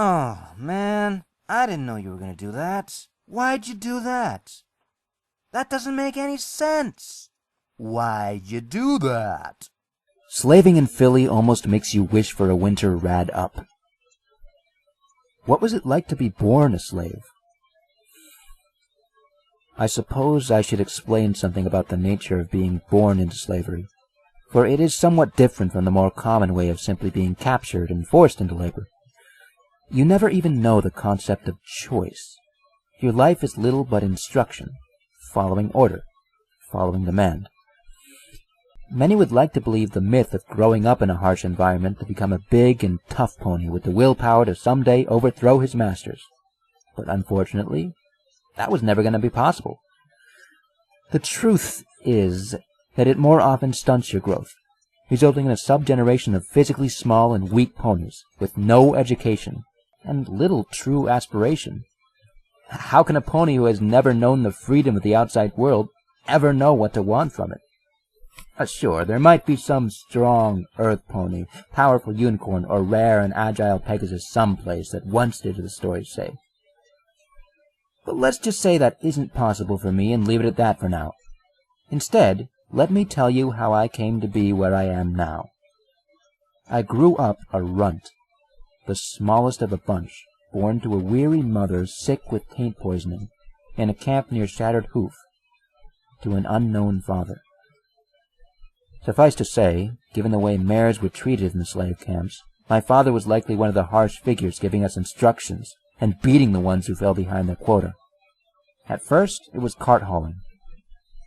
Oh, man, I didn't know you were going to do that. Why'd you do that? That doesn't make any sense. Why'd you do that? Slaving in Philly almost makes you wish for a winter rad up. What was it like to be born a slave? I suppose I should explain something about the nature of being born into slavery, for it is somewhat different from the more common way of simply being captured and forced into labor. You never even know the concept of choice. Your life is little but instruction, following order, following demand. Many would like to believe the myth of growing up in a harsh environment to become a big and tough pony with the willpower to someday overthrow his masters. But unfortunately, that was never going to be possible. The truth is that it more often stunts your growth, resulting in a sub-generation of physically small and weak ponies with no education and little true aspiration. How can a pony who has never known the freedom of the outside world ever know what to want from it? Sure, there might be some strong earth pony, powerful unicorn, or rare and agile Pegasus someplace that once did, as the stories say. But let's just say that isn't possible for me and leave it at that for now. Instead, let me tell you how I came to be where I am now. I grew up a runt, the smallest of a bunch, born to a weary mother sick with taint poisoning, in a camp near Shattered Hoof, to an unknown father. Suffice to say, given the way mares were treated in the slave camps, my father was likely one of the harsh figures giving us instructions and beating the ones who fell behind their quota. At first, it was cart hauling.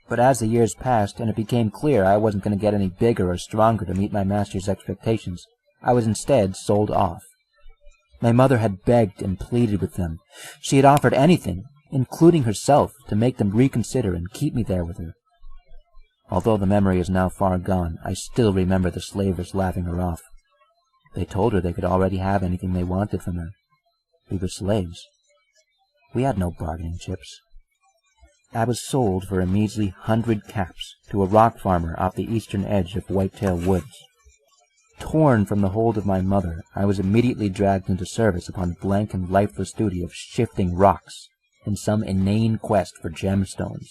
But as the years passed and it became clear I wasn't going to get any bigger or stronger to meet my master's expectations, I was instead sold off. My mother had begged and pleaded with them. She had offered anything, including herself, to make them reconsider and keep me there with her. Although the memory is now far gone, I still remember the slavers laughing her off. They told her they could already have anything they wanted from her. We were slaves. We had no bargaining chips. I was sold for a measly 100 caps to a rock farmer off the eastern edge of Whitetail Woods. Torn from the hold of my mother, I was immediately dragged into service upon the blank and lifeless duty of shifting rocks in some inane quest for gemstones.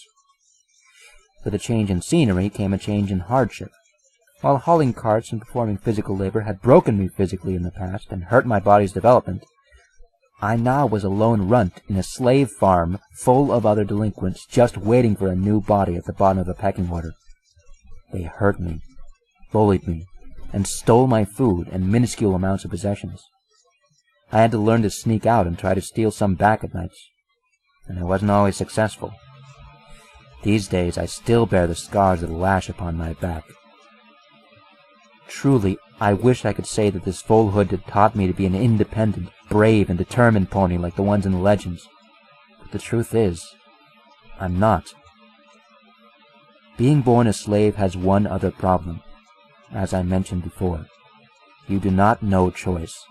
With a change in scenery came a change in hardship. While hauling carts and performing physical labor had broken me physically in the past and hurt my body's development, I now was a lone runt in a slave farm full of other delinquents just waiting for a new body at the bottom of the pecking order. They hurt me, bullied me, and stole my food and minuscule amounts of possessions. I had to learn to sneak out and try to steal some back at nights, and I wasn't always successful. These days I still bear the scars of the lash upon my back. Truly, I wish I could say that this foalhood had taught me to be an independent, brave, and determined pony like the ones in the legends. But the truth is, I'm not. Being born a slave has one other problem. As I mentioned before, you do not know choice.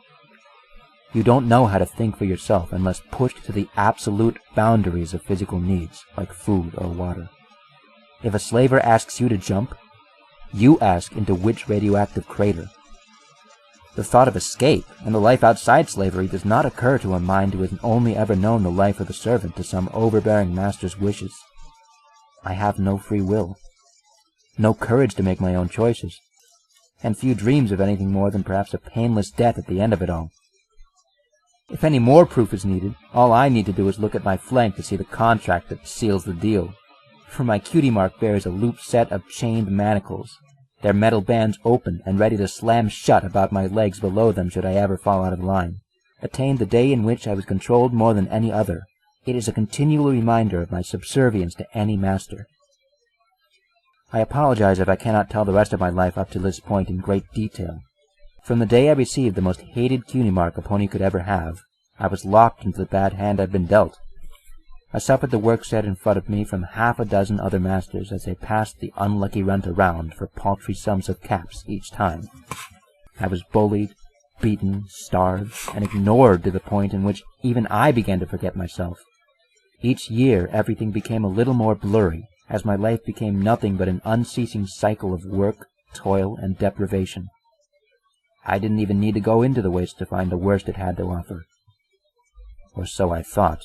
You don't know how to think for yourself unless pushed to the absolute boundaries of physical needs, like food or water. If a slaver asks you to jump, you ask into which radioactive crater. The thought of escape and the life outside slavery does not occur to a mind who has only ever known the life of a servant to some overbearing master's wishes. I have no free will, no courage to make my own choices, and few dreams of anything more than perhaps a painless death at the end of it all. If any more proof is needed, all I need to do is look at my flank to see the contract that seals the deal. For my cutie mark bears a looped set of chained manacles, their metal bands open and ready to slam shut about my legs below them should I ever fall out of line. Attained the day in which I was controlled more than any other. It is a continual reminder of my subservience to any master. I apologize if I cannot tell the rest of my life up to this point in great detail. From the day I received the most hated cutie mark a pony could ever have, I was locked into the bad hand I'd been dealt. I suffered the work set in front of me from half a dozen other masters as they passed the unlucky runt around for paltry sums of caps each time. I was bullied, beaten, starved, and ignored to the point in which even I began to forget myself. Each year everything became a little more blurry, as my life became nothing but an unceasing cycle of work, toil, and deprivation. I didn't even need to go into the Waste to find the worst it had to offer. or so I thought.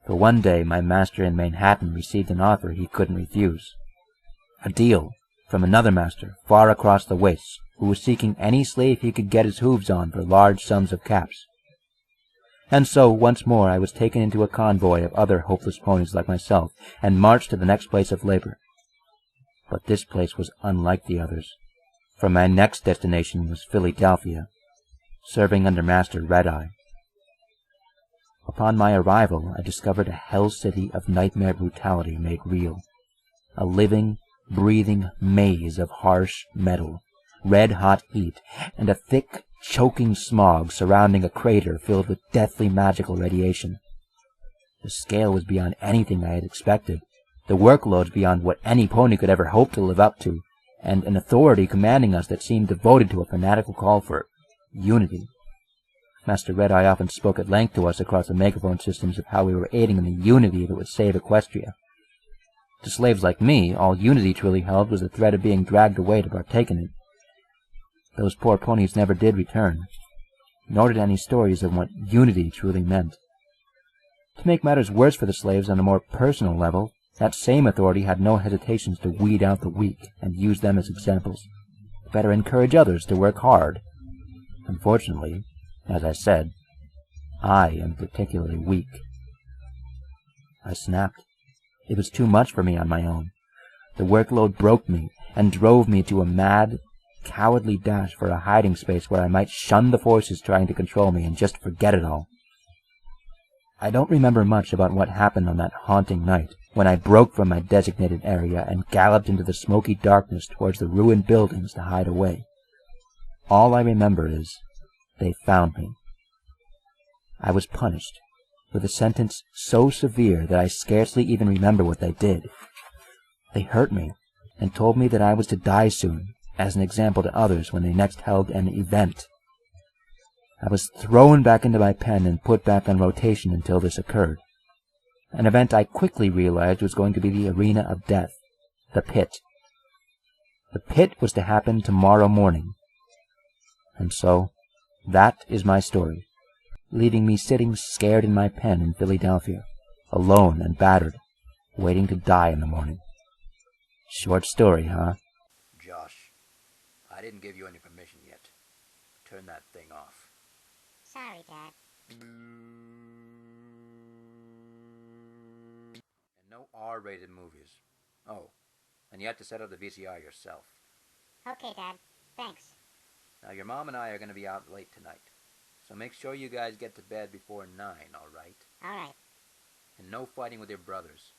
For one day my master in Manhattan received an offer he couldn't refuse. A deal from another master far across the wastes, who was seeking any slave he could get his hooves on for large sums of caps. And so, once more, I was taken into a convoy of other hopeless ponies like myself, and marched to the next place of labor. But this place was unlike the others, for my next destination was Philadelphia, serving under Master Red-Eye. Upon my arrival, I discovered a hell city of nightmare brutality made real, a living, breathing maze of harsh metal, red-hot heat, and a thick, choking smog surrounding a crater filled with deathly magical radiation. The scale was beyond anything I had expected, the workloads beyond what any pony could ever hope to live up to, and an authority commanding us that seemed devoted to a fanatical call for unity. Master Red-Eye often spoke at length to us across the megaphone systems of how we were aiding in the unity that would save Equestria. To slaves like me, all unity truly held was the threat of being dragged away to partake in it. Those poor ponies never did return, nor did any stories of what unity truly meant. To make matters worse for the slaves on a more personal level, that same authority had no hesitations to weed out the weak and use them as examples, to better encourage others to work hard. Unfortunately, as I said, I am particularly weak. I snapped. It was too much for me on my own. The workload broke me and drove me to a mad, cowardly dash for a hiding space where I might shun the forces trying to control me and just forget it all. I don't remember much about what happened on that haunting night when I broke from my designated area and galloped into the smoky darkness towards the ruined buildings to hide away. All I remember is they found me. I was punished with a sentence so severe that I scarcely even remember what they did. They hurt me and told me that I was to die soon, as an example to others when they next held an event. I was thrown back into my pen and put back on rotation until this occurred. An event I quickly realized was going to be the arena of death, the pit. The pit was to happen tomorrow morning. And so, that is my story, leaving me sitting scared in my pen in Philadelphia, alone and battered, waiting to die in the morning. Short story, huh? Josh, I didn't give you any permission yet. Turn that thing off. Sorry, Dad. And no R-rated movies. Oh, and you have to set up the VCR yourself. Okay, Dad. Thanks. Now, your mom and I are going to be out late tonight, so make sure you guys get to bed before 9, all right? All right. And no fighting with your brothers.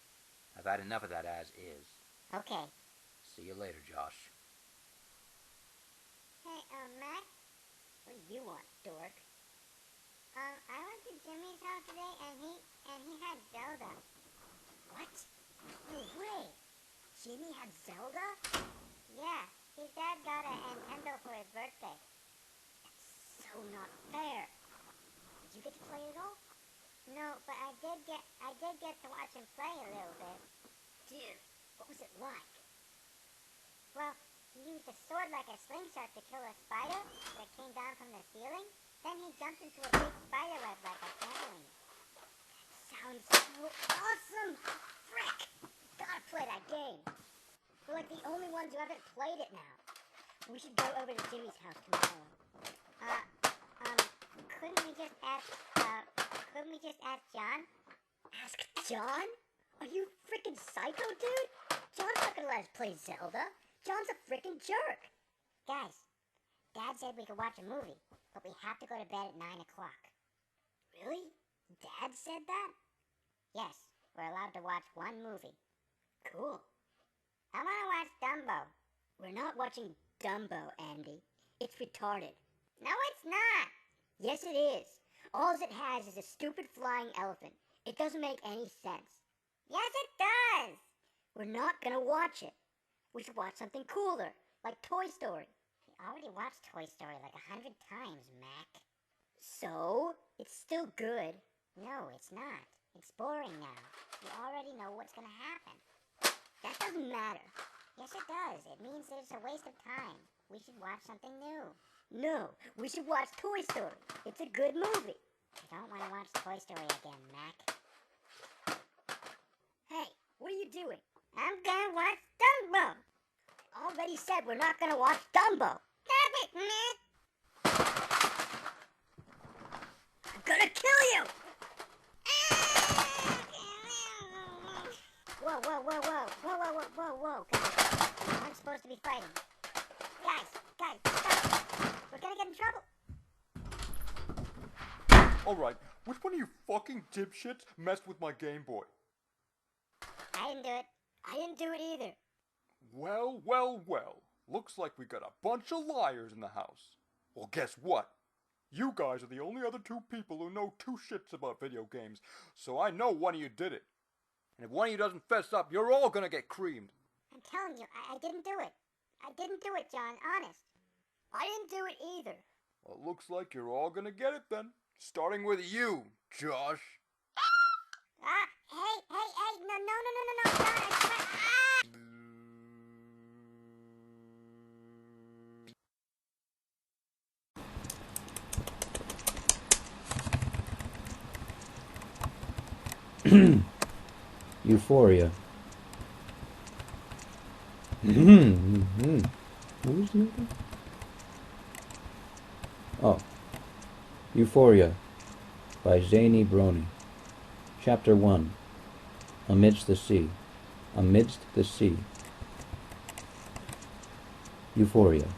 I've had enough of that as is. Okay. See you later, Josh. Hey, Mac? What do you want, dork? I went to Jimmy's house today, and he had Zelda. What? No way! Jimmy had Zelda? Yeah, his dad got a Nintendo for his birthday. That's so not fair. Did you get to play it at all? No, but I did get to watch him play a little bit. Dude, what was it like? Well, he used a sword like a slingshot to kill a spider that came down from the ceiling. Then he jumped into a big spider web like a trampoline. That sounds so awesome! Frick! Gotta play that game. We're like the only ones who haven't played it now. We should go over to Jimmy's house tomorrow. Couldn't we just ask John? Ask John? Are you freaking psycho, dude? John's not gonna let us play Zelda. John's a freaking jerk. Guys, Dad said we could watch a movie, but we have to go to bed at 9 o'clock. Really? Dad said that? Yes, we're allowed to watch one movie. Cool. I want to watch Dumbo. We're not watching Dumbo, Andy. It's retarded. No, it's not. Yes, it is. All it has is a stupid flying elephant. It doesn't make any sense. Yes, it does. We're not gonna watch it. We should watch something cooler, like Toy Story. We already watched Toy Story like 100 times, Mac. So? It's still good. No, it's not. It's boring now. We already know what's gonna happen. That doesn't matter. Yes, it does. It means that it's a waste of time. We should watch something new. No, we should watch Toy Story. It's a good movie. I don't want to watch Toy Story again, Mac. Hey, what are you doing? I'm gonna watch Dumbo. Already said we're not gonna watch Dumbo. Stop it, Mac. I'm gonna kill you. Whoa, whoa, whoa, whoa, whoa, whoa, whoa, whoa, whoa, guys. We aren't supposed to be fighting. Guys, stop. We're gonna get in trouble. Alright, which one of you fucking dipshits messed with my Game Boy? I didn't do it. I didn't do it either. Well, well, well. Looks like we got a bunch of liars in the house. Well, guess what? You guys are the only other two people who know two shits about video games, so I know one of you did it. And if one of you doesn't fess up, you're all gonna get creamed. I'm telling you, I didn't do it. I didn't do it, John, honest. I didn't do it either. Well, it looks like you're all gonna get it then. Starting with you, Josh. Hey, no, John, I swear. Euphoria. Who's the other? Oh. Euphoria by Zany Brony. Chapter 1. Amidst the Sea. Amidst the Sea. Euphoria.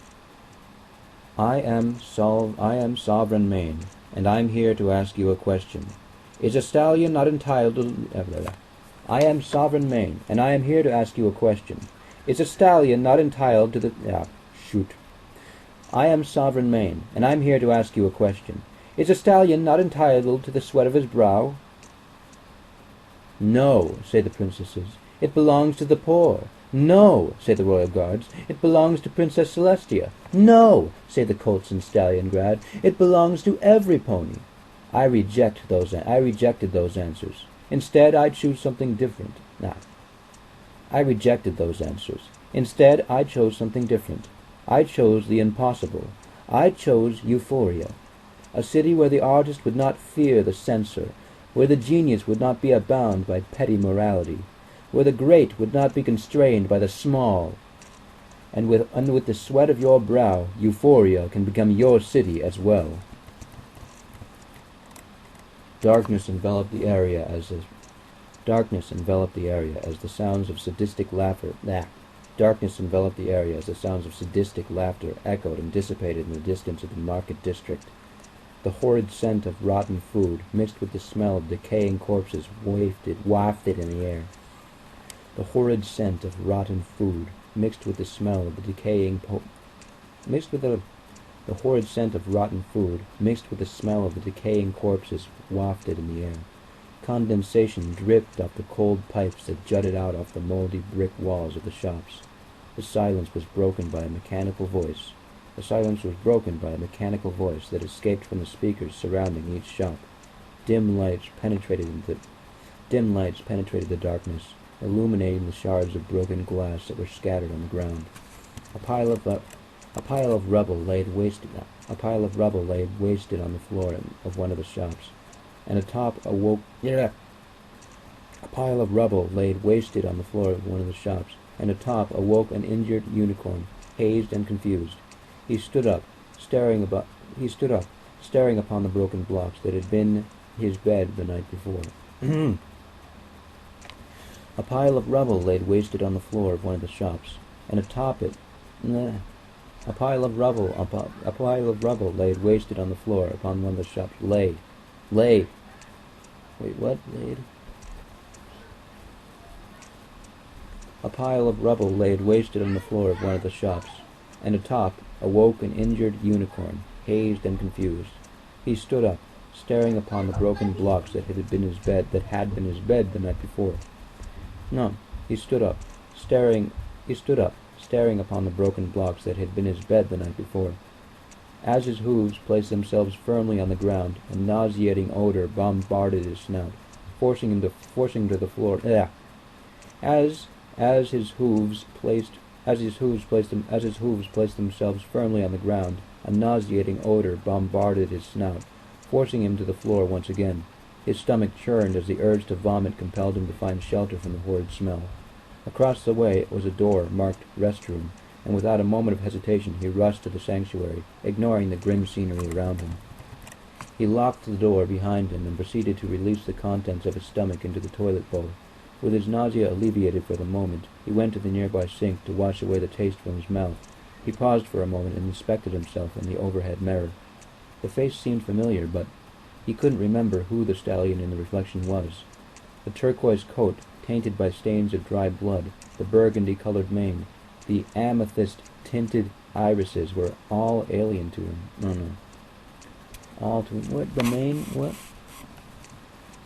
I am Sovereign Maine, and I'm here to ask you a question. Is a stallion not entitled to... I am Sovereign Maine, and I am here to ask you a question. Is a stallion not entitled to the... I am Sovereign Maine, and I'm here to ask you a question. Is a stallion not entitled to the sweat of his brow? No, say the princesses. It belongs to the poor. No, say the royal guards. It belongs to Princess Celestia. No, say the colts in Stallion Grad. It belongs to every pony. I rejected those answers. Instead, I choose something different. I rejected those answers. Instead, I chose something different. I chose the impossible. I chose Euphoria. A city where the artist would not fear the censor, where the genius would not be bound by petty morality, where the great would not be constrained by the small. And with the sweat of your brow, Euphoria can become your city as well. Darkness enveloped the area as the sounds of sadistic laughter. Darkness enveloped the area as the sounds of sadistic laughter echoed and dissipated in the distance of the market district. The horrid scent of rotten food, mixed with the smell of decaying corpses, wafted in the air. The horrid scent of rotten food, mixed with the smell of the decaying The horrid scent of rotten food, mixed with the smell of the decaying corpses, wafted in the air. Condensation dripped off the cold pipes that jutted out off the moldy brick walls of the shops. The silence was broken by a mechanical voice. The silence was broken by a mechanical voice that escaped from the speakers surrounding each shop. Dim lights penetrated the darkness, illuminating the shards of broken glass that were scattered on the ground. A pile of rubble lay wasted on the floor of one of the shops, and atop awoke. A pile of rubble lay wasted on the floor of one of the shops, and atop awoke an injured unicorn, hazed and confused. He stood up, staring upon the broken blocks that had been his bed the night before. A pile of rubble lay wasted on the floor of one of the shops, and atop it, a pile of rubble lay wasted on the floor upon one of the shops. A pile of rubble lay wasted on the floor of one of the shops, and atop awoke an injured unicorn, hazed and confused. He stood up, staring upon the broken blocks that had been his bed the night before. He stood up, staring upon the broken blocks that had been his bed the night before. As his hooves placed themselves firmly on the ground, a nauseating odor bombarded his snout, forcing him to the floor. As his hooves placed themselves firmly on the ground, a nauseating odor bombarded his snout, forcing him to the floor once again. His stomach churned as the urge to vomit compelled him to find shelter from the horrid smell. Across the way was a door marked restroom, and without a moment of hesitation he rushed to the sanctuary, ignoring the grim scenery around him. He locked the door behind him and proceeded to release the contents of his stomach into the toilet bowl. With his nausea alleviated for the moment, he went to the nearby sink to wash away the taste from his mouth. He paused for a moment and inspected himself in the overhead mirror. The face seemed familiar, but he couldn't remember who the stallion in the reflection was. The turquoise coat, tainted by stains of dry blood, the burgundy-colored mane, the amethyst-tinted irises were all alien to him. No. All to him. What? The mane? What?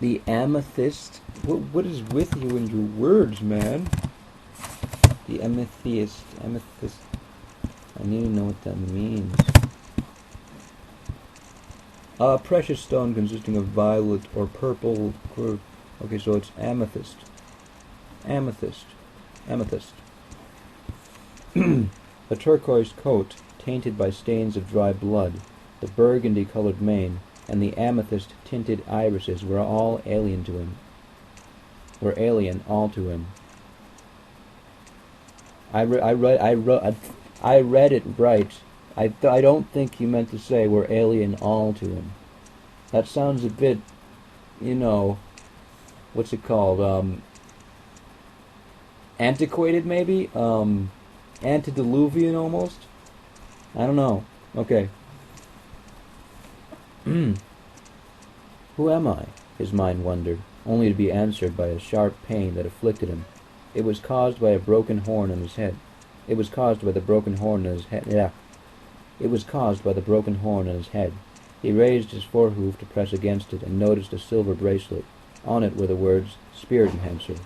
The amethyst? What is with you and your words, man? The amethyst. I need to know what that means. A precious stone consisting of violet or purple. Okay, so it's amethyst. Amethyst. A turquoise coat, tainted by stains of dry blood, the burgundy-colored mane, and the amethyst-tinted irises were all alien to him. Were alien all to him. I read it right. I don't think he meant to say were alien all to him. That sounds a bit, what's it called? Antiquated, maybe? Antediluvian, almost? I don't know. Okay. Who am I? His mind wondered, only to be answered by a sharp pain that afflicted him. It was caused by a broken horn on his head. It was caused by the broken horn on his head. It was caused by the broken horn on his head. He raised his forehoof to press against it and noticed a silver bracelet. On it were the words, Spirit Enhancer.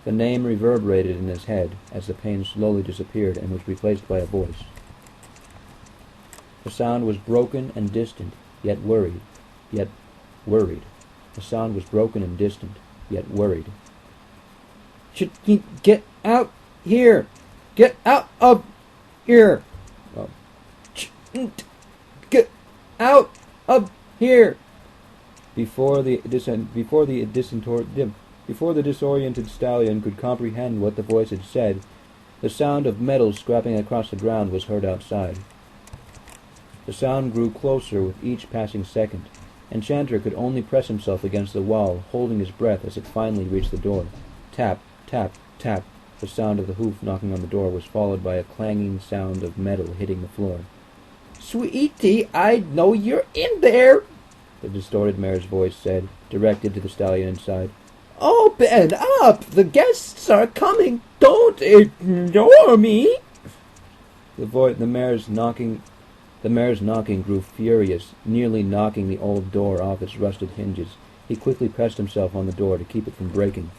The name reverberated in his head as the pain slowly disappeared and was replaced by a voice. The sound was broken and distant, yet worried. The sound was broken and distant, yet worried. Get out here! Get out of here! Get out of here! Before the disoriented stallion could comprehend what the voice had said, the sound of metal scraping across the ground was heard outside. The sound grew closer with each passing second. Enchanter could only press himself against the wall, holding his breath as it finally reached the door. Tap, tap, tap. The sound of the hoof knocking on the door was followed by a clanging sound of metal hitting the floor. "Sweetie, I know you're in there," the distorted mare's voice said, directed to the stallion inside. "Open up! The guests are coming! Don't ignore me!" The mare's knocking grew furious, nearly knocking the old door off its rusted hinges. He quickly pressed himself on the door to keep it from breaking.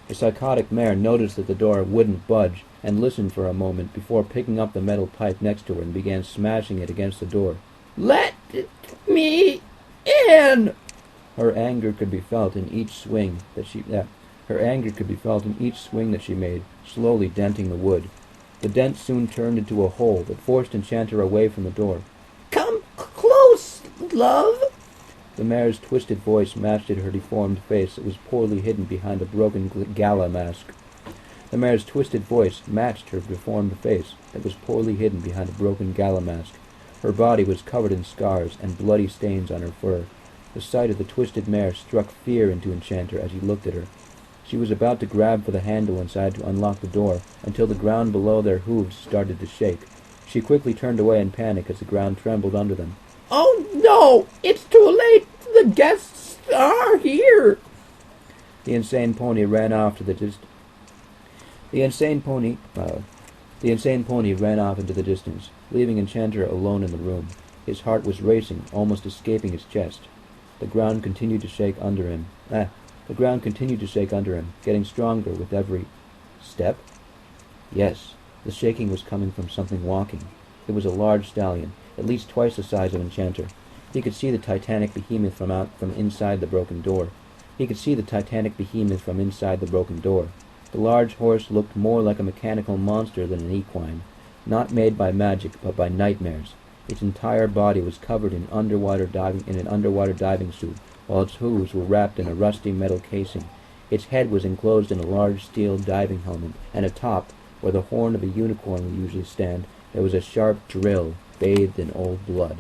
The psychotic mare noticed that the door wouldn't budge, and listened for a moment before picking up the metal pipe next to her and began smashing it against the door. "Let me in!" Her anger could be felt in each swing that she made, slowly denting the wood. The dent soon turned into a hole that forced Enchanter away from the door. "Come close, love!" The mare's twisted voice matched her deformed face that was poorly hidden behind a broken gala mask. The mare's twisted voice matched her deformed face that was poorly hidden behind a broken gala mask. Her body was covered in scars and bloody stains on her fur. The sight of the twisted mare struck fear into Enchanter as he looked at her. She was about to grab for the handle inside to unlock the door, until the ground below their hooves started to shake. She quickly turned away in panic as the ground trembled under them. "Oh no! It's too late! The guests are here!" The insane pony ran off into the distance, leaving Enchanter alone in the room. His heart was racing, almost escaping his chest. The ground continued to shake under him. Getting stronger with every step. Yes, the shaking was coming from something walking. It was a large stallion, at least twice the size of Enchanter. He could see the titanic behemoth from inside the broken door. The large horse looked more like a mechanical monster than an equine, not made by magic but by nightmares. Its entire body was covered in an underwater diving suit, while its hooves were wrapped in a rusty metal casing. Its head was enclosed in a large steel diving helmet, and atop, where the horn of a unicorn would usually stand, there was a sharp drill, bathed in old blood.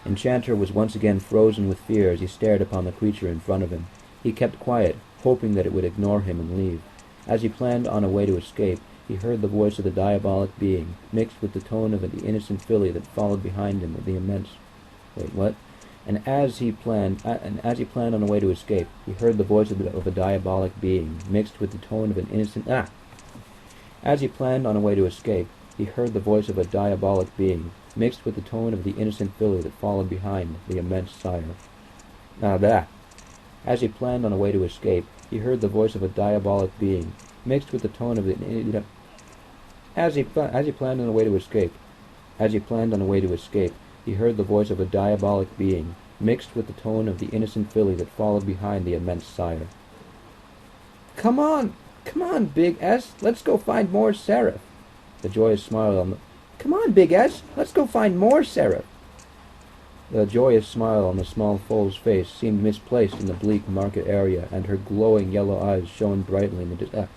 Enchanter was once again frozen with fear as he stared upon the creature in front of him. He kept quiet, hoping that it would ignore him and leave. As he planned on a way to escape, he heard the voice of the diabolic being, mixed with the tone of the innocent filly that followed behind him with the immense... Wait, what? And as he planned on a way to escape, he heard the voice of a diabolic being, mixed with the tone of an innocent... As he planned on a way to escape, he heard the voice of a diabolic being, mixed with the tone of the innocent filly that followed behind the immense sire. As he planned on a way to escape, he heard the voice of a diabolic being, mixed with the tone of the... As he planned on a way to escape, he heard the voice of a diabolic being, mixed with the tone of the innocent filly that followed behind the immense sire. Come on, Big S, let's go find more Seraph. The joyous smile on the... Come on, Big S, let's go find more Seraph. The joyous smile on the small foal's face seemed misplaced in the bleak market area, and her glowing yellow eyes shone brightly in the...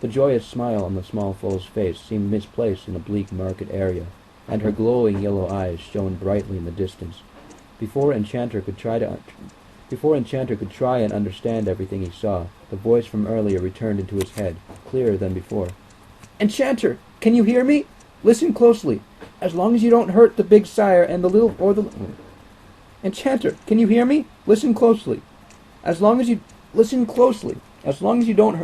The joyous smile on the small foal's face seemed misplaced in the bleak market area, and her glowing yellow eyes shone brightly in the distance. Before Enchanter could try and understand everything he saw, the voice from earlier returned into his head, clearer than before. Enchanter, can you hear me? Listen closely. As long as you don't hurt the big sire and the little... Enchanter, can you hear me? Listen closely. As long as you don't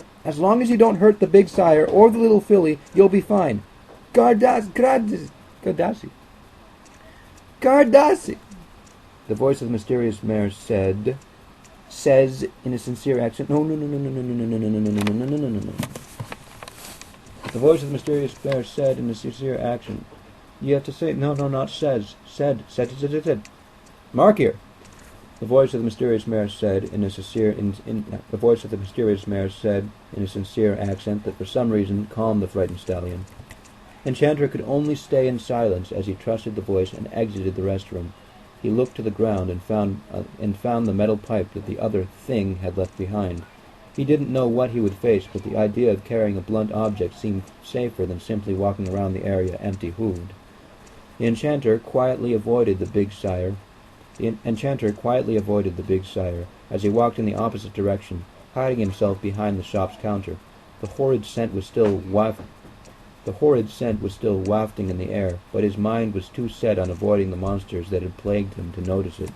hurt the big sire or the little filly, you'll be fine. Gardasi. The voice of the mysterious mare says in a sincere accent. No. The voice of the mysterious mare said in a sincere accent. You have to say no, not says. Said. Mark here. The voice of the mysterious mare said in a sincere accent that for some reason calmed the frightened stallion. Enchanter could only stay in silence as he trusted the voice and exited the restroom. He looked to the ground and found the metal pipe that the other thing had left behind. He didn't know what he would face, but the idea of carrying a blunt object seemed safer than simply walking around the area empty-hooved. The enchanter quietly avoided the big sire as he walked in the opposite direction, hiding himself behind the shop's counter. The horrid scent was still wafting in the air, but his mind was too set on avoiding the monsters that had plagued him to notice it.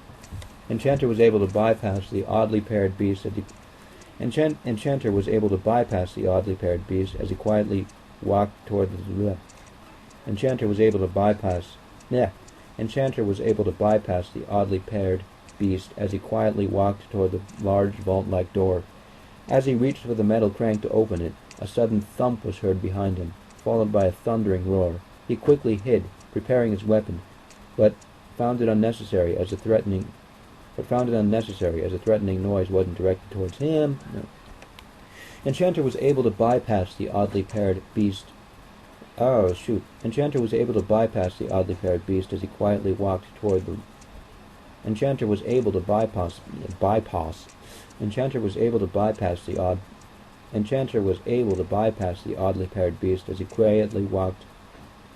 Enchanter was able to bypass the oddly paired beast as he quietly walked toward the... Enchanter was able to bypass the oddly paired beast as he quietly walked toward the large vault-like door. As he reached for the metal crank to open it, a sudden thump was heard behind him, followed by a thundering roar. He quickly hid, preparing his weapon, but found it unnecessary as the threatening noise wasn't directed towards him. No. Enchanter was able to bypass the oddly paired beast. Enchanter was able to bypass the oddly paired beast as he quietly walked toward the... Enchanter was able to bypass the oddly paired beast as he quietly walked...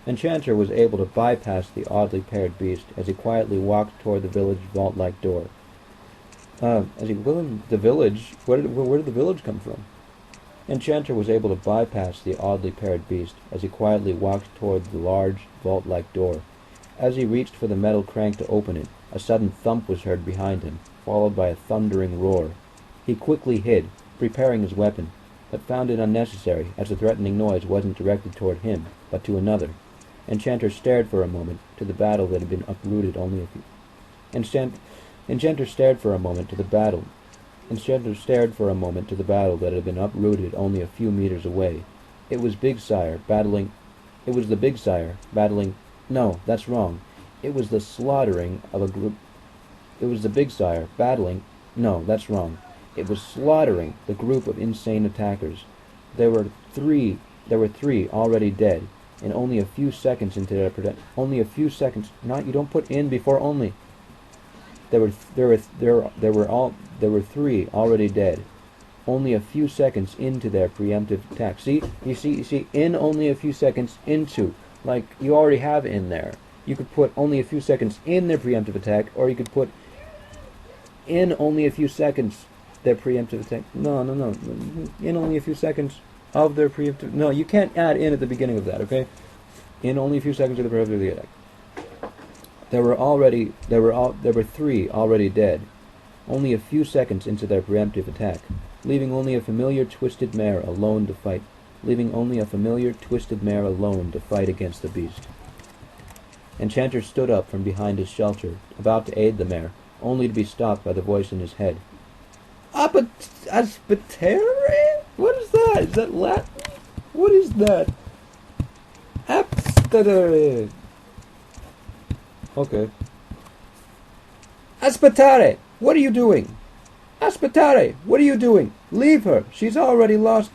Enchanter was able to bypass the oddly paired beast as he quietly walked toward the village vault-like door. Where did the village come from? Enchanter was able to bypass the oddly paired beast as he quietly walked toward the large vault-like door. As he reached for the metal crank to open it, a sudden thump was heard behind him, followed by a thundering roar. He quickly hid, preparing his weapon, but found it unnecessary as the threatening noise wasn't directed toward him, but to another. Enchanter stared for a moment to the battle that had been uprooted only a few... Enchanter stared for a moment to the battle that had been uprooted only a few meters away. It was the Big Sire battling... No, that's wrong. It was the slaughtering of a group... It was the Big Sire battling... No, that's wrong. It was slaughtering the group of insane attackers. There were three already dead. and only a few seconds into their only a few seconds. Not you don't put in before only. There were three already dead. Only a few seconds into their preemptive attack. See, you see, in only a few seconds into, like you already have in there. You could put only a few seconds in their preemptive attack, or you could put in only a few seconds their preemptive attack. No. In only a few seconds of their preemptive. No, you can't add in at the beginning of that. Okay. In only a few seconds of the preemptive attack. There were three already dead. Only a few seconds into their preemptive attack, leaving only a familiar twisted mare alone to fight. Leaving only a familiar twisted mare alone to fight against the beast. Enchanter stood up from behind his shelter, about to aid the mare, only to be stopped by the voice in his head. Aspetere? What is that? Is that Latin? What is that? Aspetere. Okay. Aspettare! What are you doing? Aspettare! What are you doing? Leave her! She's already lost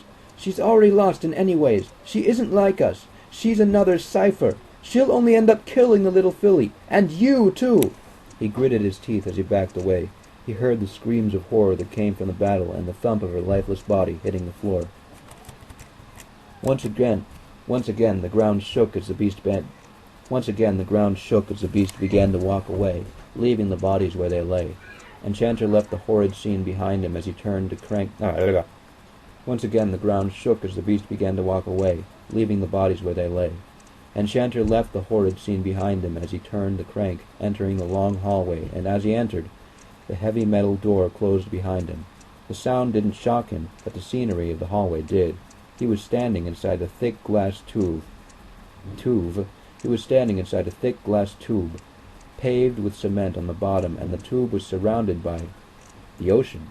in any ways. She isn't like us. She's another cipher. She'll only end up killing the little filly. And you, too! He gritted his teeth as he backed away. He heard the screams of horror that came from the battle and the thump of her lifeless body hitting the floor. Once again, the ground shook as the beast began to walk away, leaving the bodies where they lay. Enchanter left the horrid scene behind him as he turned to crank... Once again the ground shook as the beast began to walk away, leaving the bodies where they lay. Enchanter left the horrid scene behind him as he turned the crank, entering the long hallway, and as he entered, the heavy metal door closed behind him. The sound didn't shock him, but the scenery of the hallway did. He was standing inside a thick glass tube, paved with cement on the bottom, and the tube was surrounded by the ocean.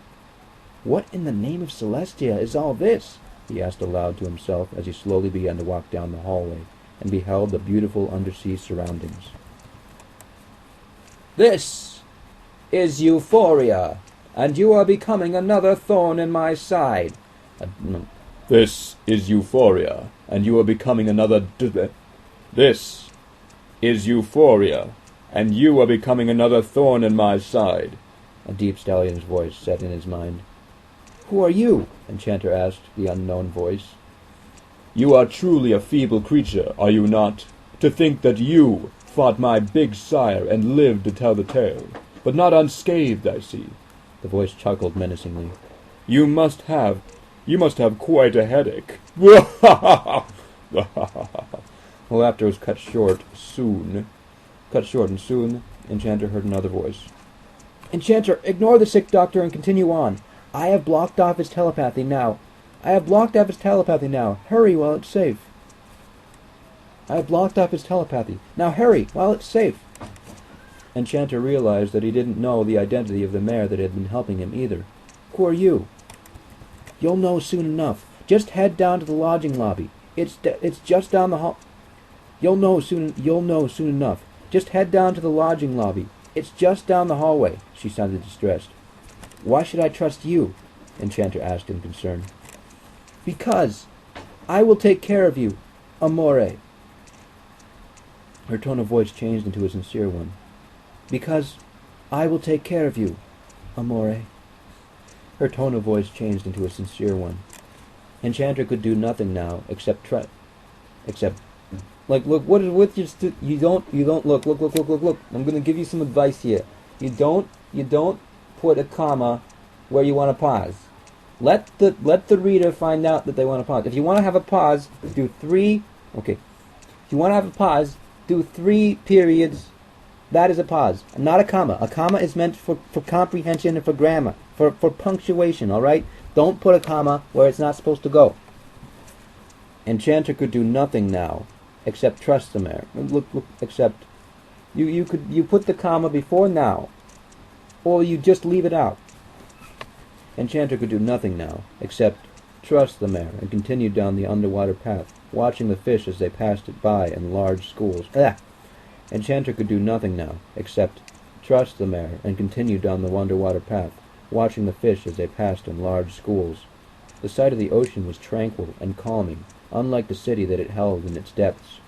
What in the name of Celestia is all this? He asked aloud to himself as he slowly began to walk down the hallway and beheld the beautiful undersea surroundings. This is Euphoria, and you are becoming another thorn in my side. This is Euphoria, and you are becoming another... This is Euphoria, and you are becoming another thorn in my side, a deep stallion's voice said in his mind. Who are you? Enchanter asked the unknown voice. You are truly a feeble creature, are you not? To think that you fought my big sire and lived to tell the tale, but not unscathed, I see. The voice chuckled menacingly. You must have quite a headache. The laughter was cut short, and soon Enchanter heard another voice. Enchanter, ignore the sick doctor and continue on. I have blocked off his telepathy now. Hurry while it's safe. Now hurry while it's safe. Enchanter realized that he didn't know the identity of the mare that had been helping him either. Who are you? You'll know soon enough. Just head down to the lodging lobby. It's just down the hall. You'll know soon enough. Just head down to the lodging lobby. It's just down the hallway. She sounded distressed. Why should I trust you? Enchanter asked in concern. Because I will take care of you, amore. Her tone of voice changed into a sincere one. Because I will take care of you, amore. Her tone of voice changed into a sincere one. Enchanter could do nothing now except like, look, what is with you don't look. I'm gonna give you some advice here. You don't put a comma where you want to pause. Let the reader find out that they want to pause. If you want to have a pause, do 3. Okay. If you want to have a pause, do 3 periods. That is a pause, not a comma. A comma is meant for comprehension and for grammar, for punctuation. All right. Don't put a comma where it's not supposed to go. Enchanter could do nothing now, except trust the mare. Look, except you put the comma before now, or you just leave it out. Enchanter could do nothing now, except trust the mare and continue down the underwater path, watching the fish as they passed it by in large schools. Enchanter could do nothing now, except trust the mare and continue down the underwater path, watching the fish as they passed in large schools. The sight of the ocean was tranquil and calming, unlike the city that it held in its depths.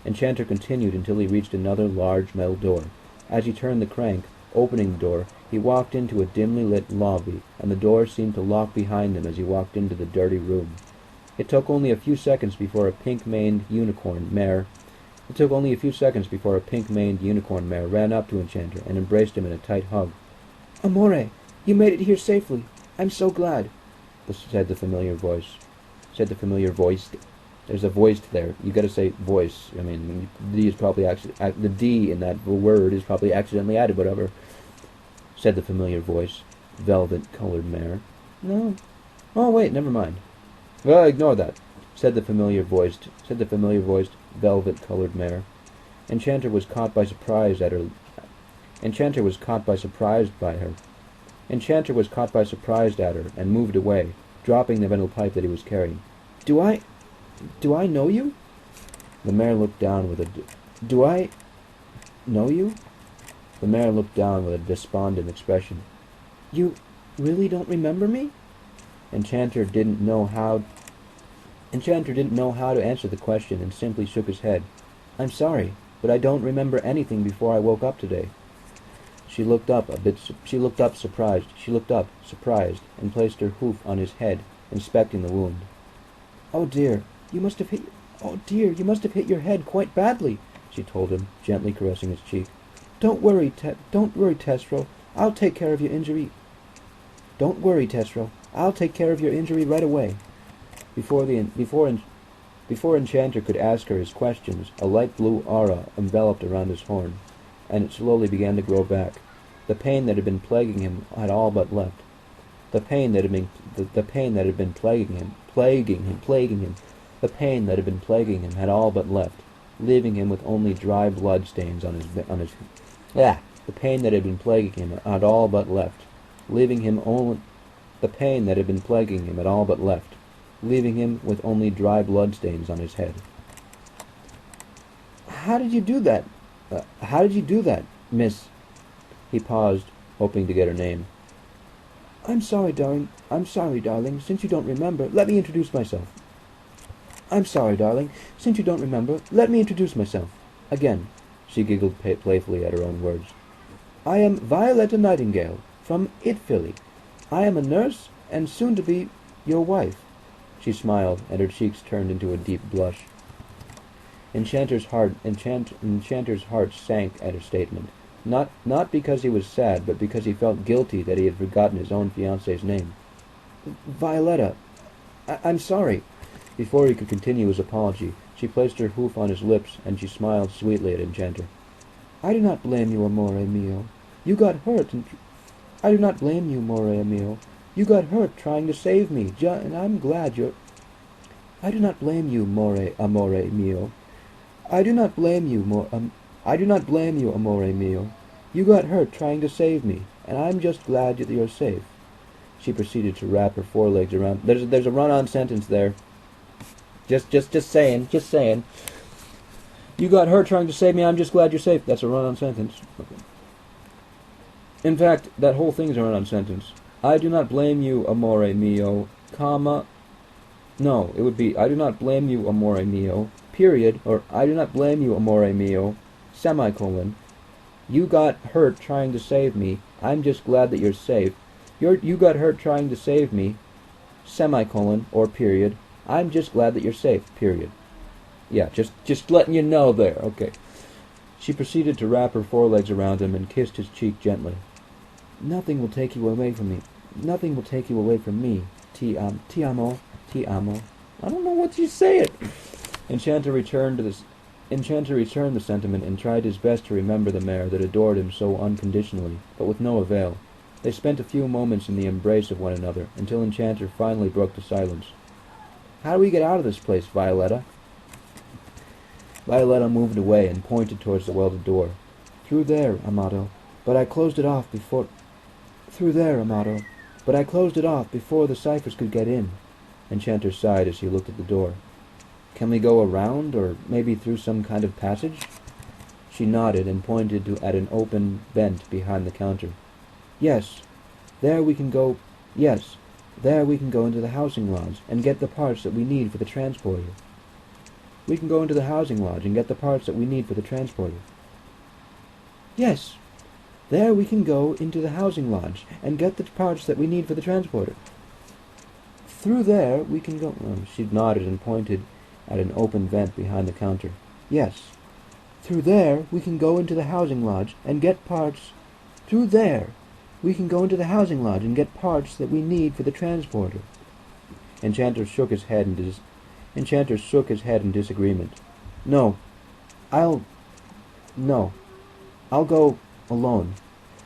Enchanter continued until he reached another large metal door. As he turned the crank, opening the door, he walked into a dimly lit lobby, and the door seemed to lock behind him as he walked into the dirty room. It took only a few seconds before a pink-maned unicorn mare ran up to Enchanter and embraced him in a tight hug. "Amore, you made it here safely. I'm so glad," said the familiar voice. There's a voiced there. You got to say voice. I mean, the D in that word is probably accidentally added. Whatever. Said the familiar voice, velvet-colored mare. No. Oh wait, never mind. Well, ignore that. Said the familiar voiced, velvet-colored mare. Enchanter was caught by surprise by her. Enchanter was caught by surprise at her and moved away, dropping the metal pipe that he was carrying. Do I know you? The mare looked down with a... Do I know you? The mare looked down with a despondent expression. You really don't remember me? Enchanter didn't know how to answer the question and simply shook his head. I'm sorry, but I don't remember anything before I woke up today. She looked up, surprised, and placed her hoof on his head, inspecting the wound. Oh dear, you must have hit your head quite badly, she told him, gently caressing his cheek. Don't worry, Testro. I'll take care of your injury. Don't worry, Testro. I'll take care of your injury right away. Before Enchanter could ask her his questions, a light blue aura enveloped around his horn, and it slowly began to grow back. The pain that had been plaguing him had all but left. The pain that had been plaguing him had all but left, leaving him with only dry blood stains on his. The pain that had been plaguing him had all but left, leaving him with only dry blood stains on his head. How did you do that, Miss? He paused, hoping to get her name. I'm sorry, darling. Since you don't remember, let me introduce myself. Again, she giggled playfully at her own words. I am Violetta Nightingale, from Italy. I am a nurse, and soon to be your wife. She smiled, and her cheeks turned into a deep blush. Enchanter's heart sank at her statement, not because he was sad, but because he felt guilty that he had forgotten his own fiancée's name. Violetta, I'm sorry. Before he could continue his apology, she placed her hoof on his lips, and she smiled sweetly at Enchanter. I do not blame you, amore mio. You got hurt, You got hurt trying to save me, and I'm glad you're... I do not blame you, amore mio. You got hurt trying to save me, and I'm just glad that you're safe. She proceeded to wrap her forelegs around... There's a run-on sentence there. Just saying. You got hurt trying to save me, I'm just glad you're safe. That's a run-on sentence. Okay. In fact, that whole thing's a run-on sentence. I do not blame you, amore mio, comma... No, it would be, I do not blame you, amore mio, period, or I do not blame you, amore mio, semicolon. You got hurt trying to save me, I'm just glad that you're safe. You got hurt trying to save me, semicolon, or period. I'm just glad that you're safe, period. Yeah, just letting you know there, okay. She proceeded to wrap her forelegs around him and kissed his cheek gently. Nothing will take you away from me. Ti amo. I don't know what she's saying. Enchanter returned the sentiment and tried his best to remember the mare that adored him so unconditionally, but with no avail. They spent a few moments in the embrace of one another, until Enchanter finally broke the silence. How do we get out of this place, Violetta? Violetta moved away and pointed towards the welded door. Through there, Amado. But I closed it off before the ciphers could get in. Enchanter sighed as he looked at the door. Can we go around, or maybe through some kind of passage? She nodded and pointed at an open vent behind the counter. Yes, there we can go into the housing lodge and get the parts that we need for the transporter. we can go into the housing lodge and get the parts that we need for the transporter. Yes, there we can go into the housing lodge and get the parts that we need for the transporter. Through there we can go... Oh, she nodded and pointed at an open vent behind the counter. Yes, through there we can go into the housing lodge and get parts... Through there we can go into the housing lodge and get parts that we need for the transporter. Enchanter shook his head in disagreement. No, I'll go alone.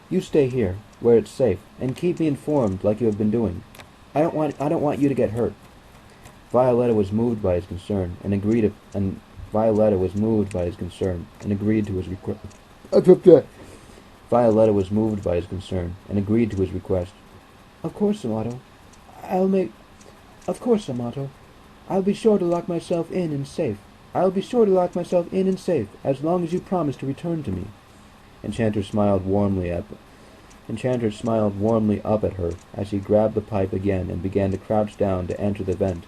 You stay here, where it's safe, and keep me informed like you have been doing. I don't want you to get hurt. Violetta was moved by his concern and agreed to his request. Violetta was moved by his concern and agreed to his request. Of course, Amato. I'll be sure to lock myself in and safe. As long as you promise to return to me. Enchanter smiled warmly up at her as he grabbed the pipe again and began to crouch down to enter the vent.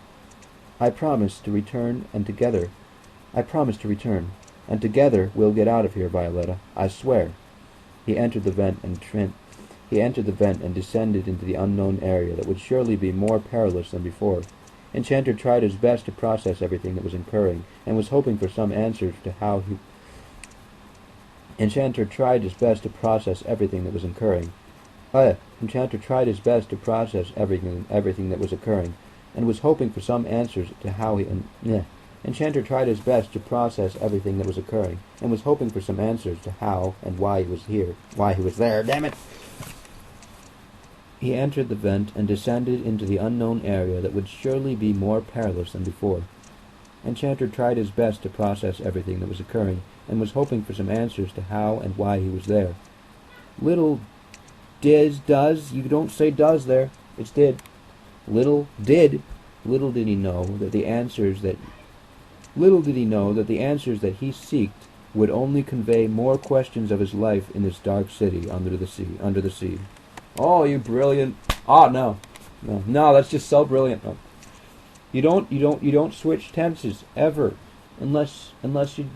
I promise to return, and together we'll get out of here, Violetta. I swear. He entered the vent and descended into the unknown area that would surely be more perilous than before. Enchanter tried his best to process everything that was occurring, and was hoping for some answers to how he... Enchanter tried his best to process everything that was occurring, and was hoping for some answers to how he... Enchanter tried his best to process everything that was occurring, and was hoping for some answers to how and why he was there. Damn it! He entered the vent and descended into the unknown area that would surely be more perilous than before. Enchanter tried his best to process everything that was occurring, and was hoping for some answers to how and why he was there. Little does, you don't say does there, it's did. Little did he know that the answers that he seeked would only convey more questions of his life in this dark city under the sea. Oh, you brilliant! Oh, no, that's just so brilliant. No. You don't switch tenses ever, unless you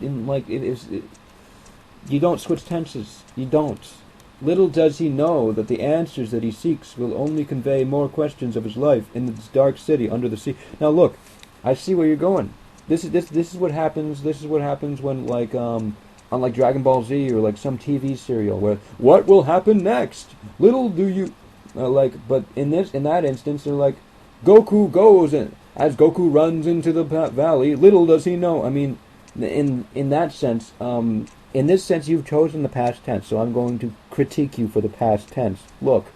you don't switch tenses. You don't. Little does he know that the answers that he seeks will only convey more questions of his life in this dark city under the sea. Now look, I see where you're going. This is what happens. This is what happens when on like Dragon Ball Z or like some TV serial where what will happen next? Little do you but in that instance they're like Goku goes and as Goku runs into the valley. Little does he know. I mean, in that sense, in this sense you've chosen the past tense, so I'm going to critique you for the past tense. Look,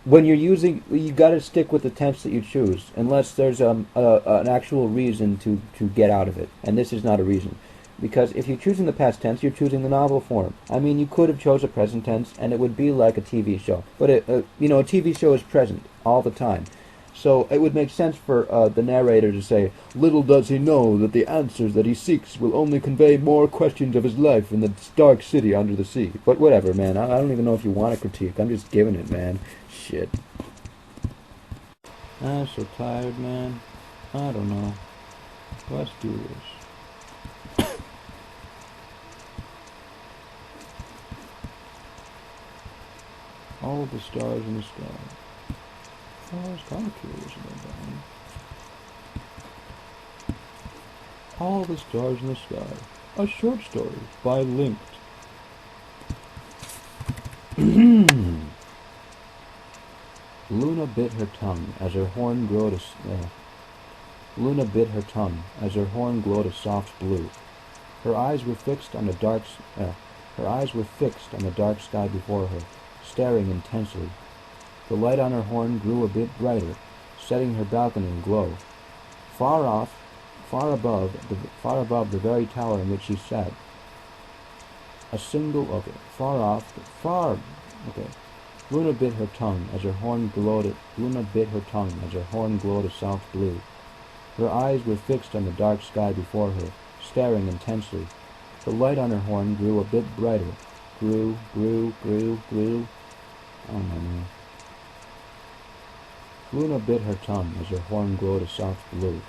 when you're using, you got to stick with the tense that you choose, unless there's an actual reason to get out of it, and this is not a reason. Because if you're choosing the past tense, you're choosing the novel form. I mean, you could have chose a present tense, and it would be like a TV show. But a TV show is present all the time. So it would make sense for the narrator to say, little does he know that the answers that he seeks will only convey more questions of his life in the dark city under the sea. But whatever, man. I don't even know if you want a critique. I'm just giving it, man. Shit. I'm so tired, man. I don't know. Let's do this. All the stars in the sky. Oh, I was kind of curious about that one. All the stars in the sky. A short story by Linked. Luna bit her tongue as her horn glowed a soft blue. Her eyes were fixed on the dark sky before her, staring intensely. The light on her horn grew a bit brighter, setting her balcony aglow. Far above the very tower in which she sat, Luna bit her tongue as her horn glowed a soft blue. Her eyes were fixed on the dark sky before her, staring intensely. The light on her horn grew a bit brighter. Grew. Oh my man. Luna bit her tongue as her horn glowed a soft blue.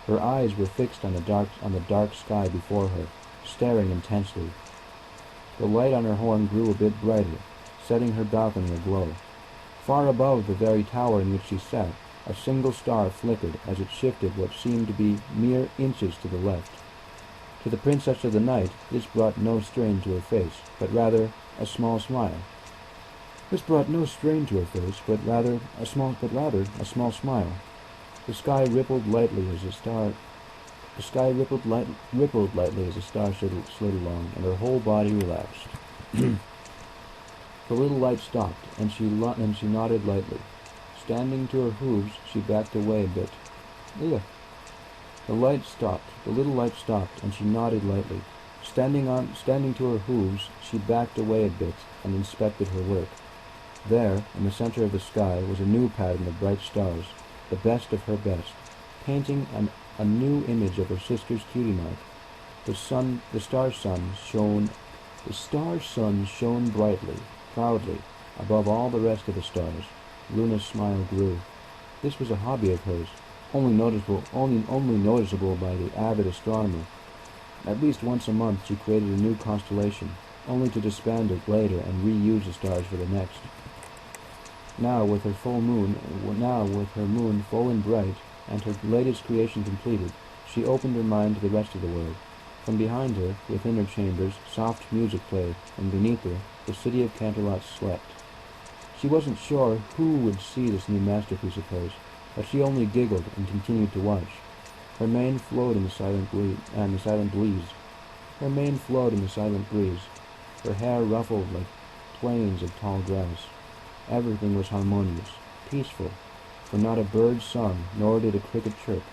Her eyes were fixed on the dark sky before her, staring intensely. The light on her horn grew a bit brighter, setting her balcony aglow. Far above the very tower in which she sat, a single star flickered as it shifted what seemed to be mere inches to the left. To the princess of the night, this brought no strain to her face, but rather a small smile. This brought no strain to her face, but rather a small smile. The sky rippled lightly as a star. The sky rippled lightly as a star slid along, and her whole body relaxed. The little light stopped, and she nodded lightly. Standing to her hooves, she backed away a bit. Ugh. The little light stopped, and she nodded lightly. Standing to her hooves, she backed away a bit and inspected her work. There, in the center of the sky, was a new pattern of bright stars, the best of her best, painting a new image of her sister's cutie mark. The star sun shone brightly, proudly, above all the rest of the stars. Luna's smile grew. This was a hobby of hers, only noticeable by the avid astronomer. At least once a month she created a new constellation, only to disband it later and reuse the stars for the next. Now, with her moon full and bright, and her latest creation completed, she opened her mind to the rest of the world. From behind her, within her chambers, soft music played, and beneath her, the city of Canterlot slept. She wasn't sure who would see this new masterpiece of hers, but she only giggled and continued to watch. Her mane flowed in the silent breeze. Her hair ruffled like planes of tall grass. Everything was harmonious, peaceful, for not a bird sung, nor did a cricket chirp.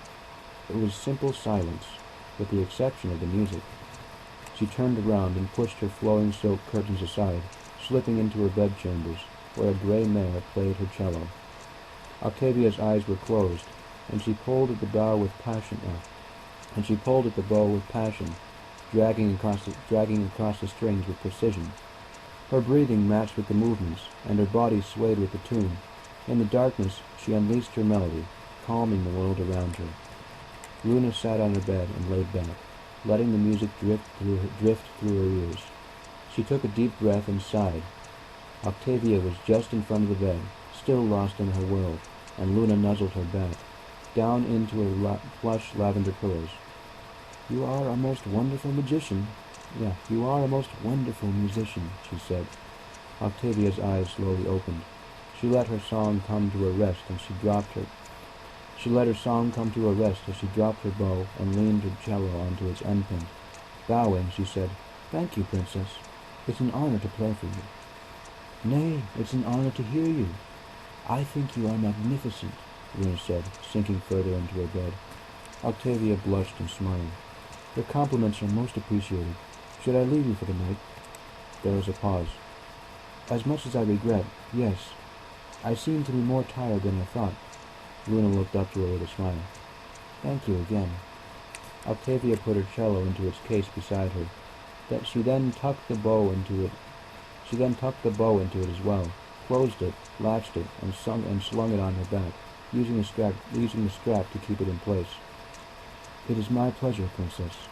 It was simple silence, with the exception of the music. She turned around and pushed her flowing silk curtains aside, slipping into her bedchambers, where a grey mare played her cello. Octavia's eyes were closed, and she pulled at the bow with passion, dragging across the strings with precision. Her breathing matched with the movements, and her body swayed with the tune. In the darkness, she unleashed her melody, calming the world around her. Luna sat on her bed and laid back, letting the music drift through her ears. She took a deep breath and sighed. Octavia was just in front of the bed, still lost in her world, and Luna nuzzled her back, down into her plush lavender pillows. "You are a most wonderful magician. You are a most wonderful musician," she said. Octavia's eyes slowly opened. She let her song come to a rest as she dropped her bow and leaned her cello onto its endpoint. Bowing, she said, "Thank you, Princess. It's an honor to play for you." "Nay, it's an honor to hear you. I think you are magnificent," Luna said, sinking further into her bed. Octavia blushed and smiled. "Your compliments are most appreciated. Should I leave you for the night?" There was a pause. "As much as I regret, yes. I seem to be more tired than I thought." Luna looked up to her with a smile. "Thank you again." Octavia put her cello into its case beside her. She then tucked the bow into it as well, closed it, latched it, and slung it on her back, using the strap to keep it in place. "It is my pleasure, Princess,"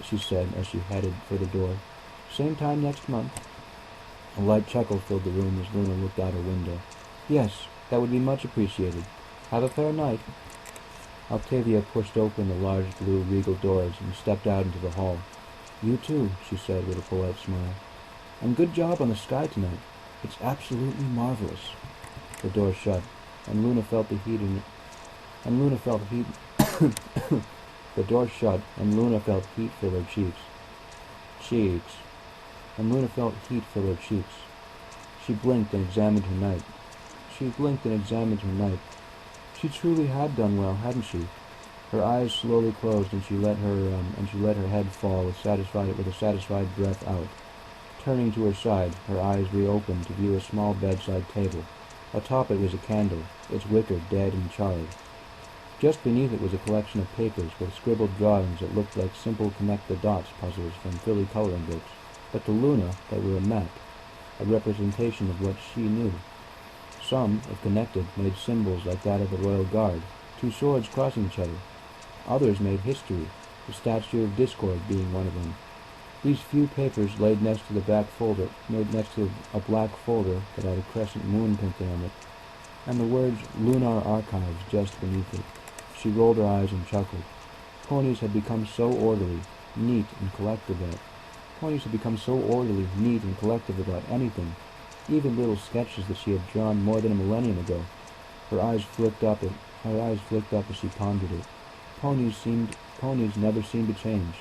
she said as she headed for the door. "Same time next month." A light chuckle filled the room as Luna looked out her window. "Yes, that would be much appreciated. Have a fair night." Octavia pushed open the large blue regal doors and stepped out into the hall. "You too," she said with a polite smile. "And good job on the sky tonight. It's absolutely marvelous." The door shut, and Luna felt the heat in it. The door shut, and Luna felt heat fill her cheeks. She blinked and examined her night. She truly had done well, hadn't she? Her eyes slowly closed, and she let her head fall with a satisfied breath out. Turning to her side, her eyes reopened to view a small bedside table. Atop it was a candle, its wicker dead and charred. Just beneath it was a collection of papers with scribbled drawings that looked like simple connect-the-dots puzzles from Philly coloring books, but to Luna they were a map, a representation of what she knew. Some, if connected, made symbols like that of the Royal Guard, two swords crossing each other. Others made history, the Statue of Discord being one of them. These few papers laid next to the back folder, made next to a black folder that had a crescent moon painted on it, and the words Lunar Archives just beneath it. She rolled her eyes and chuckled. Ponies had become so orderly, neat, and collective about anything, even little sketches that she had drawn more than a millennium ago. Her eyes flicked up as she pondered it. Ponies never seemed to change,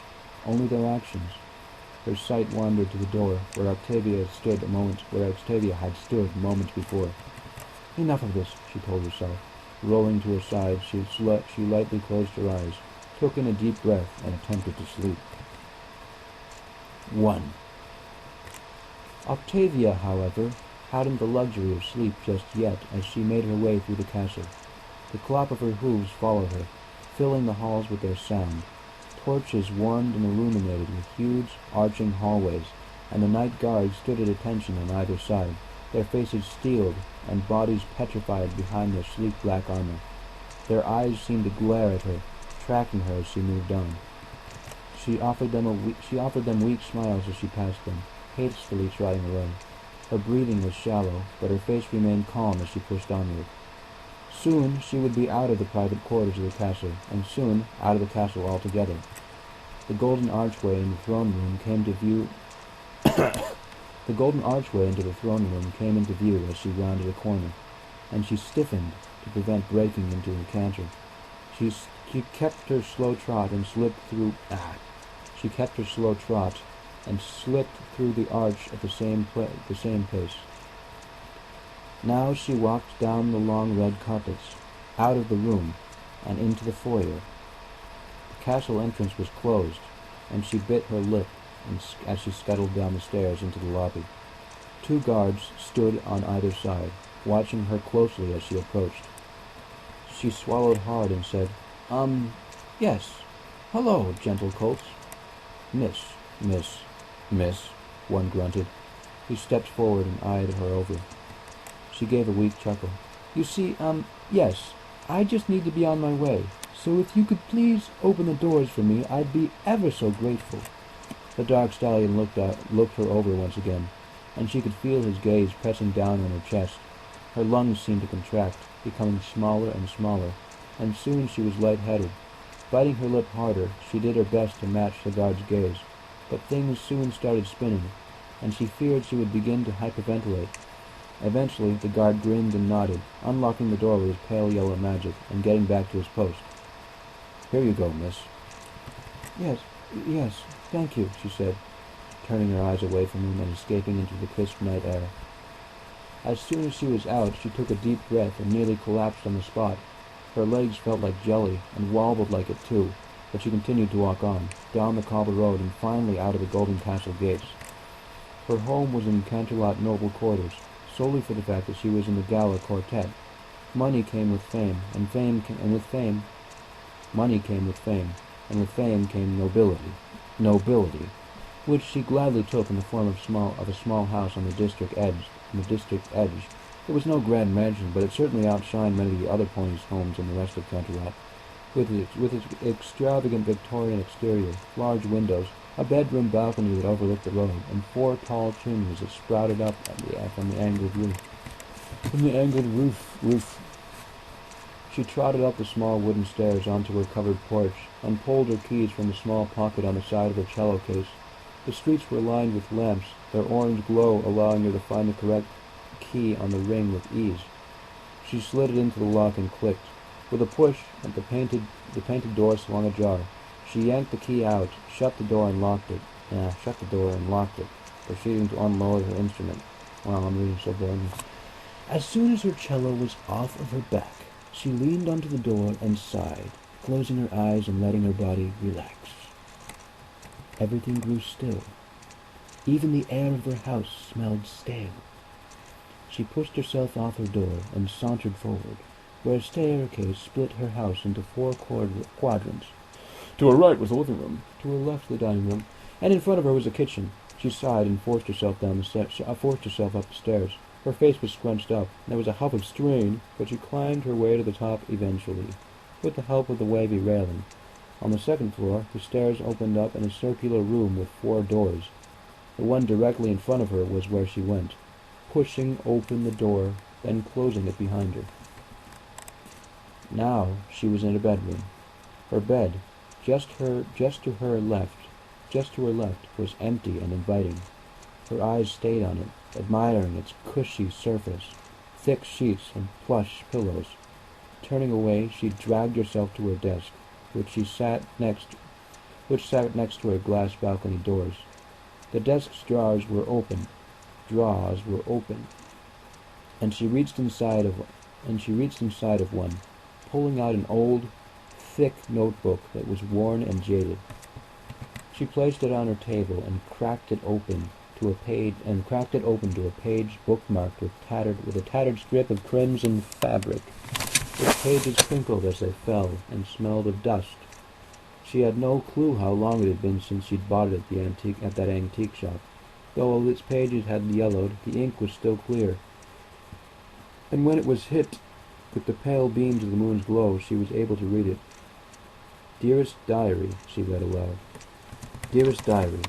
only their actions. Her sight wandered to the door where Octavia had stood moments before. Enough of this, she told herself. Rolling to her side, she lightly closed her eyes, took in a deep breath, and attempted to sleep. 1. Octavia, however, hadn't the luxury of sleep just yet as she made her way through the castle. The clop of her hooves followed her, filling the halls with their sound. Torches warmed and illuminated with huge, arching hallways, and the night guards stood at attention on either side, their faces steeled and bodies petrified behind their sleek black armor. Their eyes seemed to glare at her, tracking her as she moved on. She offered them weak smiles as she passed them, hastily trotting away. Her breathing was shallow, but her face remained calm as she pushed onward. Soon she would be out of the private quarters of the castle, and soon out of the castle altogether. The golden archway into the throne room came into view as she rounded a corner, and she stiffened to prevent breaking into a canter. She kept her slow trot and slipped through the arch at the same pace. Now she walked down the long red carpets, out of the room, and into the foyer. The castle entrance was closed, and she bit her lip as she scuttled down the stairs into the lobby. 2 guards stood on either side, watching her closely as she approached. She swallowed hard and said, yes. Hello, gentle colts. Miss, one grunted. He stepped forward and eyed her over. She gave a weak chuckle. You see, yes, I just need to be on my way, so if you could please open the doors for me, I'd be ever so grateful. The dark stallion looked her over once again, and she could feel his gaze pressing down on her chest. Her lungs seemed to contract, becoming smaller and smaller, and soon she was lightheaded. Biting her lip harder, she did her best to match the guard's gaze, but things soon started spinning, and she feared she would begin to hyperventilate. Eventually, the guard grinned and nodded, unlocking the door with his pale yellow magic, and getting back to his post. Here you go, miss. Yes, thank you, she said, turning her eyes away from him and escaping into the crisp night air. As soon as she was out, she took a deep breath and nearly collapsed on the spot. Her legs felt like jelly, and wobbled like it too, but she continued to walk on, down the cobble road and finally out of the Golden Castle gates. Her home was in Canterlot noble quarters, solely for the fact that she was in the gala quartet. Money came with fame, and with fame came nobility, which she gladly took in the form of a small house on the district edge. It was no grand mansion, but it certainly outshined many of the other ponies' homes in the rest of Canterlot. With its extravagant Victorian exterior, large windows, a bedroom balcony that overlooked the road, and 4 tall chimneys that sprouted up from the angled roof. She trotted up the small wooden stairs onto her covered porch, and pulled her keys from the small pocket on the side of her cello case. The streets were lined with lamps, their orange glow allowing her to find the correct key on the ring with ease. She slid it into the lock and clicked. With a push, the painted door swung ajar. She yanked the key out, shut the door and locked it, proceeding to unload her instrument. Wow, I'm reading so boring. As soon as her cello was off of her back, she leaned onto the door and sighed, closing her eyes and letting her body relax. Everything grew still. Even the air of her house smelled stale. She pushed herself off her door and sauntered forward, where a staircase split her house into 4 quadrants. To her right was the living room, to her left the dining room, and in front of her was a kitchen. She sighed and forced herself up the stairs. Her face was scrunched up. There was a huff of strain, but she climbed her way to the top eventually, with the help of the wavy railing. On the second floor, the stairs opened up in a circular room with 4 doors. The one directly in front of her was where she went, pushing open the door, then closing it behind her. Now she was in a bedroom. Her bed, just to her left, was empty and inviting. Her eyes stayed on it, admiring its cushy surface, thick sheets and plush pillows. Turning away, she dragged herself to her desk, which sat next to her glass balcony doors. The desk's drawers were open, and she reached inside of one, pulling out an old, thick notebook that was worn and jaded. She placed it on her table and cracked it open to a page bookmarked with a tattered strip of crimson fabric. Its pages crinkled as they fell and smelled of dust. She had no clue how long it had been since she'd bought it at that antique shop. Though its pages had yellowed, the ink was still clear. And when it was hit with the pale beams of the moon's glow, she was able to read it. "Dearest Diary," she read aloud. "Dearest Diary,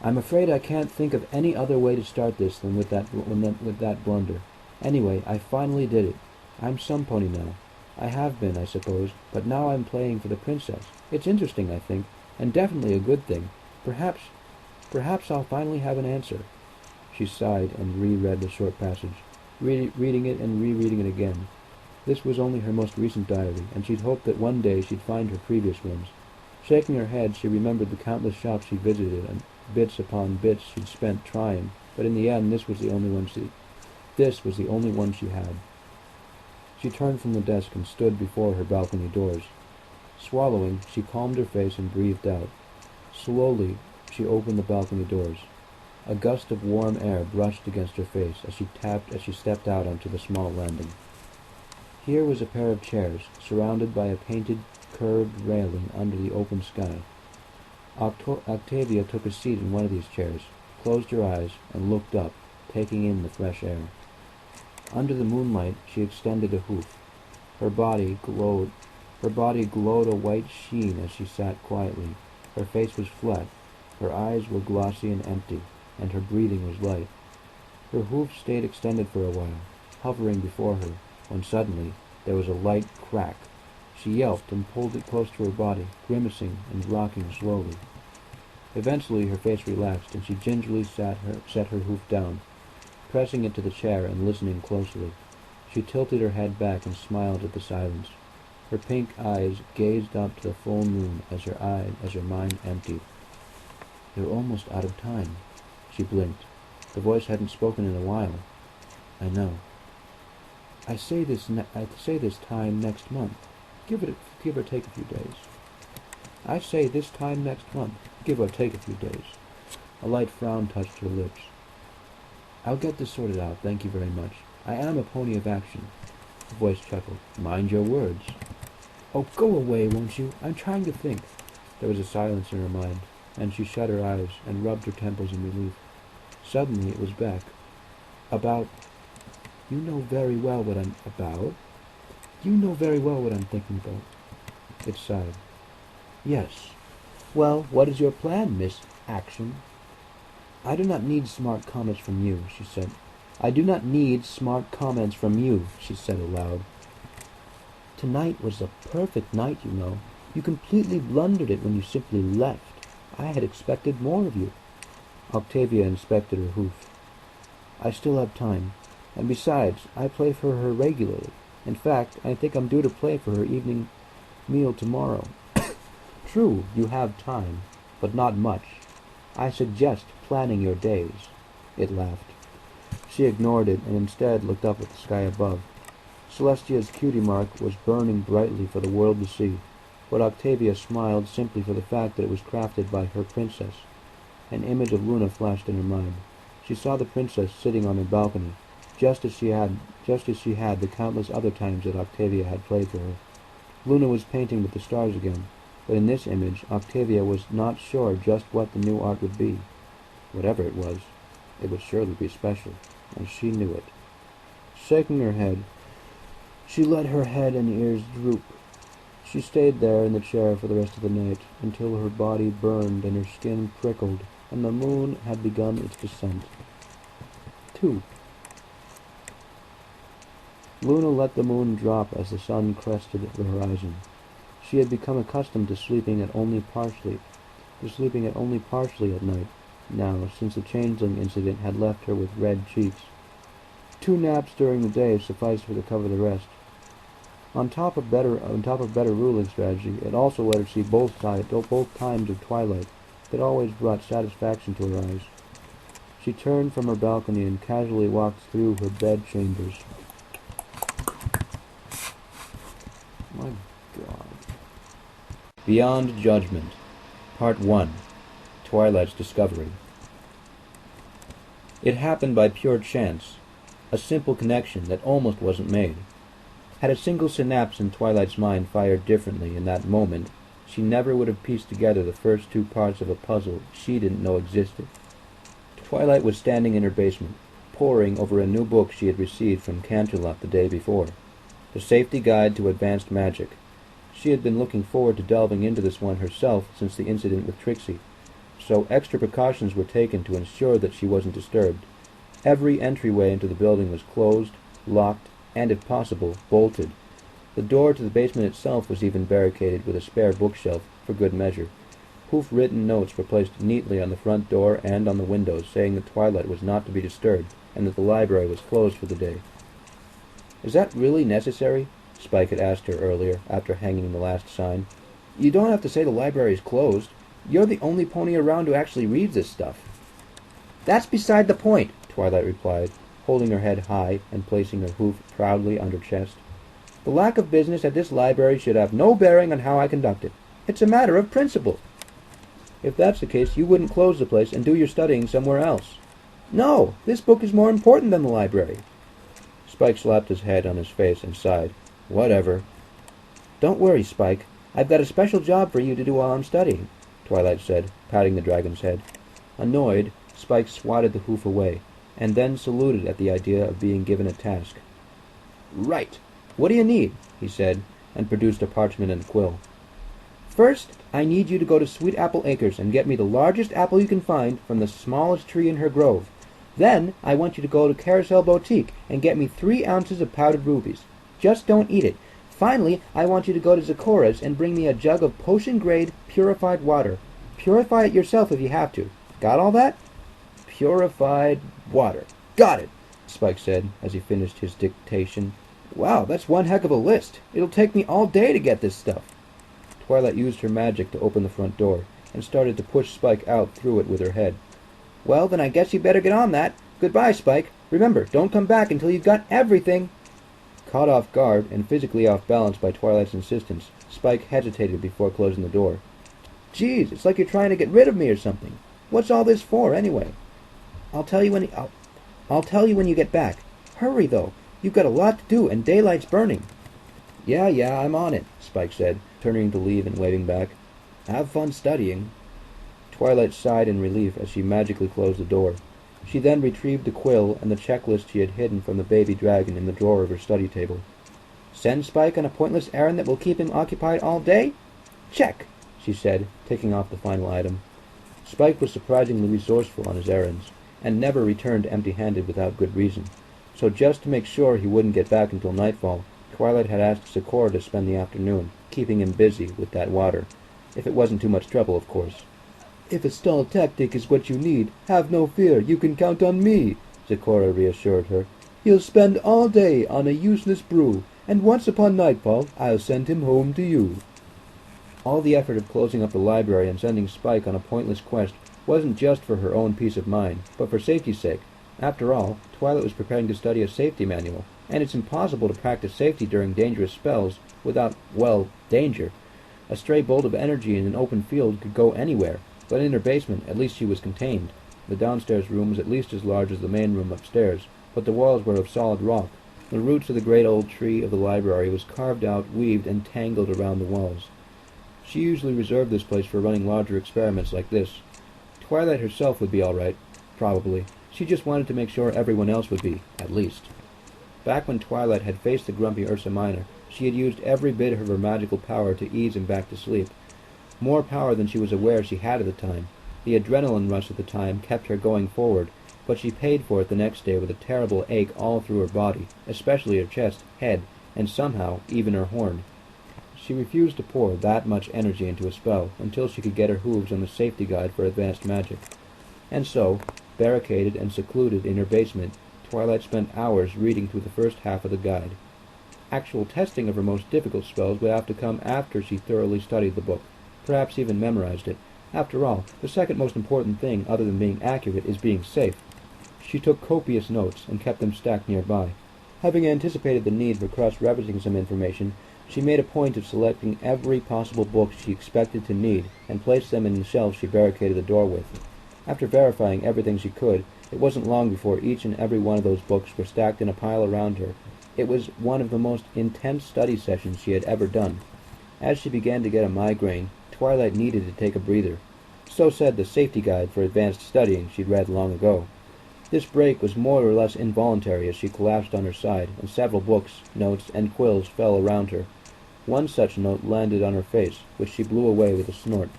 I'm afraid I can't think of any other way to start this than with that blunder. Anyway, I finally did it. I'm some pony now. I have been, I suppose, but now I'm playing for the princess. It's interesting, I think, and definitely a good thing. Perhaps I'll finally have an answer." She sighed and reread the short passage, reading it and rereading it again. This was only her most recent diary, and she'd hoped that one day she'd find her previous ones. Shaking her head, she remembered the countless shops she'd visited and bits upon bits she'd spent trying, but in the end this was the only one she had. She turned from the desk and stood before her balcony doors. Swallowing, she calmed her face and breathed out. Slowly, she opened the balcony doors. A gust of warm air brushed against her face as she stepped out onto the small landing. Here was a pair of chairs, surrounded by a painted, curved railing under the open sky. Octavia took a seat in one of these chairs, closed her eyes, and looked up, taking in the fresh air. Under the moonlight, she extended a hoof. Her body glowed a white sheen as she sat quietly. Her face was flat, her eyes were glossy and empty, and her breathing was light. Her hoof stayed extended for a while, hovering before her, when suddenly there was a light crack. She yelped and pulled it close to her body, grimacing and rocking slowly. Eventually her face relaxed, and she gingerly set her hoof down, pressing it to the chair and listening closely. She tilted her head back and smiled at the silence. Her pink eyes gazed up to the full moon as her mind emptied. "You're almost out of time." She blinked. The voice hadn't spoken in a while. "I know. I say this time next month. Give or take a few days. I say this time next month. Give or take a few days." A light frown touched her lips. "I'll get this sorted out, thank you very much. I am a pony of action." The voice chuckled. "Mind your words." "Oh, go away, won't you? I'm trying to think." There was a silence in her mind, and she shut her eyes and rubbed her temples in relief. Suddenly it was back. "About... You know very well what I'm about. You know very well what I'm thinking about." It sighed. "Yes. Well, what is your plan, Miss Action?" "I do not need smart comments from you," she said. "I do not need smart comments from you," she said aloud. "Tonight was a perfect night, you know. You completely blundered it when you simply left. I had expected more of you." Octavia inspected her hoof. "I still have time. And besides, I play for her regularly. In fact, I think I'm due to play for her evening meal tomorrow." "True, you have time, but not much. I suggest planning your days." It laughed. She ignored it and instead looked up at the sky above. Celestia's cutie mark was burning brightly for the world to see, but Octavia smiled simply for the fact that it was crafted by her princess. An image of Luna flashed in her mind. She saw the princess sitting on her balcony, just as she had the countless other times that Octavia had played for her. Luna was painting with the stars again, but in this image Octavia was not sure just what the new art would be. Whatever it would surely be special, and she knew it. Shaking her head, she let her head and ears droop. She stayed there in the chair for the rest of the night, until her body burned and her skin prickled, and the moon had begun its descent. 2. Luna let the moon drop as the sun crested the horizon. She had become accustomed to sleeping at only partially at night, now, since the changeling incident had left her with red cheeks. 2 naps during the day sufficed her to cover the rest. On top of better ruling strategy, it also let her see both times of twilight that always brought satisfaction to her eyes. She turned from her balcony and casually walked through her bed chambers. My God. Beyond Judgment, Part 1. Twilight's Discovery. It happened by pure chance, a simple connection that almost wasn't made. Had a single synapse in Twilight's mind fired differently in that moment, she never would have pieced together the first 2 parts of a puzzle she didn't know existed. Twilight was standing in her basement, poring over a new book she had received from Canterlot the day before, The Safety Guide to Advanced Magic. She had been looking forward to delving into this one herself since the incident with Trixie, so extra precautions were taken to ensure that she wasn't disturbed. Every entryway into the building was closed, locked, and, if possible, bolted. The door to the basement itself was even barricaded with a spare bookshelf, for good measure. Hoof-written notes were placed neatly on the front door and on the windows, saying that Twilight was not to be disturbed, and that the library was closed for the day. "Is that really necessary?" Spike had asked her earlier, after hanging the last sign. "You don't have to say the library is closed. You're the only pony around who actually reads this stuff." "That's beside the point," Twilight replied, holding her head high and placing her hoof proudly on her chest. "The lack of business at this library should have no bearing on how I conduct it. It's a matter of principle." "If that's the case, you wouldn't close the place and do your studying somewhere else." "No, this book is more important than the library." Spike slapped his head on his face and sighed. "Whatever." "Don't worry, Spike. I've got a special job for you to do while I'm studying," Twilight said, patting the dragon's head. Annoyed, Spike swatted the hoof away, and then saluted at the idea of being given a task. "Right. What do you need?" he said, and produced a parchment and a quill. "First, I need you to go to Sweet Apple Acres and get me the largest apple you can find from the smallest tree in her grove. Then, I want you to go to Carousel Boutique and get me 3 ounces of powdered rubies. Just don't eat it. Finally, I want you to go to Zakora's and bring me a jug of potion-grade purified water. Purify it yourself if you have to. Got all that?" "Purified water. Got it," Spike said, as he finished his dictation. "Wow, that's one heck of a list. It'll take me all day to get this stuff." Twilight used her magic to open the front door, and started to push Spike out through it with her head. "Well, then I guess you better get on that. Goodbye, Spike. Remember, don't come back until you've got everything." Caught off guard and physically off balance by Twilight's insistence, Spike hesitated before closing the door. "Geez, it's like you're trying to get rid of me or something. What's all this for, anyway?" I'll tell you when you get back. Hurry, though. You've got a lot to do, and daylight's burning." Yeah, I'm on it," Spike said, turning to leave and waving back. "Have fun studying." Twilight sighed in relief as she magically closed the door. She then retrieved the quill and the checklist she had hidden from the baby dragon in the drawer of her study table. "Send Spike on a pointless errand that will keep him occupied all day? Check," she said, ticking off the final item. Spike was surprisingly resourceful on his errands, and never returned empty-handed without good reason. So just to make sure he wouldn't get back until nightfall, Twilight had asked Sakura to spend the afternoon, keeping him busy with that water. If it wasn't too much trouble, of course. "If a stall tactic is what you need, have no fear, you can count on me," Sakura reassured her. "He'll spend all day on a useless brew, and once upon nightfall, I'll send him home to you." All the effort of closing up the library and sending Spike on a pointless quest wasn't just for her own peace of mind, but for safety's sake. After all, Twilight was preparing to study a safety manual, and it's impossible to practice safety during dangerous spells without, well, danger. A stray bolt of energy in an open field could go anywhere, but in her basement, at least she was contained. The downstairs room was at least as large as the main room upstairs, but the walls were of solid rock. The roots of the great old tree of the library was carved out, weaved, and tangled around the walls. She usually reserved this place for running larger experiments like this. Twilight herself would be all right, probably. She just wanted to make sure everyone else would be, at least. Back when Twilight had faced the grumpy Ursa Minor, She had used every bit of her magical power to ease him back to sleep. More power than she was aware she had at the time. The adrenaline rush at the time kept her going forward, but she paid for it the next day with a terrible ache all through her body, especially her chest, head, and somehow even her horn. She refused to pour that much energy into a spell until she could get her hooves on the safety guide for advanced magic. And so, barricaded and secluded in her basement, Twilight spent hours reading through the first half of the guide. Actual testing of her most difficult spells would have to come after she thoroughly studied the book, perhaps even memorized it. After all, the second most important thing, other than being accurate, is being safe. She took copious notes and kept them stacked nearby. Having anticipated the need for cross-referencing some information, she made a point of selecting every possible book she expected to need and placed them in the shelves she barricaded the door with. After verifying everything she could, it wasn't long before each and every one of those books were stacked in a pile around her. It was one of the most intense study sessions she had ever done. As she began to get a migraine, Twilight needed to take a breather. So said the safety guide for advanced studying she'd read long ago. This break was more or less involuntary as she collapsed on her side, and several books, notes, and quills fell around her. One such note landed on her face, which she blew away with a snort.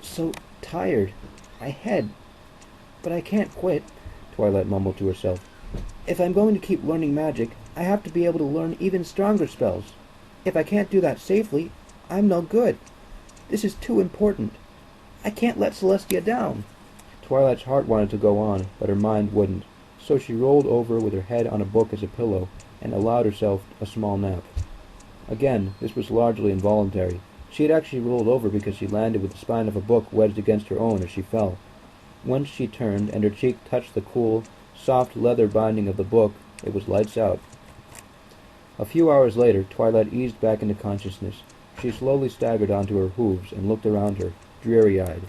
"So tired. But I can't quit," Twilight mumbled to herself. "If I'm going to keep learning magic, I have to be able to learn even stronger spells. If I can't do that safely, I'm no good. This is too important. I can't let Celestia down." Twilight's heart wanted to go on, but her mind wouldn't, so she rolled over with her head on a book as a pillow and allowed herself a small nap. Again, this was largely involuntary. She had actually rolled over because she landed with the spine of a book wedged against her own as she fell. Once she turned and her cheek touched the cool, soft leather binding of the book, it was lights out. A few hours later, Twilight eased back into consciousness. She slowly staggered onto her hooves and looked around her, dreary-eyed.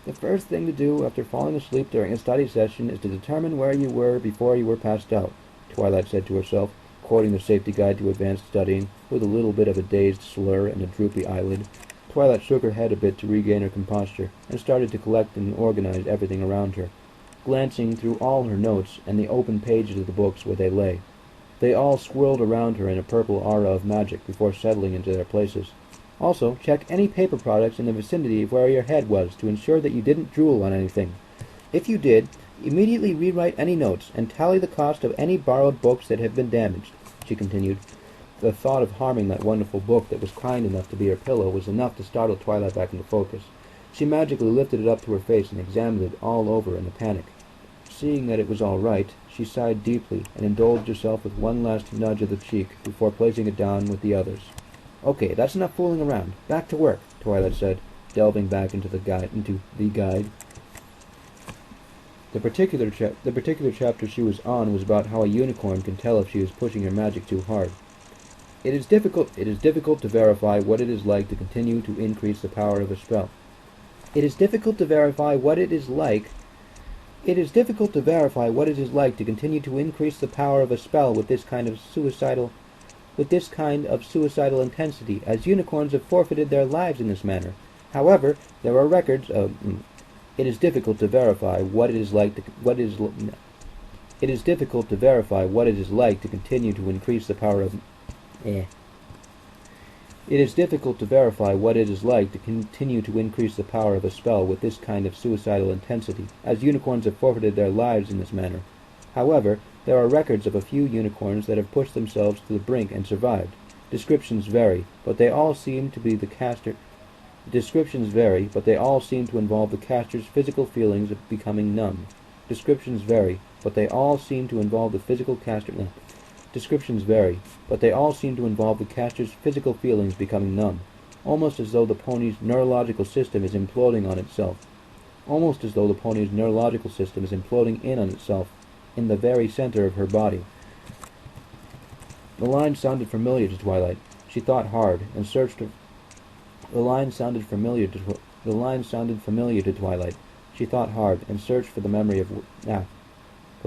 "The first thing to do after falling asleep during a study session is to determine where you were before you were passed out," Twilight said to herself, quoting the safety guide to advanced studying, with a little bit of a dazed slur and a droopy eyelid. Twilight shook her head a bit to regain her composure, and started to collect and organize everything around her, glancing through all her notes and the open pages of the books where they lay. They all swirled around her in a purple aura of magic before settling into their places. Also, check any paper products in the vicinity of where your head was to ensure that you didn't drool on anything. If you did, immediately rewrite any notes and tally the cost of any borrowed books that have been damaged," she continued. The thought of harming that wonderful book that was kind enough to be her pillow was enough to startle Twilight back into focus. She magically lifted it up to her face and examined it all over in a panic. Seeing that it was all right, she sighed deeply and indulged herself with one last nudge of the cheek before placing it down with the others. "Okay, that's enough fooling around. Back to work," Twilight said, delving back into the guide. The particular chapter she was on was about how a unicorn can tell if she is pushing her magic too hard. It is difficult to verify what it is like to continue to increase the power of a spell. It is difficult to verify what it is like to continue to increase the power of a spell with this kind of suicidal intensity, as unicorns have forfeited their lives in this manner. However, there are records of it is difficult to verify what it is like to continue to increase the power of It is difficult to verify what it is like to continue to increase the power of a spell with this kind of suicidal intensity, as unicorns have forfeited their lives in this manner. However, there are records of a few unicorns that have pushed themselves to the brink and survived. Descriptions vary, but they all seem to involve the caster's physical feelings of becoming numb. Descriptions vary, but they all seem to involve the caster's physical feelings becoming numb, almost as though the pony's neurological system is imploding in on itself in the very center of her body. The line sounded familiar to Twilight. She thought hard and searched. The line sounded familiar to Twilight. She thought hard and searched for the memory of. The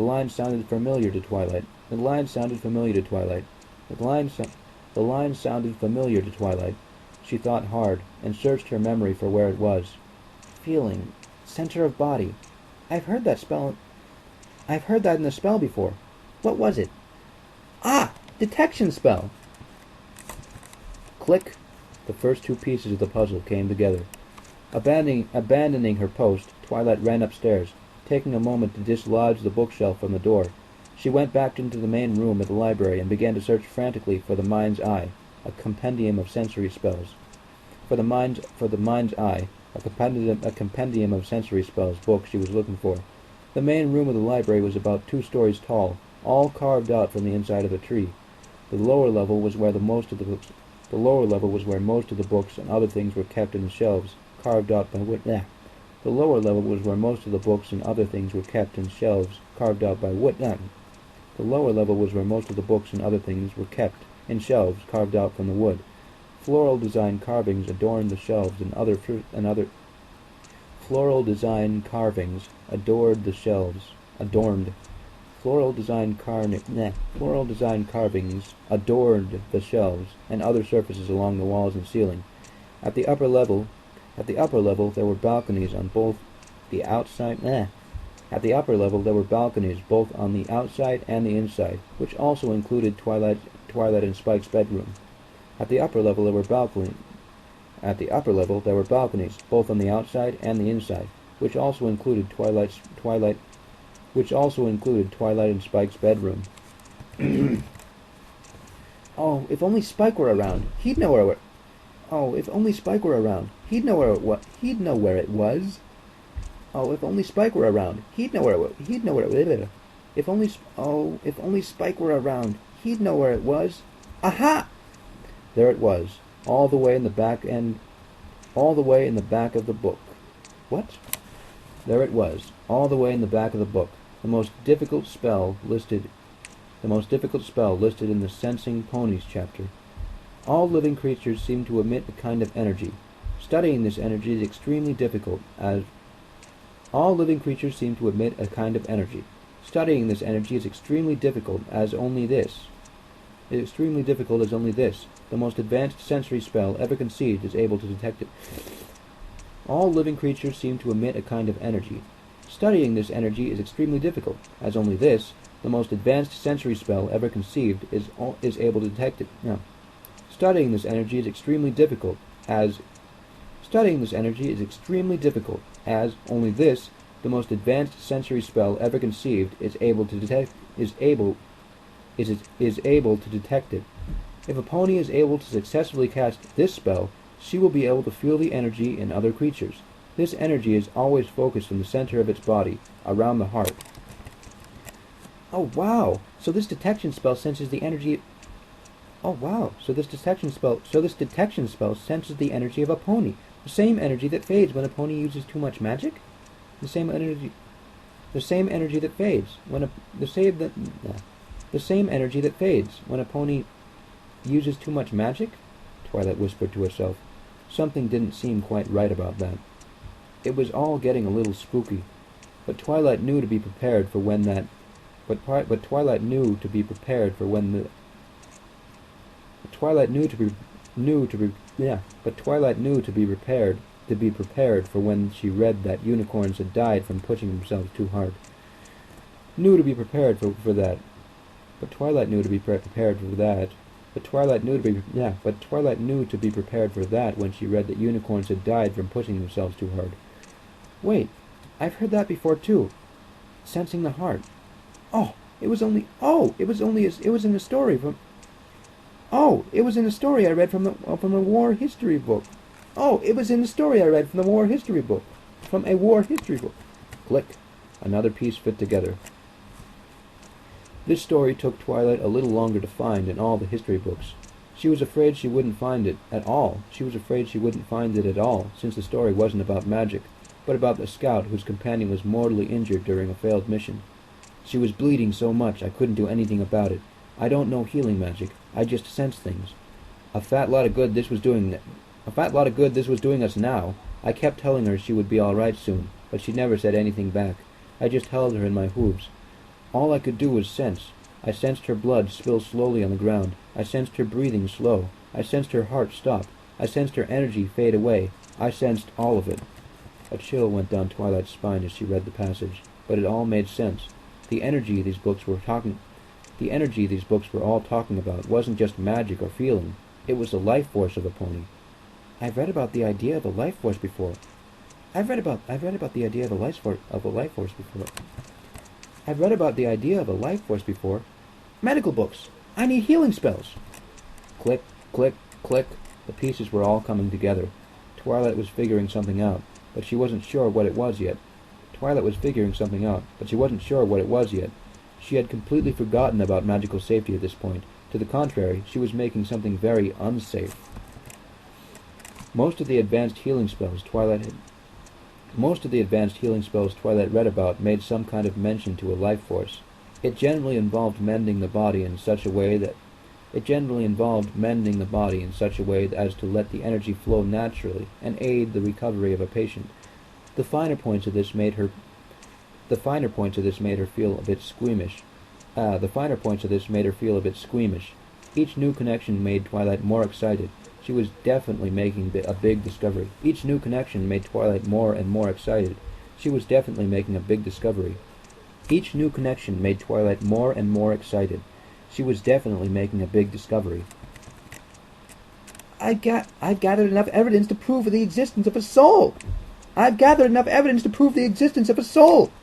line sounded familiar to Twilight. The line sounded familiar to Twilight. She thought hard and searched her memory for where it was. Feeling. Center of body. I've heard that in the spell before. What was it? Ah! Detection spell! Click! The first two pieces of the puzzle came together. Abandoning her post, Twilight ran upstairs, taking a moment to dislodge the bookshelf from the door. She went back into the main room of the library and began to search frantically for the Mind's Eye, a compendium of sensory spells. For the Mind's Eye, a compendium of sensory spells book she was looking for. The main room of the library was about 2 stories tall, all carved out from the inside of a tree. The lower level was where most of the books and other things were kept in the shelves, carved out by wood. The lower level was where most of the books and other things were kept in shelves, carved out by wood. The lower level was where most of the books and other things were kept in shelves, carved out from the wood. Floral design carvings adorned the shelves, and other floral design carvings adorned the shelves. Floral design carvings adorned the shelves and other surfaces along the walls and ceiling. At the upper level there were balconies on both the outside. At the upper level there were balconies both on the outside and the inside, which also included Twilight and Spike's bedroom. At the upper level there were balconies both on the outside and the inside, which also included Twilight and Spike's bedroom. Oh, if only Spike were around, he'd know where it. Oh, if only Spike were around, he'd know where it was. He'd know where it was. Oh, if only Spike were around, he'd know where it was. He'd know where it was. If only Spike were around, he'd know where it was. Aha! There it was, all the way in the back of the book. What? There it was, all the way in the back of the book. The most difficult spell listed in the Sensing Ponies chapter. All living creatures seem to emit a kind of energy. Studying this energy is extremely difficult, as only this. The most advanced sensory spell ever conceived is able to detect it. All living creatures seem to emit a kind of energy. Studying this energy is extremely difficult, as only this, the most advanced sensory spell ever conceived, is able to detect it. No. Studying this energy is extremely difficult, as only this, the most advanced sensory spell ever conceived, is able to detect it. If a pony is able to successfully cast this spell, she will be able to feel the energy in other creatures. This energy is always focused in the center of its body, around the heart. Oh wow! So this detection spell senses the energy. Oh wow! So this detection spell senses the energy of a pony. The same energy that fades when a pony uses too much magic. The same energy that fades when a pony uses too much magic. Twilight whispered to herself. Something didn't seem quite right about that. It was all getting a little spooky, but Twilight knew to be prepared for when that. But Twilight knew to be prepared for when the. Twilight knew to be prepared for when she read that unicorns had died from pushing themselves too hard. Knew to be prepared for that. But Twilight knew to be prepared for that. But Twilight knew to be prepared for that when she read that unicorns had died from pushing themselves too hard. Wait, I've heard that before too. Sensing the heart. It was in the story I read from the war history book. From a war history book. Click. Another piece fit together. This story took Twilight a little longer to find in all the history books. She was afraid she wouldn't find it at all, since the story wasn't about magic, but about the scout whose companion was mortally injured during a failed mission. She was bleeding so much I couldn't do anything about it. I don't know healing magic. I just sense things. A fat lot of good this was doing us now. I kept telling her she would be all right soon, but she never said anything back. I just held her in my hooves. All I could do was sense. I sensed her blood spill slowly on the ground. I sensed her breathing slow. I sensed her heart stop. I sensed her energy fade away. I sensed all of it. A chill went down Twilight's spine as she read the passage, but it all made sense. The energy these books were all talking about wasn't just magic or feeling. It was the life force of a pony. I've read about the idea of a life force before. I've read about the idea of a life force before. I've read about the idea of a life force before. Medical books. I need healing spells. Click, click, click. The pieces were all coming together. Twilight was figuring something out, but she wasn't sure what it was yet. She had completely forgotten about magical safety at this point. To the contrary, she was making something very unsafe. Most of the advanced healing spells Twilight read about made some kind of mention to a life force. It generally involved mending the body in such a way as to let the energy flow naturally and aid the recovery of a patient. The finer points of this made her feel a bit squeamish. Each new connection made Twilight more excited. She was definitely making a big discovery. Each new connection made Twilight more and more excited. She was definitely making a big discovery. Each new connection made Twilight more and more excited. She was definitely making a big discovery. I've gathered enough evidence to prove the existence of a soul!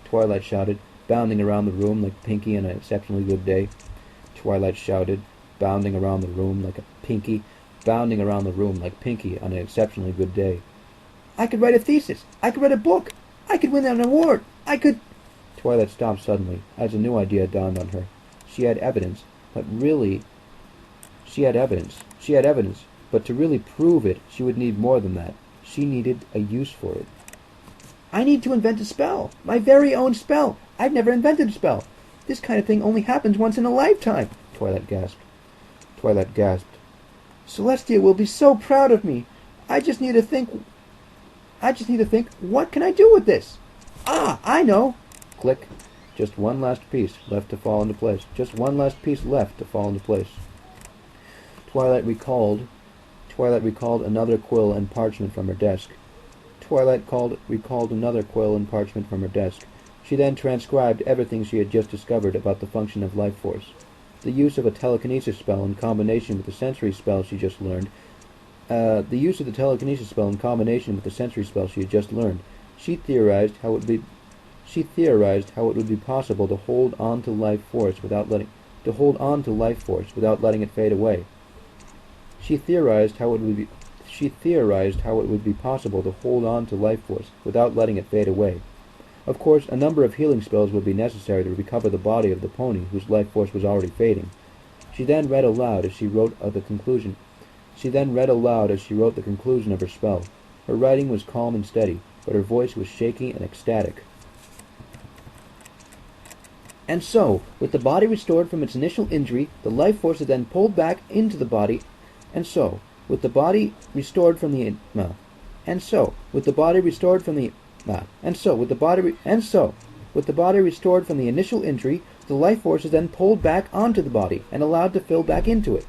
Twilight shouted, bounding around the room like Pinky on an exceptionally good day. I could write a thesis. I could write a book. I could win an award. Twilight stopped suddenly, as a new idea dawned on her. She had evidence, but to really prove it, she would need more than that. She needed a use for it. I need to invent a spell. My very own spell. I've never invented a spell. This kind of thing only happens once in a lifetime, Twilight gasped. Celestia will be so proud of me. I just need to think, what can I do with this? Ah, I know. Click. Just one last piece left to fall into place. Twilight recalled another quill and parchment from her desk. She then transcribed everything she had just discovered about the function of life force. The use of a telekinesis spell in combination with the sensory spell she just learned. She theorized how it would be possible to hold on to life force without letting it fade away. She theorized how it would be possible to hold on to life force without letting it fade away. Of course, a number of healing spells would be necessary to recover the body of the pony whose life force was already fading. She then read aloud as she wrote the conclusion of her spell. Her writing was calm and steady, but her voice was shaky and ecstatic. And so, with the body restored from its initial injury, the life force is then pulled back into the body. With the body restored from the initial injury, the life force is then pulled back onto the body and allowed to fill back into it.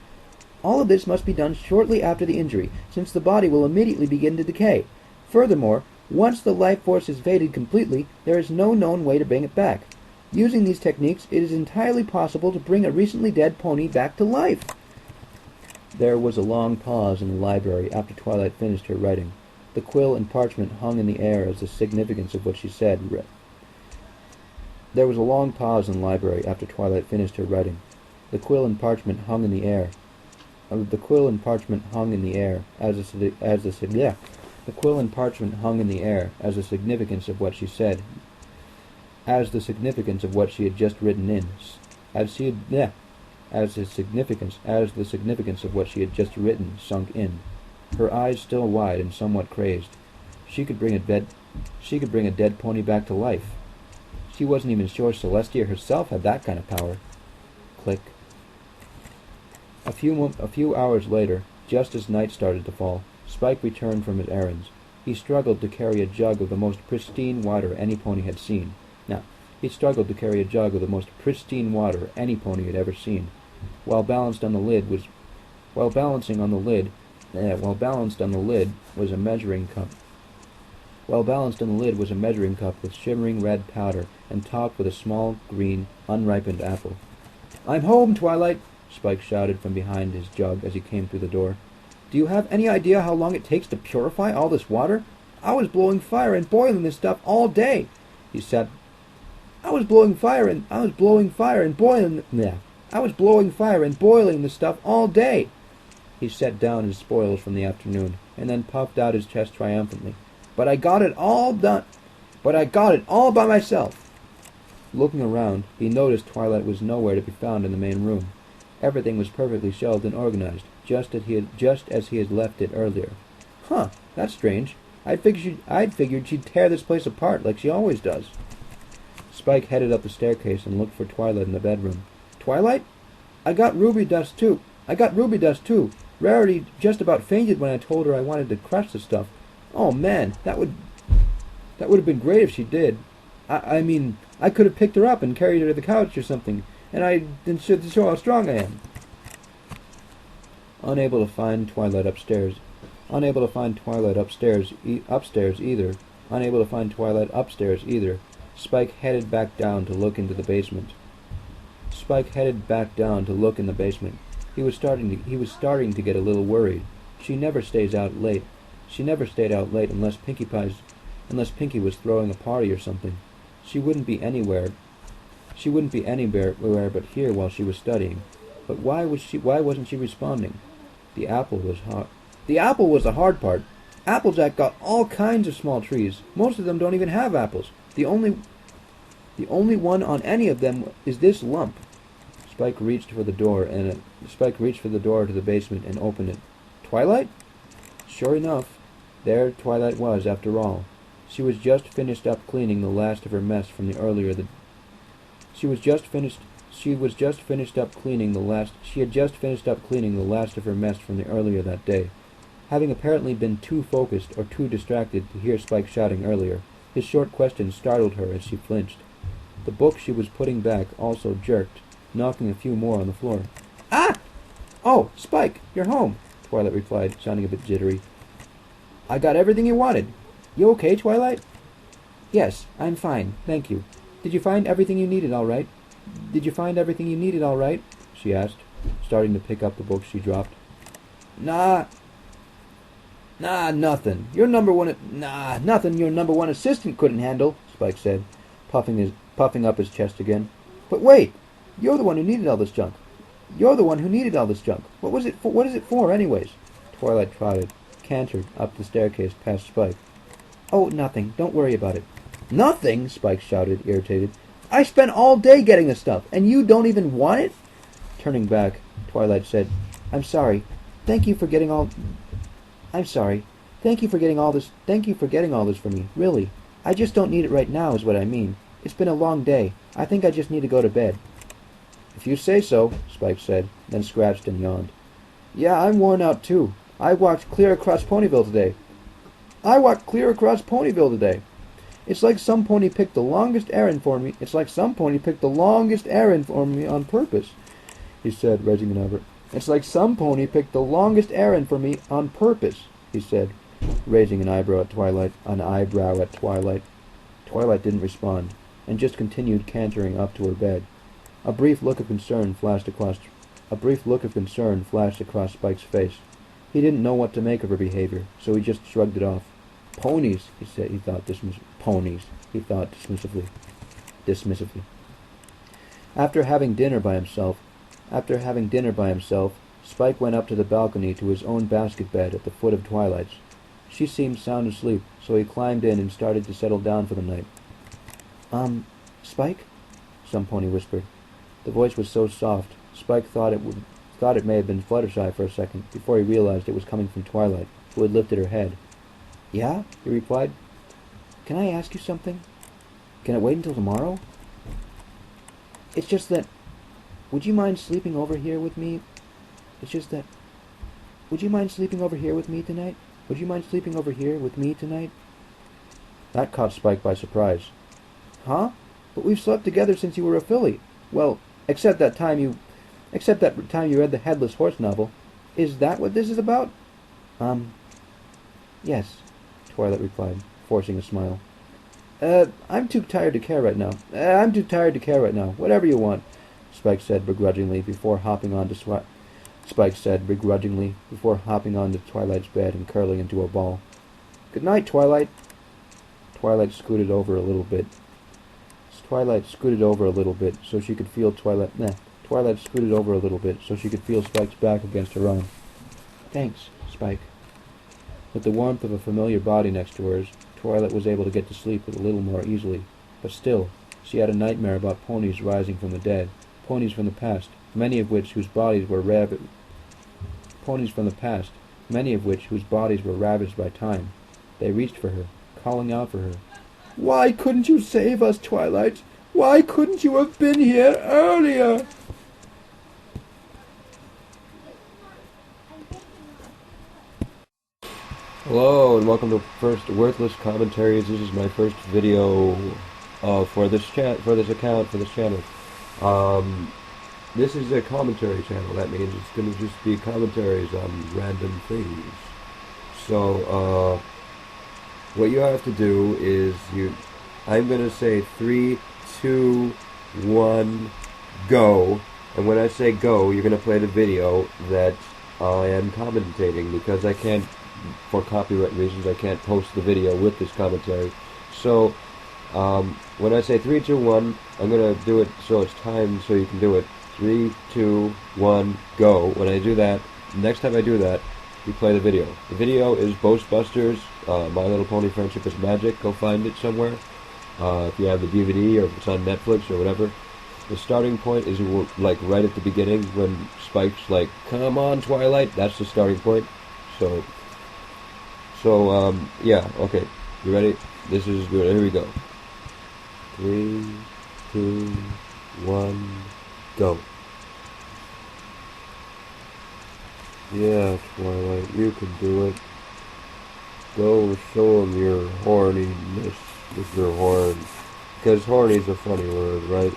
All of this must be done shortly after the injury, since the body will immediately begin to decay. Furthermore, once the life force is faded completely, there is no known way to bring it back. Using these techniques, it is entirely possible to bring a recently dead pony back to life. There was a long pause in the library after Twilight finished her writing. The quill and parchment hung in the air as the significance of what she said. There was a long pause in the library after Twilight finished her writing. The quill and parchment hung in the air. The quill and parchment hung in the air as the significance of what she said. As the significance of what she had just written in. As the significance of what she had just written sunk in. Her eyes still wide and somewhat crazed. She could bring a dead pony back to life. She wasn't even sure Celestia herself had that kind of power. Click. A few hours later, just as night started to fall, Spike returned from his errands. He struggled to carry a jug of the most pristine water any pony had seen. While balanced on the lid was a measuring cup. With shimmering red powder and topped with a small, green, unripened apple. "I'm home, Twilight," Spike shouted from behind his jug as he came through the door. "Do you have any idea how long it takes to purify all this water? I was blowing fire and boiling this stuff all day." He said, I was blowing fire and boiling this stuff all day." He set down his spoils from the afternoon, and then puffed out his chest triumphantly. But I got it all by myself." Looking around, he noticed Twilight was nowhere to be found in the main room. Everything was perfectly shelved and organized, just as he had left it earlier. "Huh, that's strange. I'd figured she'd tear this place apart like she always does." Spike headed up the staircase and looked for Twilight in the bedroom. "Twilight? I got ruby dust too. Rarity just about fainted when I told her I wanted to crush the stuff. Oh man, that would have been great if she did. I mean, I could have picked her up and carried her to the couch or something, and show how strong I am." Unable to find Twilight upstairs either, Spike headed back down to look in the basement. He was starting to get a little worried. She never stayed out late unless Pinkie was throwing a party or something. She wouldn't be anywhere but here while she was studying. But why wasn't she responding? The apple was the hard part. Applejack got all kinds of small trees. Most of them don't even have apples. The only one on any of them is this lump. Spike reached for the door to the basement and opened it. "Twilight?" Sure enough, there Twilight was after all. She was just finished up cleaning the last of her mess from the earlier the She had just finished up cleaning the last of her mess from the earlier that day. Having apparently been too focused or too distracted to hear Spike shouting earlier, his short question startled her as she flinched. The book she was putting back also jerked, knocking a few more on the floor. "Ah! Oh, Spike, you're home," Twilight replied, sounding a bit jittery. "I got everything you wanted. You okay, Twilight?" "Yes, I'm fine, thank you. Did you find everything you needed all right?" She asked, starting to pick up the book she dropped. Nah, nothing. Nothing your number one assistant couldn't handle," Spike said, puffing up his chest again. "But wait, you're the one who needed all this junk. What is it for, anyways?" Twilight cantered up the staircase past Spike. "Oh, nothing. Don't worry about it." "Nothing?" Spike shouted, irritated. "I spent all day getting the stuff, and you don't even want it?" Turning back, Twilight said, I'm sorry. Thank you for getting all this for me, really. I just don't need it right now is what I mean. It's been a long day. I think I just need to go to bed." "If you say so," Spike said, then scratched and yawned. "Yeah, I'm worn out too. I walked clear across Ponyville today. It's like some pony picked the longest errand for me on purpose," he said, raising an eyebrow. "It's like some pony picked the longest errand for me on purpose," he said, raising an eyebrow at Twilight. Twilight didn't respond, and just continued cantering up to her bed. A brief look of concern flashed across Spike's face. He didn't know what to make of her behavior, so he just shrugged it off. "Ponies," he said. He thought dismissively. After having dinner by himself, Spike went up to the balcony to his own basket bed at the foot of Twilight's. She seemed sound asleep, so he climbed in and started to settle down for the night. Spike?" some pony whispered. The voice was so soft, Spike thought it may have been Fluttershy for a second, before he realized it was coming from Twilight, who had lifted her head. "Yeah?" he replied. "Can I ask you something? Can it wait until tomorrow? It's just that... Would you mind sleeping over here with me tonight? That caught Spike by surprise. "Huh? But we've slept together since you were a filly. Well, except that time you read the Headless Horse novel. Is that what this is about?" Yes," Twilight replied, forcing a smile. I'm too tired to care right now. Whatever you want. Spike said begrudgingly before hopping onto Twilight's bed and curling into a ball. "Good night, Twilight." Twilight scooted over a little bit so she could feel Spike's back against her own. "Thanks, Spike." With the warmth of a familiar body next to hers, Twilight was able to get to sleep a little more easily. But still, she had a nightmare about ponies rising from the dead, ponies from the past, many of which whose bodies were ravaged by time. They reached for her, calling out for her. "Why couldn't you save us, Twilight? Why couldn't you have been here earlier?" Hello and welcome to First Worthless Commentaries. This is my first video for this channel. This is a commentary channel. That means it's going to just be commentaries on random things. So what you have to do is I'm going to say 3, 2, 1, go. And when I say go, you're going to play the video that I am commentating, because I can't, for copyright reasons, I can't post the video with this commentary. So when I say 3, 2, 1, I'm going to do it so it's timed so you can do it. 3, 2, 1, go. When I do that, next time I do that, you play the video. The video is Ghostbusters, My Little Pony Friendship is Magic. Go find it somewhere. If you have the DVD or if it's on Netflix or whatever. The starting point is like right at the beginning when Spike's like, "Come on, Twilight." That's the starting point. So yeah, okay. You ready? This is good. Here we go. 3, 2, 1, go. Yeah, Twilight, you can do it. Go show them your horniness with your horn. Because horny's a funny word, right?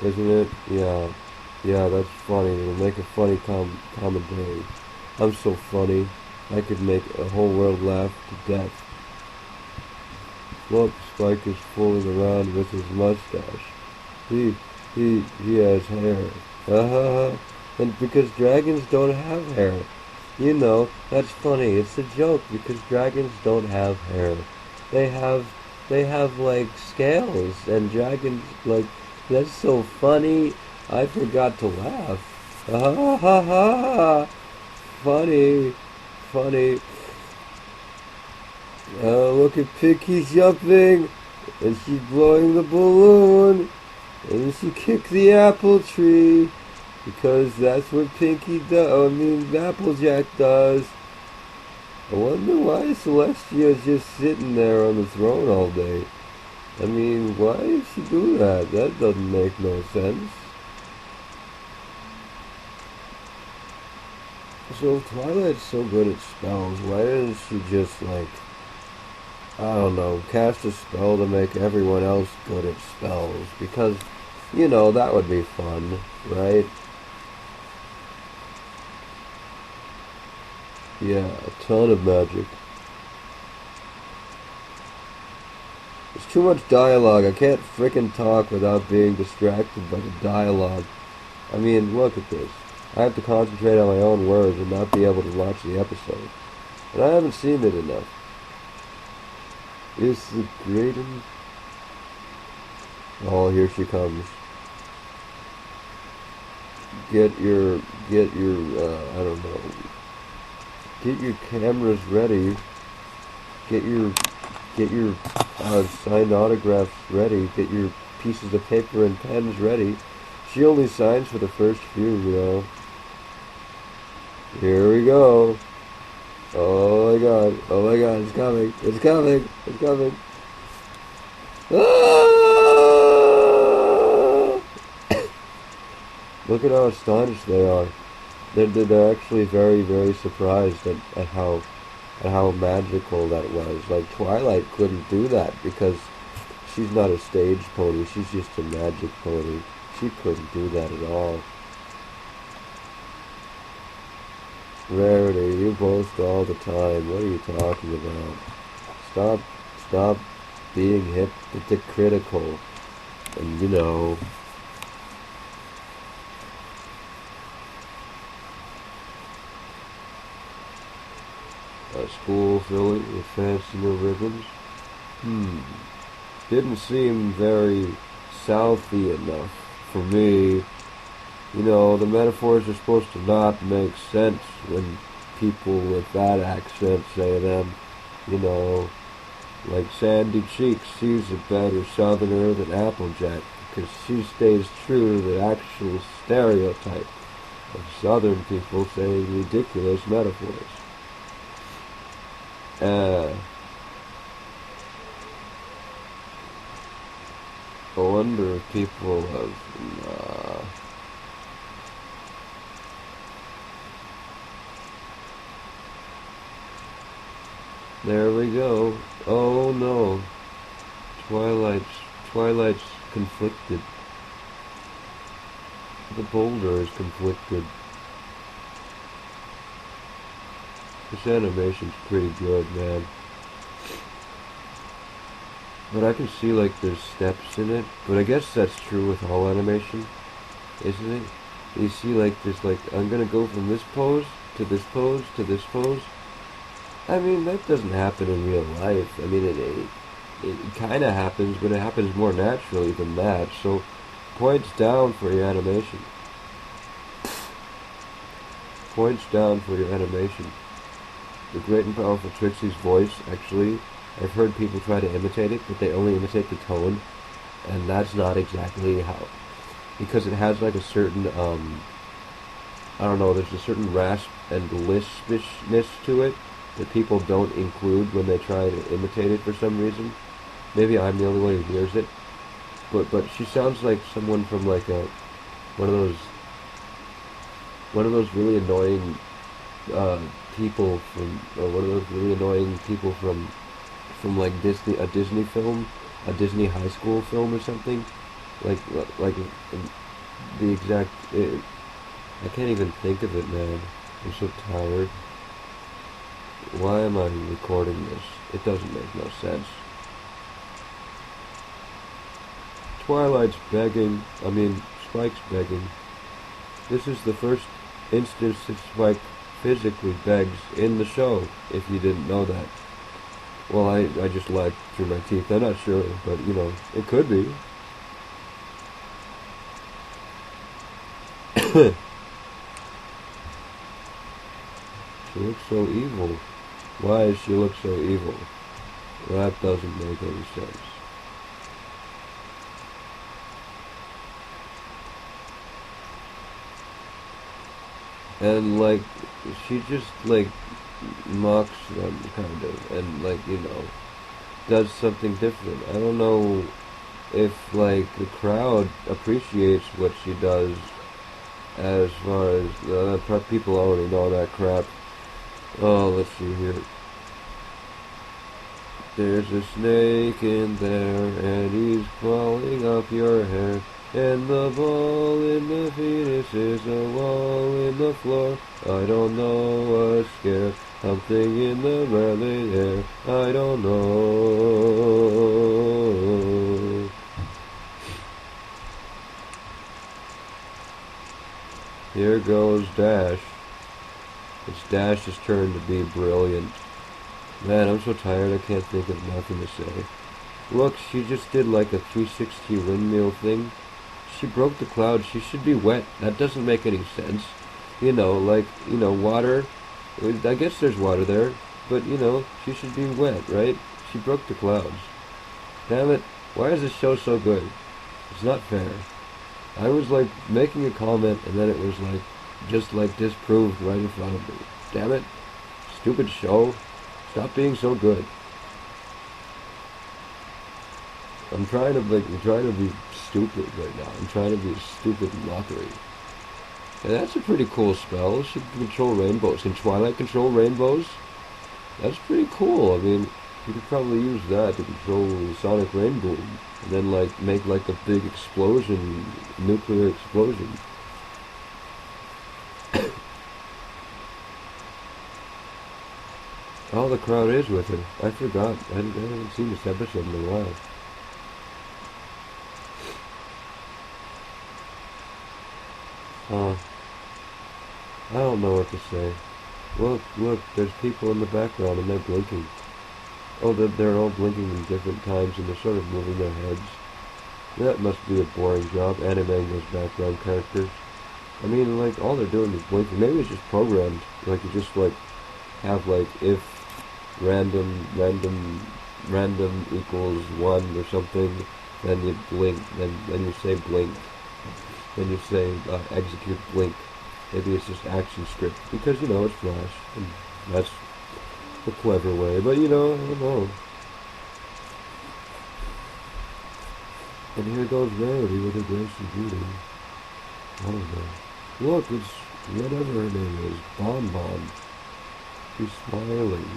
Isn't it? Yeah. Yeah, that's funny. It'll make a funny commentary. I'm so funny. I could make a whole world laugh to death. Look, Spike is fooling around with his mustache. He has hair. And because dragons don't have hair. You know, that's funny. It's a joke because dragons don't have hair. They have like scales, and dragons, like, that's so funny. I forgot to laugh. Ha ha ha. Funny. Look at Pinky jumping, and she's blowing the balloon, and she kicked the apple tree, because that's what Applejack does. I wonder why Celestia's just sitting there on the throne all day. I mean, why did she do that? That doesn't make no sense. So Twilight's so good at spells, why doesn't she just, like, I don't know, cast a spell to make everyone else good at spells? Because, you know, that would be fun, right? Yeah, a ton of magic. There's too much dialogue. I can't frickin' talk without being distracted by the dialogue. I mean, look at this. I have to concentrate on my own words and not be able to watch the episode. And I haven't seen it enough. It's the great... Oh, here she comes. Get your, I don't know. Get your cameras ready. Get your signed autographs ready. Get your pieces of paper and pens ready. She only signs for the first few, you know. Here we go. Oh my god, it's coming. Ah! Look at how astonished they are. They're actually very, very surprised at how magical that was. Like, Twilight couldn't do that because she's not a stage pony, she's just a magic pony. She couldn't do that at all. Rarity, you boast all the time. What are you talking about? Stop being hypocritical. And, you know, A school filling with fancy new ribbons? Didn't seem very Southy enough for me. You know, the metaphors are supposed to not make sense when people with that accent say them. You know, like Sandy Cheeks, she's a better Southerner than Applejack because she stays true to the actual stereotype of Southern people saying ridiculous metaphors. I wonder if people have... There we go. Oh no. Twilight's conflicted. The boulder is conflicted. This animation's pretty good, man. But I can see like there's steps in it. But I guess that's true with all animation, isn't it? You see like there's like, I'm gonna go from this pose to this pose to this pose. I mean, that doesn't happen in real life. I mean, it kind of happens, but it happens more naturally than that. So, points down for your animation. Points down for your animation. The Great and Powerful Trixie's voice, actually, I've heard people try to imitate it, but they only imitate the tone, and that's not exactly how, because it has like a certain, I don't know, there's a certain rasp and lispishness to it that people don't include when they try to imitate it for some reason. Maybe I'm the only one who hears it, but she sounds like someone from like one of those really annoying people from, or one of those really annoying people from like a Disney film, a Disney high school film or something, like the exact. I can't even think of it, man. I'm so tired. Why am I recording this? It doesn't make no sense. Twilight's begging. Spike's begging. This is the first instance that Spike physically begs in the show, if you didn't know that. Well, I just lagged through my teeth. I'm not sure, but, you know, it could be. She looks so evil. Why does she look so evil? That doesn't make any sense. And, like, she just, like, mocks them, kind of, and, like, you know, does something different. I don't know if, like, the crowd appreciates what she does, as far as, people already know that crap. Oh, let's see here. There's a snake in there, and he's crawling up your hair. And the ball in the fetus is a wall in the floor. I don't know what's scared. Something in the belly air. I don't know. Here goes Dash. It's Dash's turn to be brilliant. Man, I'm so tired I can't think of nothing to say. Look, she just did like a 360 windmill thing. She broke the cloud. She should be wet. That doesn't make any sense. You know, like, you know, water. I guess there's water there. But, you know, she should be wet, right? She broke the clouds. Damn it. Why is this show so good? It's not fair. I was, like, making a comment, and then it was, like, just, like, disproved right in front of me. Damn it. Stupid show. Stop being so good. I'm trying to be stupid right now. I'm trying to be a stupid mockery. And that's a pretty cool spell. She can control rainbows. Can Twilight control rainbows? That's pretty cool. I mean, you could probably use that to control the Sonic Rainbow. And then, like, make, like, a big explosion, nuclear explosion. Oh, the crowd is with her. I forgot. I haven't seen this episode in a while. I don't know what to say. Look, there's people in the background and they're blinking. Oh, they're all blinking in different times and they're sort of moving their heads. That must be a boring job, animating those background characters. I mean, like, all they're doing is blinking. Maybe it's just programmed. Like, you just, like, have, like, if random equals 1 or something, then you blink, then you say blink. Then you say execute blink. Maybe it's just action script. Because, it's Flash. And that's a clever way. But, I don't know. And here goes Rarity with her grace and beauty. I don't know. Look, it's whatever her name is. Bon. She's smiling.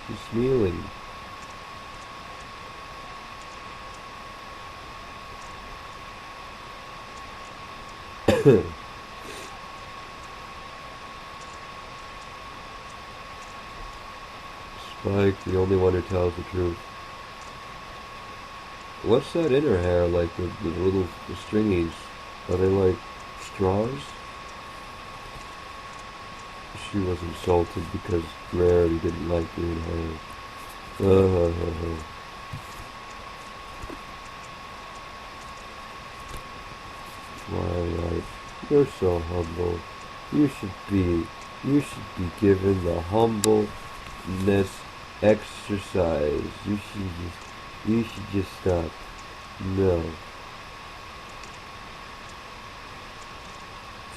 She's smiling. Spike, the only one who tells the truth. What's that in her hair, like the little stringies? Are they like straws? She was insulted because Rarity didn't like green hair. Twilight, you're so humble. You should be given the humbleness exercise. You should just stop. No.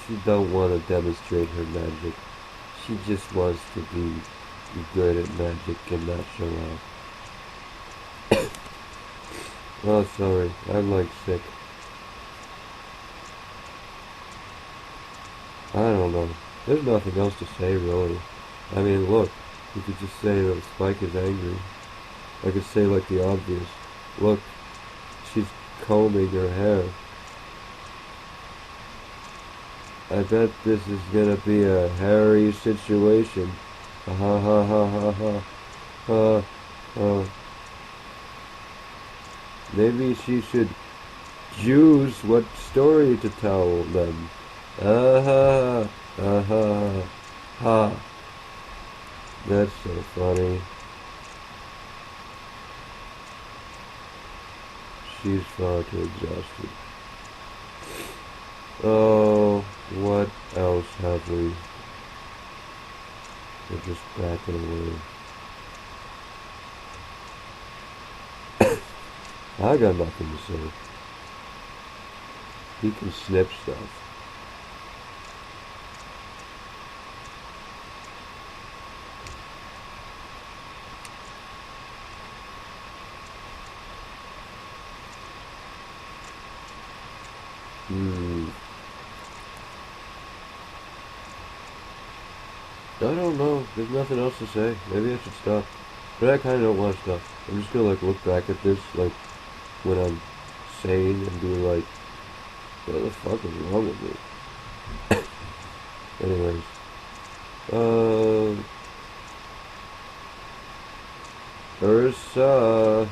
She don't want to demonstrate her magic. She just wants to be good at magic and not show off. Oh, sorry. I'm like sick. I don't know. There's nothing else to say, really. I mean, look. You could just say that Spike is angry. I could say like the obvious. Look, she's combing her hair. I bet this is gonna be a hairy situation. Ha ha ha ha ha ha ha. Maybe she should choose what story to tell them. Ha ha ha. That's so funny. She's far too exhausted. Oh, what else have we? We're just backing away. I got nothing to say. He can snip stuff. I don't know. There's nothing else to say. Maybe I should stop. But I kind of don't want to stop. I'm just gonna like look back at this like when I'm sane and be like, what the fuck is wrong with me? Anyways, Ursa.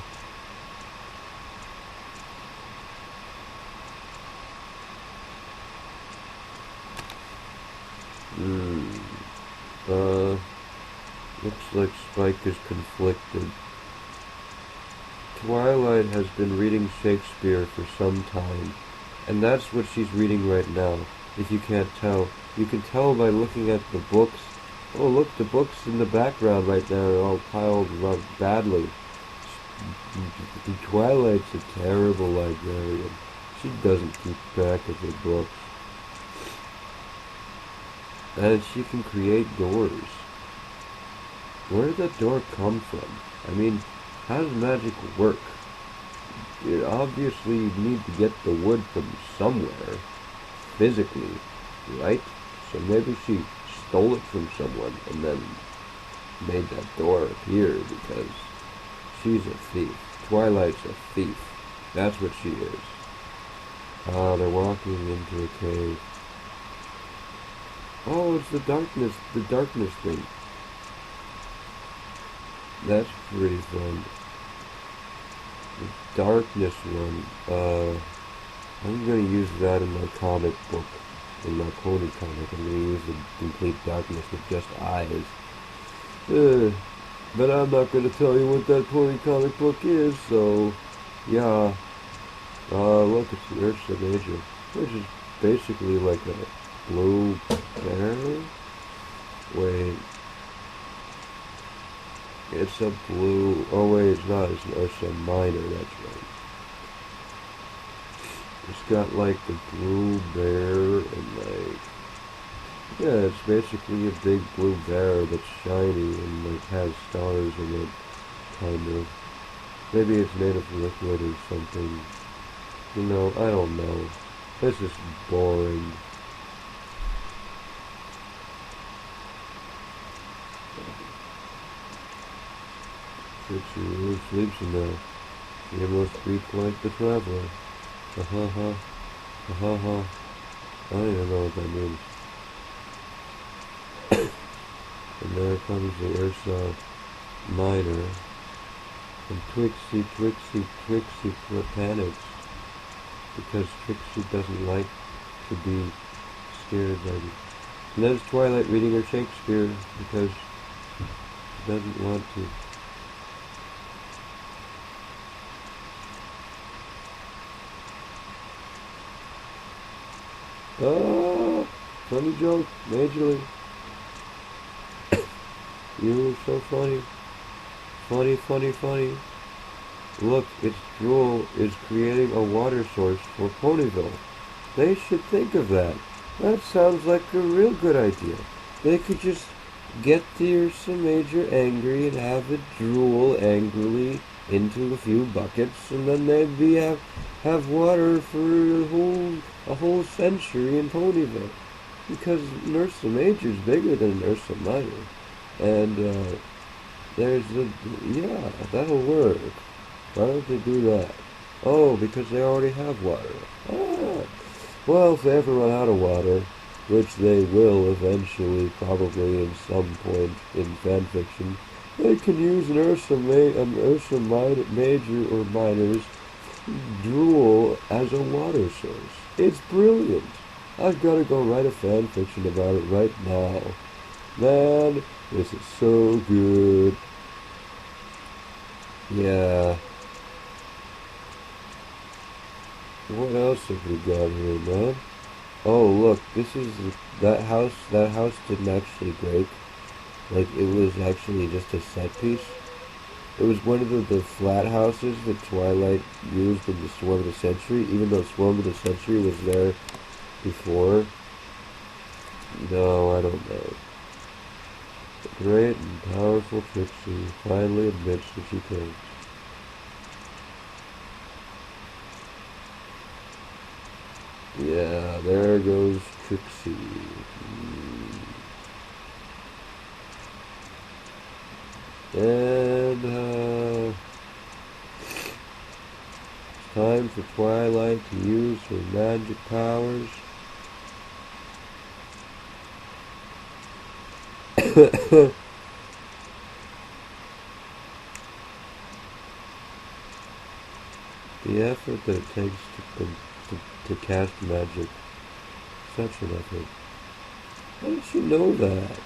Looks like Spike is conflicted. Twilight has been reading Shakespeare for some time, and that's what she's reading right now, if you can't tell. You can tell by looking at the books. Oh, look, the books in the background right there are all piled up badly. Twilight's a terrible librarian. She doesn't keep track of her books. And she can create doors. Where did that door come from? I mean, how does magic work? You obviously need to get the wood from somewhere, physically, right? So maybe she stole it from someone and then made that door appear because she's a thief. Twilight's a thief. That's what she is. Ah, they're walking into a cave. Oh, it's the darkness thing. That's pretty fun. The darkness one. I'm gonna use that in my comic book. in my pony comic. I'm gonna use the complete darkness with just eyes. But I'm not gonna tell you what that pony comic book is, so yeah. Look, it's the Ursa Major, which is basically like a blue bear. Wait. It's a blue... Oh wait, it's not. It's an Ursa Minor, that's right. It's got like the blue bear and like... Yeah, it's basically a big blue bear that's shiny and like has stars in it, kind of. Maybe it's made of liquid or something. You know, I don't know. This is boring. Trixie really sleeps in there. She must be quite the traveler. Ha-ha-ha. Ha-ha-ha. I don't even know what that means. And there comes the Ursa Minor. And Trixie panics. Because Trixie doesn't like to be scared by it. And there's Twilight reading her Shakespeare because she doesn't want to. Oh, funny joke, majorly. You were so funny. Funny. Look, its drool is creating a water source for Ponyville. They should think of that. That sounds like a real good idea. They could just get the Ursa Major angry and have it drool angrily into a few buckets, and then they'd be have water for a whole century in Ponyville. Because an Ursa Major is bigger than an Ursa Minor. And yeah, that'll work. Why don't they do that? Oh, because they already have water. Ah. Well, if they ever run out of water, which they will eventually, probably in some point in fanfiction, they can use an Ursa Major or Minor's drool as a water source. It's brilliant. I've got to go write a fanfiction about it right now. Man, this is so good. Yeah. What else have we got here, man? Oh, look, this is that house. That house didn't actually break. Like, it was actually just a set piece. It was one of the flat houses that Twilight used in the Swarm of the Century, even though Swarm of the Century was there before. No, I don't know. The great and powerful Trixie finally admits that she can. Yeah, there goes Trixie. And it's time for Twilight to use her magic powers. The effort that it takes to cast magic. Such an effort. How did she know that?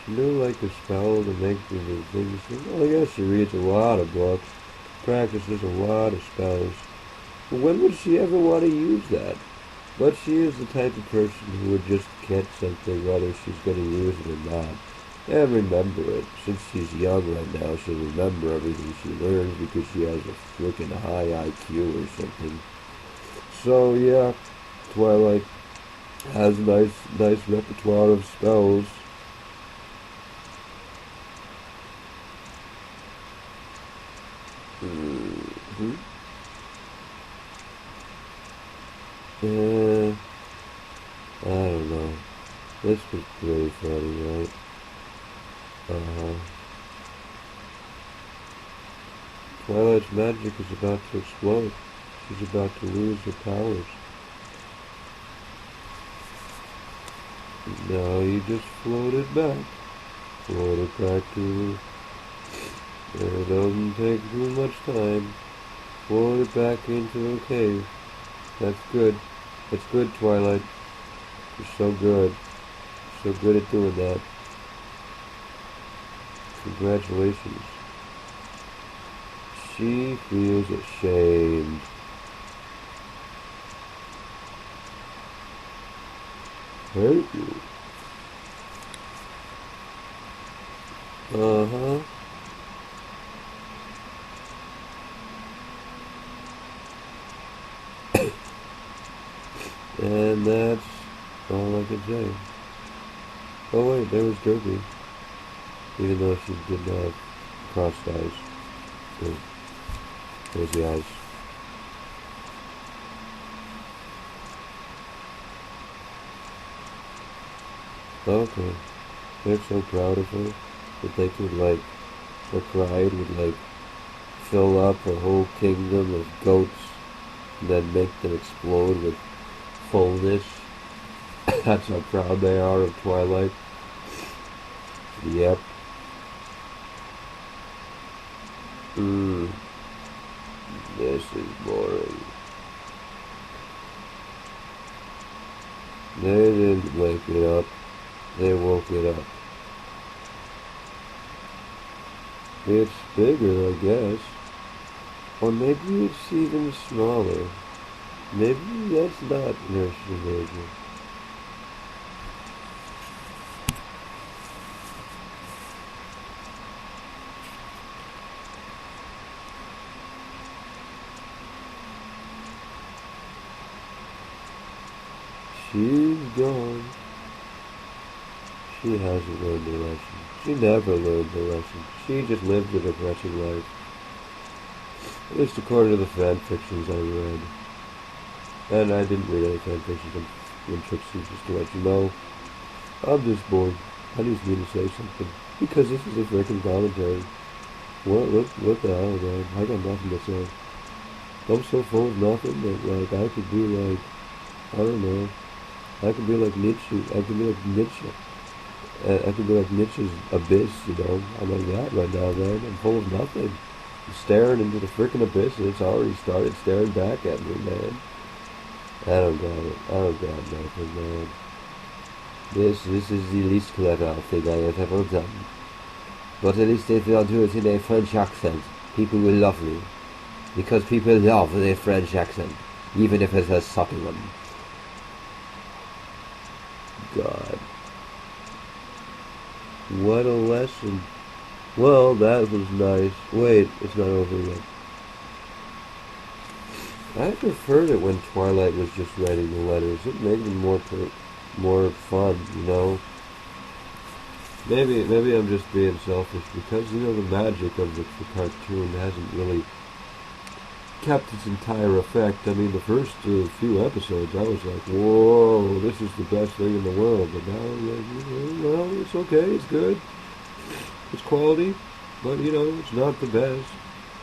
She knew like a spell to make the things. Well, I guess she reads a lot of books, practices a lot of spells. But when would she ever want to use that? But she is the type of person who would just get something whether she's going to use it or not. And remember it. Since she's young right now, she'll remember everything she learns because she has a freaking high IQ or something. So yeah, Twilight has a nice repertoire of spells. Mm-hmm. Yeah, I don't know. This was pretty funny, right? Twilight's magic is about to explode. She's about to lose her powers. Now you just float it back. Float it back to... It doesn't take too much time. Float it back into the cave. That's good. That's good, Twilight. You're so good. So good at doing that. Congratulations. She feels ashamed. Thank you. Uh-huh. And that's all I can say. Oh wait, there was Derby. Even though she did not have crossed eyes. Yeah. There's the eyes. Okay. They're so proud of her that they could like, her pride would like fill up a whole kingdom of goats and then make them explode with fullness. That's how proud they are of Twilight. Yep. This is boring. They didn't wake it up. They woke it up. It's bigger, I guess. Or maybe it's even smaller. Maybe that's not nursery major. She's gone. She hasn't learned the lesson. She never learned the lesson. She just lived a depressing life. At least according to the fan fictions I read. And I didn't read any fan fictions in Trixie, just to let you know. I'm just bored. I just need to say something. Because this is a freaking commentary. What the hell, man? I got nothing to say. I'm so full of nothing that, like, I could be like, I don't know. I could be like Nietzsche. I could be like Nietzsche. I could be like Nietzsche's abyss, you know. I'm like that right now, man. I'm full of nothing. I'm staring into the freaking abyss, and it's already started staring back at me, man. I don't got it. I don't got nothing, man. This is the least clever thing I have ever done. But at least if I'll do it in a French accent, people will love me. Because people love a French accent, even if it's a sucking one. God. What a lesson. Well, that was nice. Wait, it's not over yet. I preferred it when Twilight was just writing the letters. It made them more fun, you know? Maybe I'm just being selfish because, you know, the magic of the cartoon hasn't really kept its entire effect. I mean, the first few episodes, I was like, whoa, this is the best thing in the world. But now, like, well, it's okay, it's good, it's quality, but, you know, it's not the best.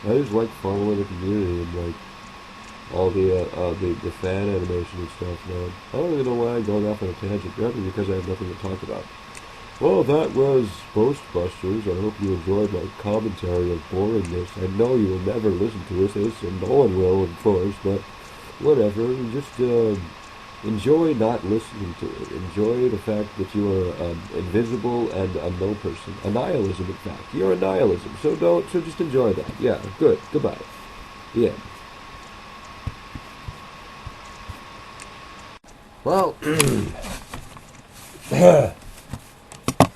I just like following the community and, like, all the fan animation and stuff, man. I don't even know why I'm going off on a tangent, probably because I have nothing to talk about. Well, that was Ghostbusters. I hope you enjoyed my commentary of boringness. I know you will never listen to this, and no one will, of course, but whatever. Just enjoy not listening to it. Enjoy the fact that you are invisible and a no person. A nihilism, in fact. You're a nihilism, so just enjoy that. Yeah, good. Goodbye. The end. Well,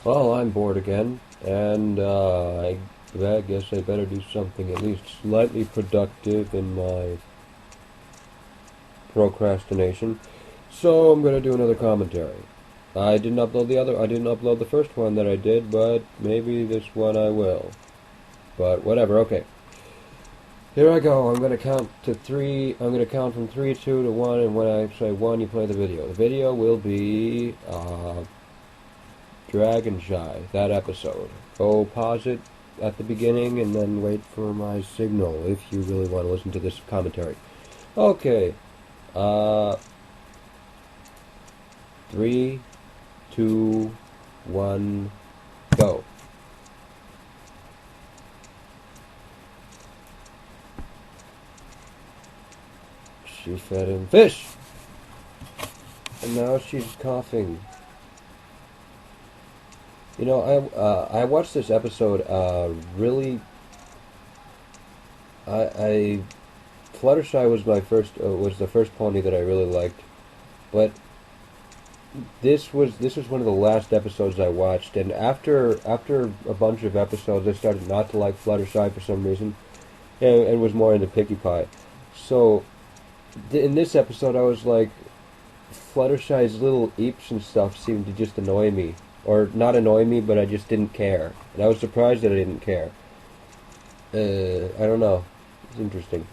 well, I'm bored again, and I guess I better do something at least slightly productive in my procrastination. So I'm gonna do another commentary. I didn't upload the first one that I did, but maybe this one I will. But whatever. Okay. Here I go. I'm gonna count to 3. I'm gonna count from 3, 2 to 1, and when I say 1, you play the video. The video will be Dragon Shy, that episode. Go pause it at the beginning and then wait for my signal if you really want to listen to this commentary. Okay. 3, 2, 1, go. She fed him fish. And now she's coughing. You know, I watched this episode, really... Fluttershy was was the first pony that I really liked. But this was one of the last episodes I watched, and after a bunch of episodes, I started not to like Fluttershy for some reason, and was more into Pinkie Pie. So, in this episode, I was like, Fluttershy's little eeps and stuff seemed to just annoy me. Or not annoy me, but I just didn't care. And I was surprised that I didn't care. I don't know. It's interesting.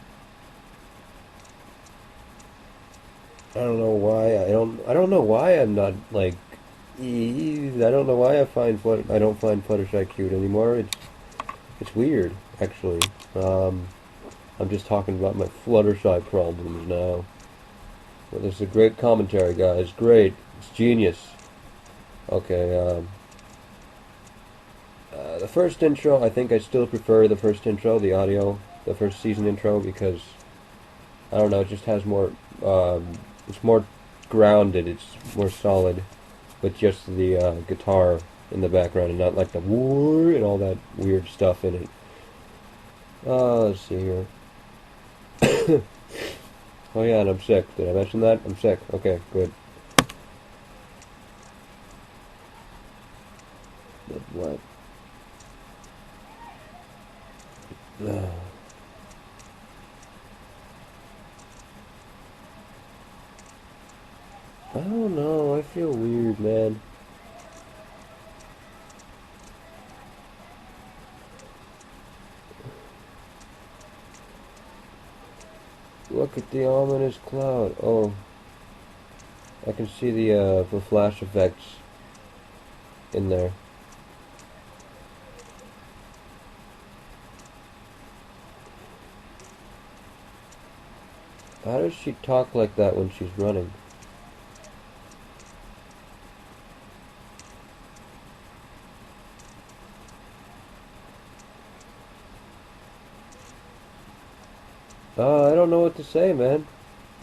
I don't know why. I don't know why I'm not like. I don't know why I don't find Fluttershy cute anymore. It's weird, actually. I'm just talking about my Fluttershy problems now. Well, this is a great commentary, guys. Great. It's genius. Okay, the first intro, I think I still prefer the first intro, the first season intro, because, I don't know, it just has more, it's more grounded, it's more solid, with just the, guitar in the background, and not like the woo and all that weird stuff in it. Let's see here. Oh yeah, and I'm sick. Did I mention that? I'm sick. Okay, good. What? I don't know. I feel weird, man. Look at the ominous cloud. Oh, I can see the flash effects in there. How does she talk like that when she's running? I don't know what to say, man.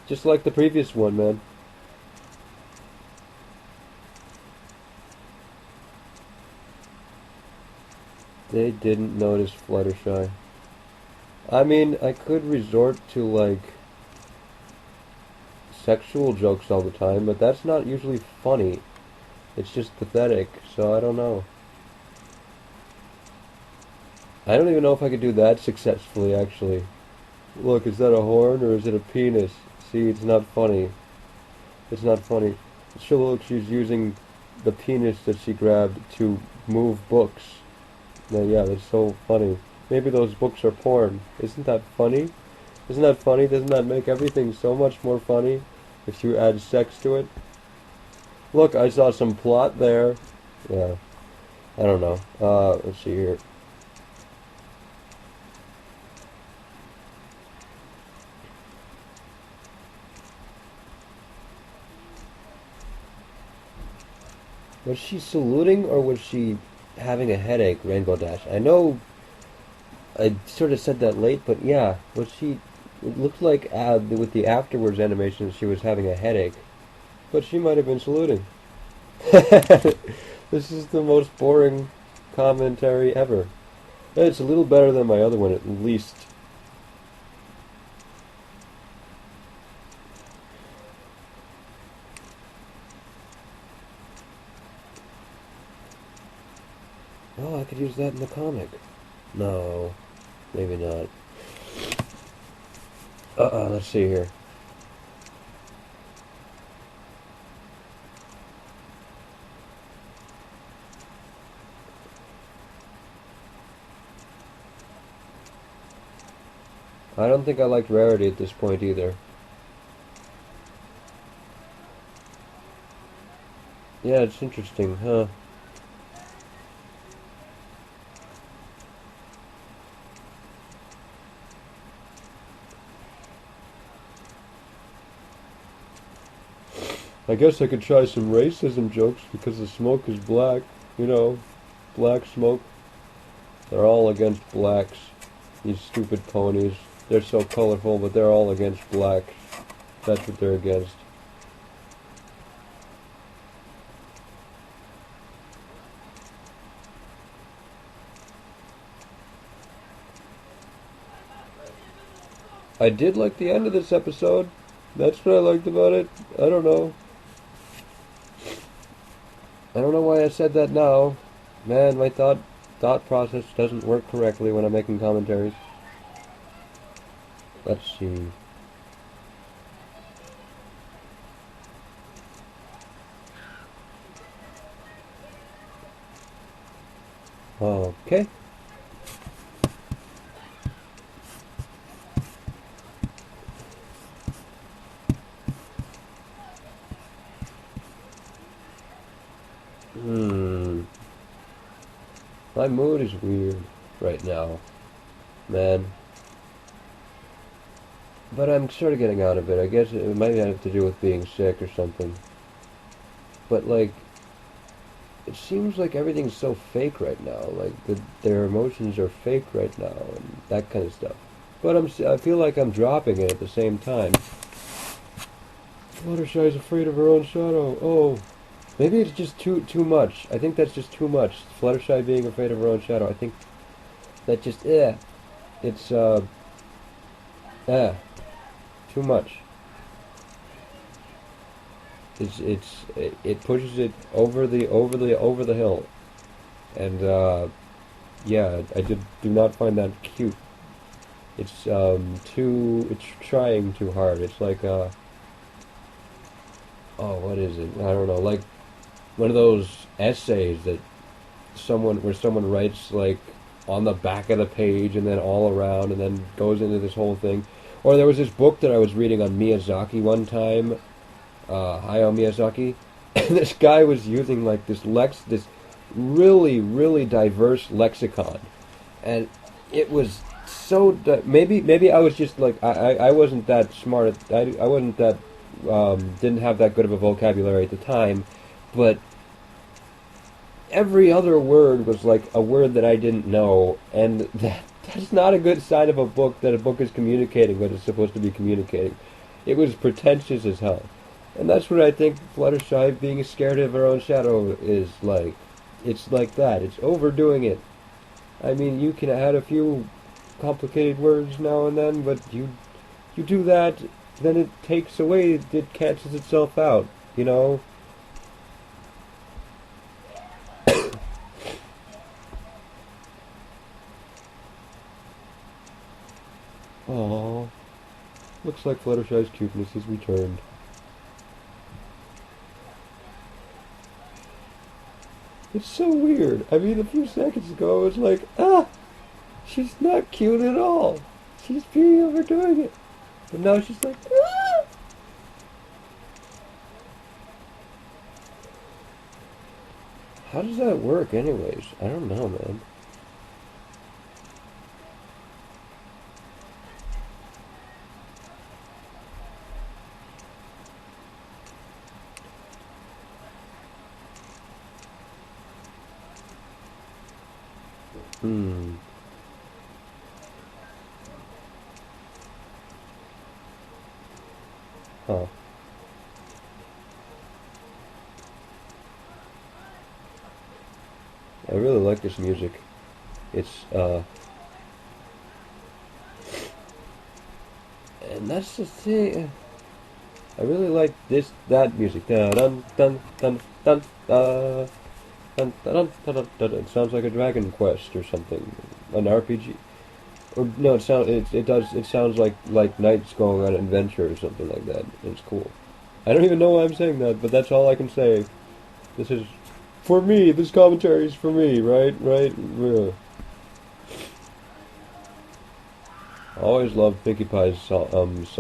Just like the previous one, man. They didn't notice Fluttershy. I mean, I could resort to, like, sexual jokes all the time, but that's not usually funny. It's just pathetic, so I don't know. I don't even know if I could do that successfully, actually. Look, is that a horn or is it a penis? See, it's not funny. It's not funny. Look, she's using the penis that she grabbed to move books. Now, yeah, that's so funny. Maybe those books are porn. Isn't that funny? Isn't that funny? Doesn't that make everything so much more funny if you add sex to it? Look, I saw some plot there. Yeah. I don't know. Let's see here. Was she saluting or was she having a headache, Rainbow Dash? I know I sort of said that late, but yeah, was she... It looked like with the afterwards animation she was having a headache. But she might have been saluting. This is the most boring commentary ever. It's a little better than my other one, at least. Oh, I could use that in the comic. No, maybe not. Let's see here. I don't think I liked Rarity at this point either. Yeah, it's interesting, huh? I guess I could try some racism jokes because the smoke is black. You know, black smoke. They're all against blacks. These stupid ponies. They're so colorful, but they're all against blacks. That's what they're against. I did like the end of this episode. That's what I liked about it. I don't know. I don't know why I said that now. Man, my thought process doesn't work correctly when I'm making commentaries. Let's see. Okay. My mood is weird right now, man. But I'm sort of getting out of it. I guess it might have to do with being sick or something. But, like, it seems like everything's so fake right now. Like, their emotions are fake right now and that kind of stuff. But I feel like I'm dropping it at the same time. Fluttershy's afraid of her own shadow. Oh. Maybe it's just too much. I think that's just too much. Fluttershy being afraid of her own shadow. I think that just it's too much. It pushes it over the hill, and yeah, I do not find that cute. It's trying too hard. It's like oh, what is it? I don't know. Like one of those essays that someone writes like on the back of the page and then all around and then goes into this whole thing. Or there was this book that I was reading on Miyazaki one time, Hayao Miyazaki, and this guy was using like this really diverse lexicon, and it was so maybe I was just like I wasn't that smart. I wasn't that didn't have that good of a vocabulary at the time, but every other word was like a word that I didn't know, and that's not a good sign of a book, that a book is communicating what it's supposed to be communicating. It was pretentious as hell. And that's what I think Fluttershy being scared of her own shadow is like. It's like that. It's overdoing it. I mean, you can add a few complicated words now and then, but you do that, then it takes away, it cancels itself out, you know? Aww. Looks like Fluttershy's cuteness has returned. It's so weird. I mean, a few seconds ago, it was like, she's not cute at all. She's being overdoing it. But now she's like, How does that work anyways? I don't know, man. Huh. I really like this music. It's, and that's the thing. I really like that music. Dun dun dun dun dun dun dun dun dun dun. It sounds like a Dragon Quest or something, an RPG. Or no, it sounds like knights going on an adventure or something like that. It's cool. I don't even know why I'm saying that, but that's all I can say. This is for me. This commentary is for me, right? Yeah. I always loved Pinkie Pie's songs.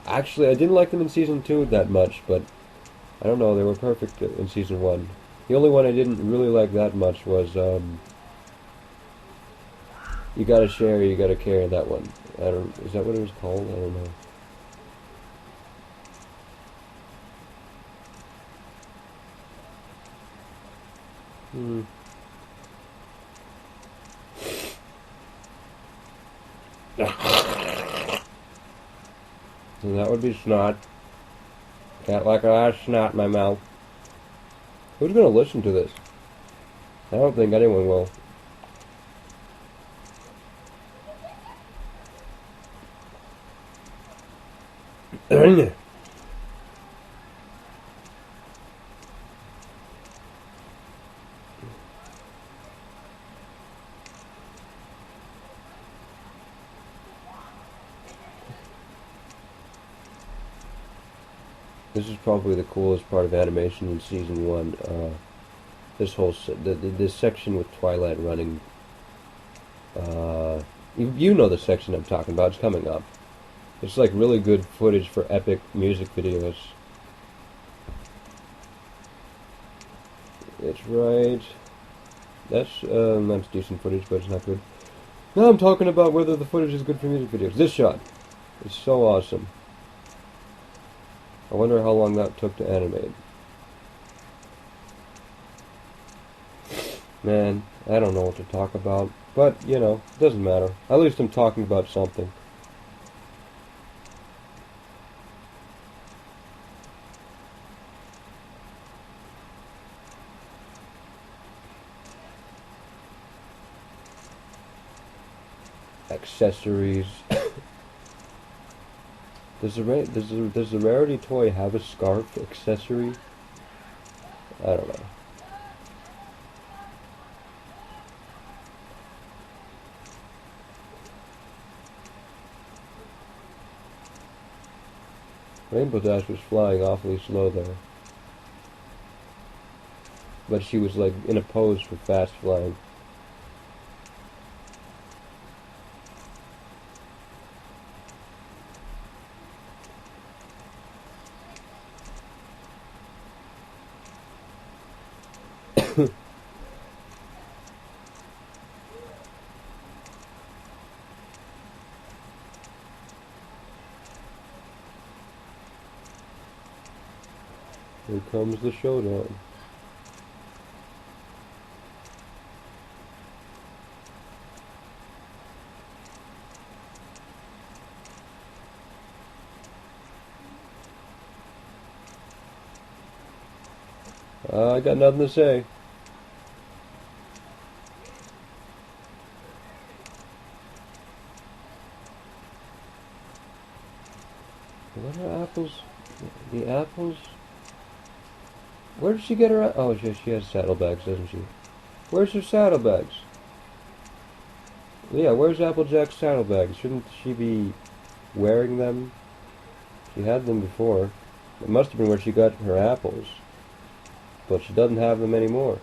Actually, I didn't like them in season 2 that much, but I don't know. They were perfect in season 1. The only one I didn't really like that much was You Gotta Share, You Gotta Care. That one. Is that what it was called? I don't know. And that would be snot. Got like a lot of snot in my mouth. Who's gonna listen to this? I don't think anyone will. This is probably the coolest part of animation in season 1. This whole this section with Twilight running. You know the section I'm talking about. It's coming up. It's like really good footage for epic music videos. It's right. That's decent footage, but it's not good. Now I'm talking about whether the footage is good for music videos. This shot. It's so awesome. I wonder how long that took to animate. Man, I don't know what to talk about. But, you know, it doesn't matter. At least I'm talking about something. Accessories. Does the Rarity toy have a scarf accessory? I don't know. Rainbow Dash was flying awfully slow there. But she was like in a pose for fast flying. Here comes the showdown. I got nothing to say. What are apples? The apples? Where did she get her? Oh, she has saddlebags, doesn't she? Where's her saddlebags? Yeah, where's Applejack's saddlebags? Shouldn't she be wearing them? She had them before. It must have been where she got her apples. But she doesn't have them anymore.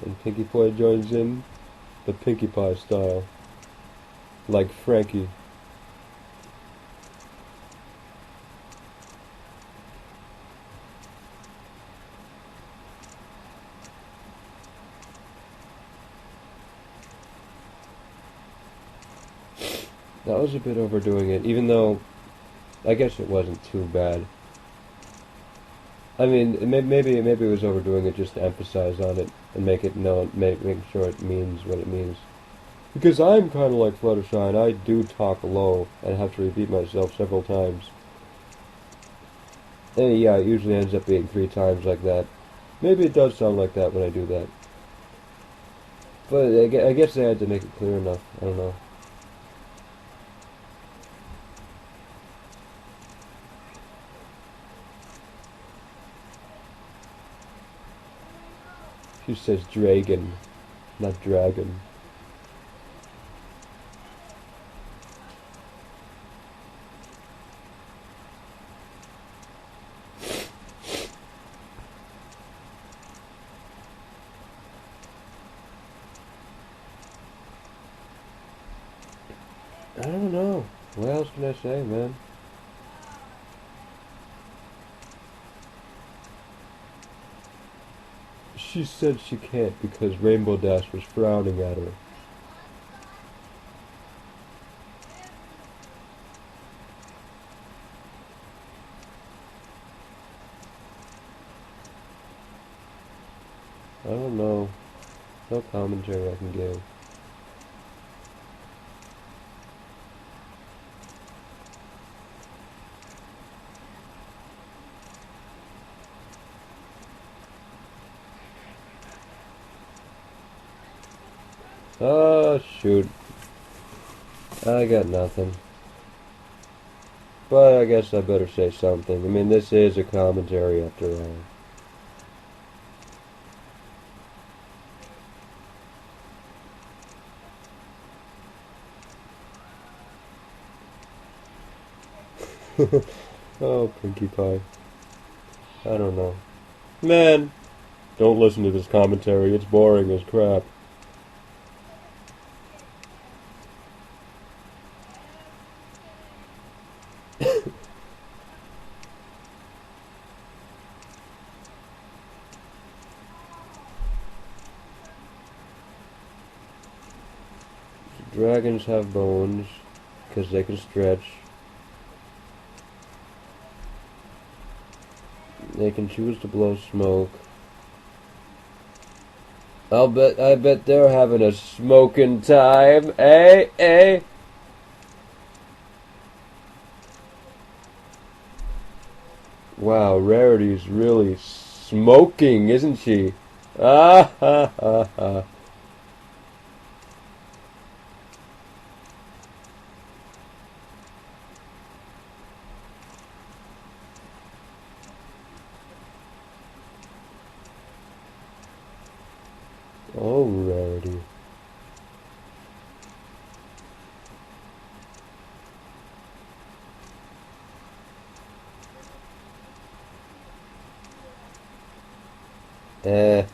And Pinkie Pie joins in the Pinkie Pie style. Like Frankie. That was a bit overdoing it, even though I guess it wasn't too bad. I mean, maybe it was overdoing it just to emphasize on it and make it known, make sure it means what it means. Because I'm kind of like Fluttershy, and I do talk low and have to repeat myself several times. And yeah, it usually ends up being 3 times like that. Maybe it does sound like that when I do that. But I guess I had to make it clear enough. I don't know. She says dragon, not dragon. I don't know. What else can I say, man? She said she can't because Rainbow Dash was frowning at her. I don't know. No commentary I can give. Oh, shoot. I got nothing. But I guess I better say something. I mean, this is a commentary after all. Oh, Pinkie Pie. I don't know. Man, don't listen to this commentary. It's boring as crap. Dragons have bones, because they can stretch. They can choose to blow smoke. I bet they're having a smoking time. Eh, eh. Wow, Rarity's really smoking, isn't she? Ah ha ha ha. Oh, Rarity. Eh.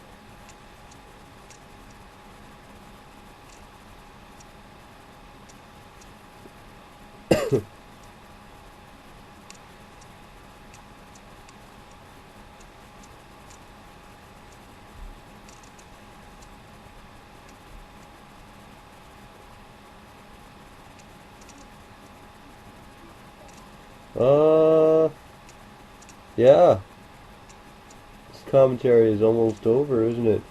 Yeah. This commentary is almost over, isn't it?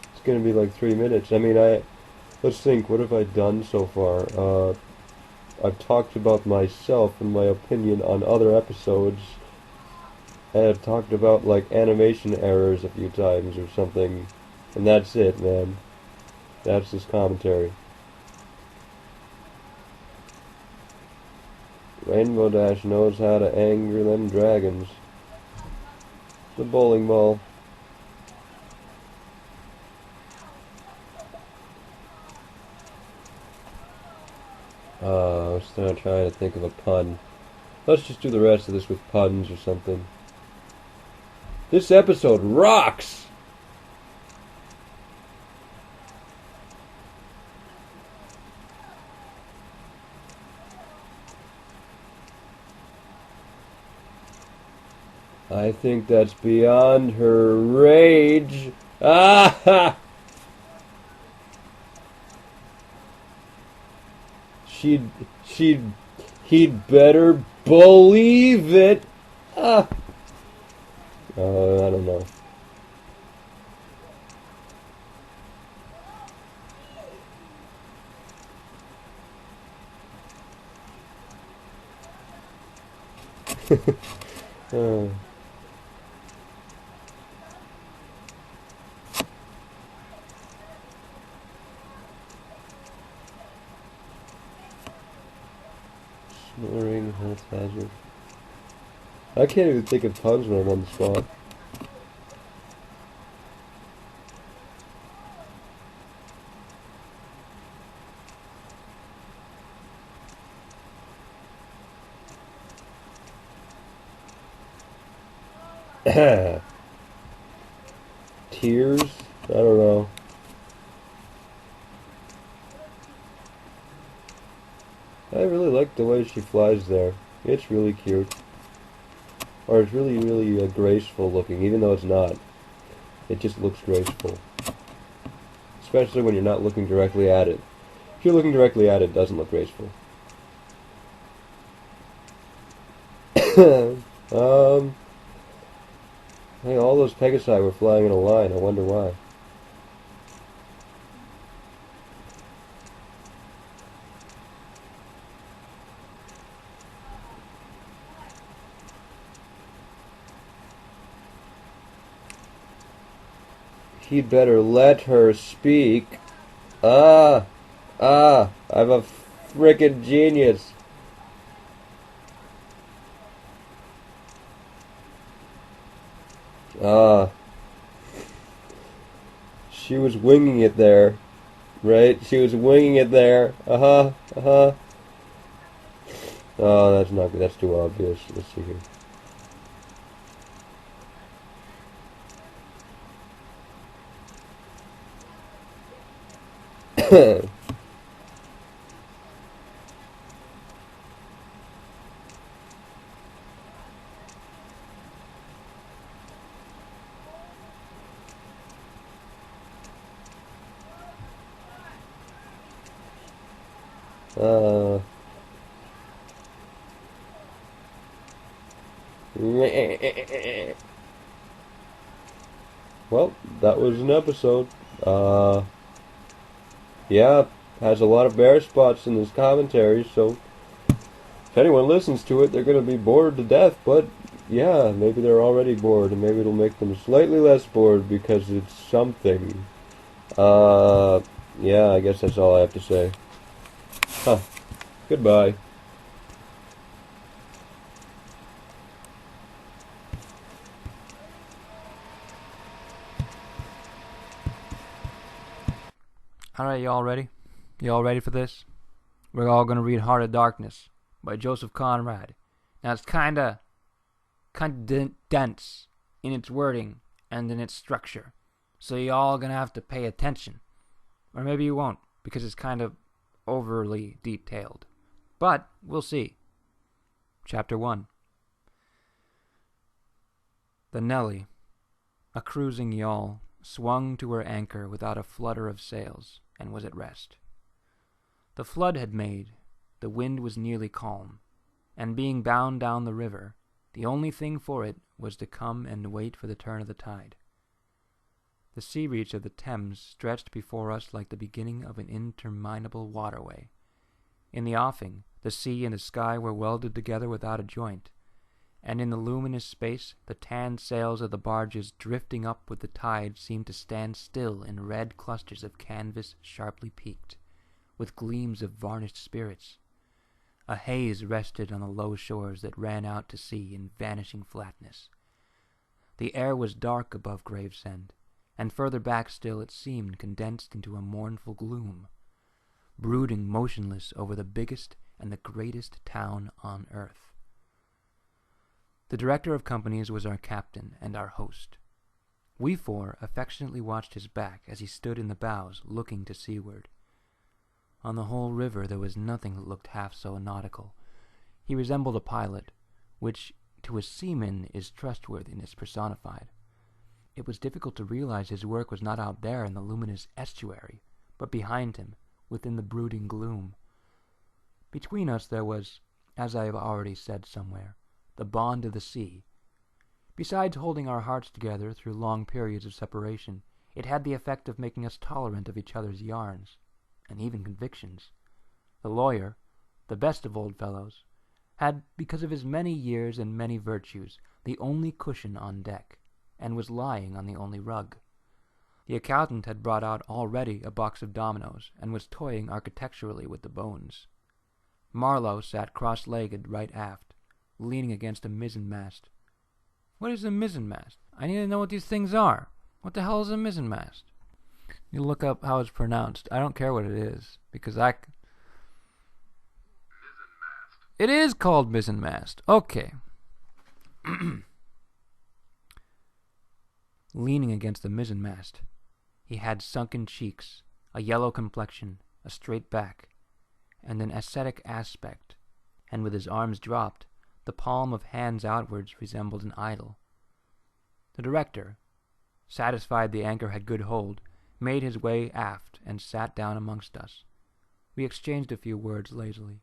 It's gonna be like 3 minutes. I mean, let's think, what have I done so far? I've talked about myself and my opinion on other episodes. And I've talked about, like, animation errors a few times or something. And that's it, man. That's this commentary. Rainbow Dash knows how to anger them dragons. The bowling ball. I was still trying to think of a pun. Let's just do the rest of this with puns or something. This episode rocks! I think that's beyond her rage. Ah ha! He'd better believe it. Ah. I don't know. uh. Snoring health hazard. I can't even think of puns when I'm on the spot. Tears? I don't know. I really like the way she flies there. It's really cute. Or it's really, really graceful looking, even though it's not. It just looks graceful. Especially when you're not looking directly at it. If you're looking directly at it, it doesn't look graceful. Hey, all those Pegasi were flying in a line. I wonder why. He'd better let her speak. I'm a frickin' genius. Ah, she was winging it there, right? She was winging it there. Uh-huh, uh-huh. Oh, that's not good. That's too obvious. Let's see here. uh... Well, that was an episode. Yeah, has a lot of bare spots in this commentary, so if anyone listens to it, they're going to be bored to death, but yeah, maybe they're already bored, and maybe it'll make them slightly less bored because it's something. Uh, yeah, I guess that's all I have to say. Huh. Goodbye. Alright, you all ready? You all ready for this? We're all gonna read Heart of Darkness by Joseph Conrad. Now it's kinda dense in its wording and in its structure. So you all gonna have to pay attention. Or maybe you won't, because it's kind of overly detailed. But we'll see. Chapter 1. The Nelly, a cruising yawl, swung to her anchor without a flutter of sails, and was at rest. The flood had made, the wind was nearly calm, and being bound down the river, the only thing for it was to come and wait for the turn of the tide. The sea reach of the Thames stretched before us like the beginning of an interminable waterway. In the offing, the sea and the sky were welded together without a joint, and in the luminous space the tanned sails of the barges drifting up with the tide seemed to stand still in red clusters of canvas sharply peaked, with gleams of varnished spirits. A haze rested on the low shores that ran out to sea in vanishing flatness. The air was dark above Gravesend, and further back still it seemed condensed into a mournful gloom, brooding motionless over the biggest and the greatest town on earth. The director of companies was our captain and our host. We four affectionately watched his back as he stood in the bows looking to seaward. On the whole river there was nothing that looked half so nautical. He resembled a pilot, which to a seaman is trustworthiness personified. It was difficult to realize his work was not out there in the luminous estuary, but behind him, within the brooding gloom. Between us there was, as I have already said somewhere, the bond of the sea. Besides holding our hearts together through long periods of separation, it had the effect of making us tolerant of each other's yarns, and even convictions. The lawyer, the best of old fellows, had, because of his many years and many virtues, the only cushion on deck, and was lying on the only rug. The accountant had brought out already a box of dominoes, and was toying architecturally with the bones. Marlowe sat cross-legged right aft, leaning against a mizzenmast. What is a mizzenmast? I need to know what these things are. What the hell is a mizzenmast? You look up how it's pronounced. I don't care what it is, because Mizzenmast. It is called mizzenmast. Okay. Leaning against the mizzenmast, he had sunken cheeks, a yellow complexion, a straight back, and an ascetic aspect, and with his arms dropped, the palm of hands outwards resembled an idol. The director, satisfied the anchor had good hold, made his way aft and sat down amongst us. We exchanged a few words lazily.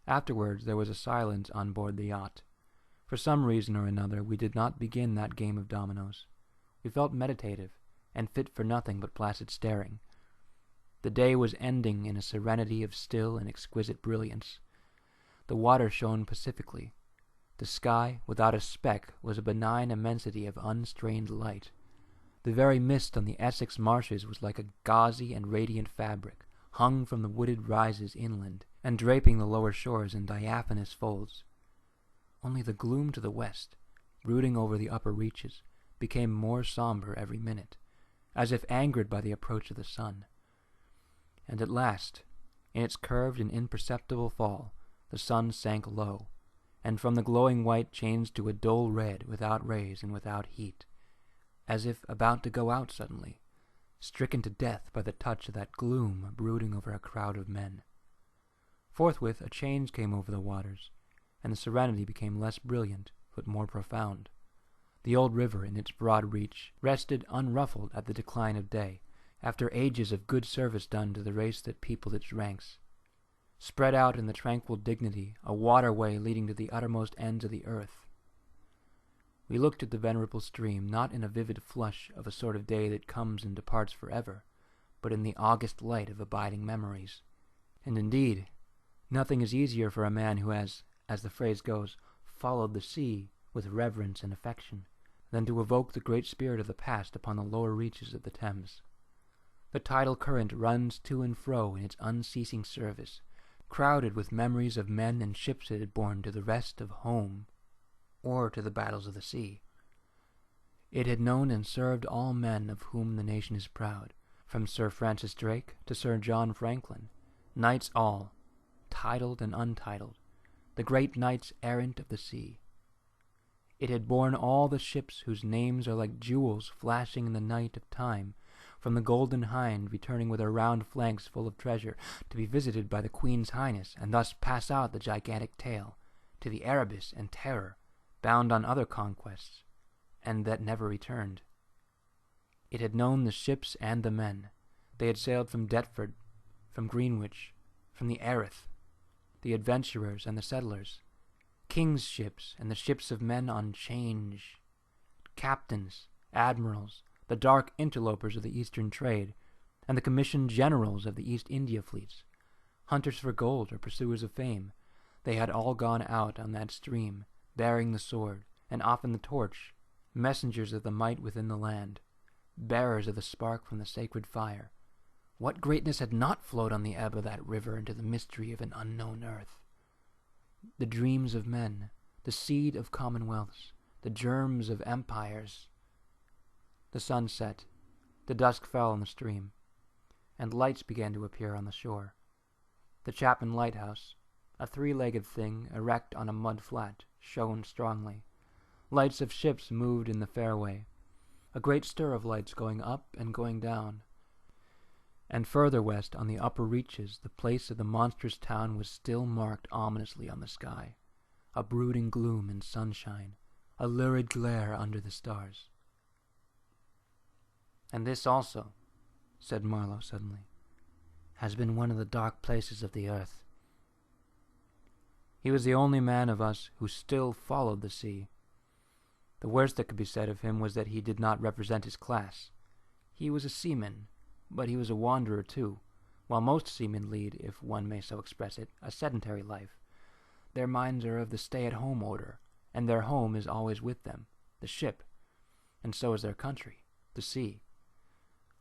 Afterwards there was a silence on board the yacht. For some reason or another we did not begin that game of dominoes. We felt meditative, and fit for nothing but placid staring. The day was ending in a serenity of still and exquisite brilliance. The water shone pacifically. The sky, without a speck, was a benign immensity of unstrained light. The very mist on the Essex marshes was like a gauzy and radiant fabric, hung from the wooded rises inland, and draping the lower shores in diaphanous folds. Only the gloom to the west, brooding over the upper reaches, became more somber every minute, as if angered by the approach of the sun. And at last, in its curved and imperceptible fall, the sun sank low, and from the glowing white changed to a dull red without rays and without heat, as if about to go out suddenly, stricken to death by the touch of that gloom brooding over a crowd of men. Forthwith a change came over the waters, and the serenity became less brilliant, but more profound. The old river in its broad reach rested unruffled at the decline of day, after ages of good service done to the race that peopled its ranks. Spread out in the tranquil dignity, a waterway leading to the uttermost ends of the earth. We looked at the venerable stream, not in a vivid flush of a sort of day that comes and departs forever, but in the august light of abiding memories. And indeed, nothing is easier for a man who has, as the phrase goes, followed the sea with reverence and affection, than to evoke the great spirit of the past upon the lower reaches of the Thames. The tidal current runs to and fro in its unceasing service, crowded with memories of men and ships it had borne to the rest of home, or to the battles of the sea. It had known and served all men of whom the nation is proud, from Sir Francis Drake to Sir John Franklin, knights all, titled and untitled, the great knights errant of the sea. It had borne all the ships whose names are like jewels flashing in the night of time, from the Golden Hind returning with her round flanks full of treasure, to be visited by the Queen's Highness, and thus pass out the gigantic tale, to the Erebus and Terror, bound on other conquests, and that never returned. It had known the ships and the men. They had sailed from Deptford, from Greenwich, from the Erith, the adventurers and the settlers, king's ships and the ships of men on change, captains, admirals, the dark interlopers of the Eastern trade, and the commissioned generals of the East India fleets, hunters for gold or pursuers of fame. They had all gone out on that stream, bearing the sword, and often the torch, messengers of the might within the land, bearers of the spark from the sacred fire. What greatness had not flowed on the ebb of that river into the mystery of an unknown earth? The dreams of men, the seed of commonwealths, the germs of empires. The sun set, the dusk fell on the stream, and lights began to appear on the shore. The Chapman lighthouse, a three-legged thing erect on a mud flat, shone strongly. Lights of ships moved in the fairway, a great stir of lights going up and going down. And further west, on the upper reaches, the place of the monstrous town was still marked ominously on the sky, a brooding gloom in sunshine, a lurid glare under the stars. "And this also," said Marlowe suddenly, "has been one of the dark places of the earth." He was the only man of us who still followed the sea. The worst that could be said of him was that he did not represent his class. He was a seaman, but he was a wanderer too, while most seamen lead, if one may so express it, a sedentary life. Their minds are of the stay-at-home order, and their home is always with them, the ship, and so is their country, the sea.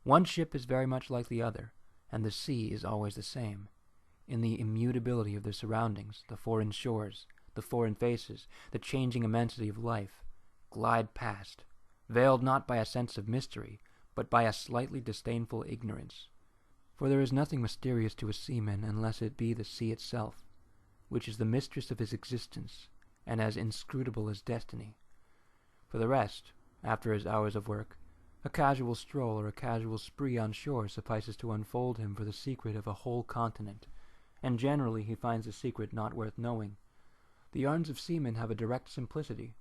One ship is very much like the other, and the sea is always the same. In the immutability of their surroundings, the foreign shores, the foreign faces, the changing immensity of life, glide past, veiled not by a sense of mystery, but by a slightly disdainful ignorance. For there is nothing mysterious to a seaman unless it be the sea itself, which is the mistress of his existence, and as inscrutable as destiny. For the rest, after his hours of work, a casual stroll or a casual spree on shore suffices to unfold him for the secret of a whole continent, and generally he finds the secret not worth knowing. The yarns of seamen have a direct simplicity,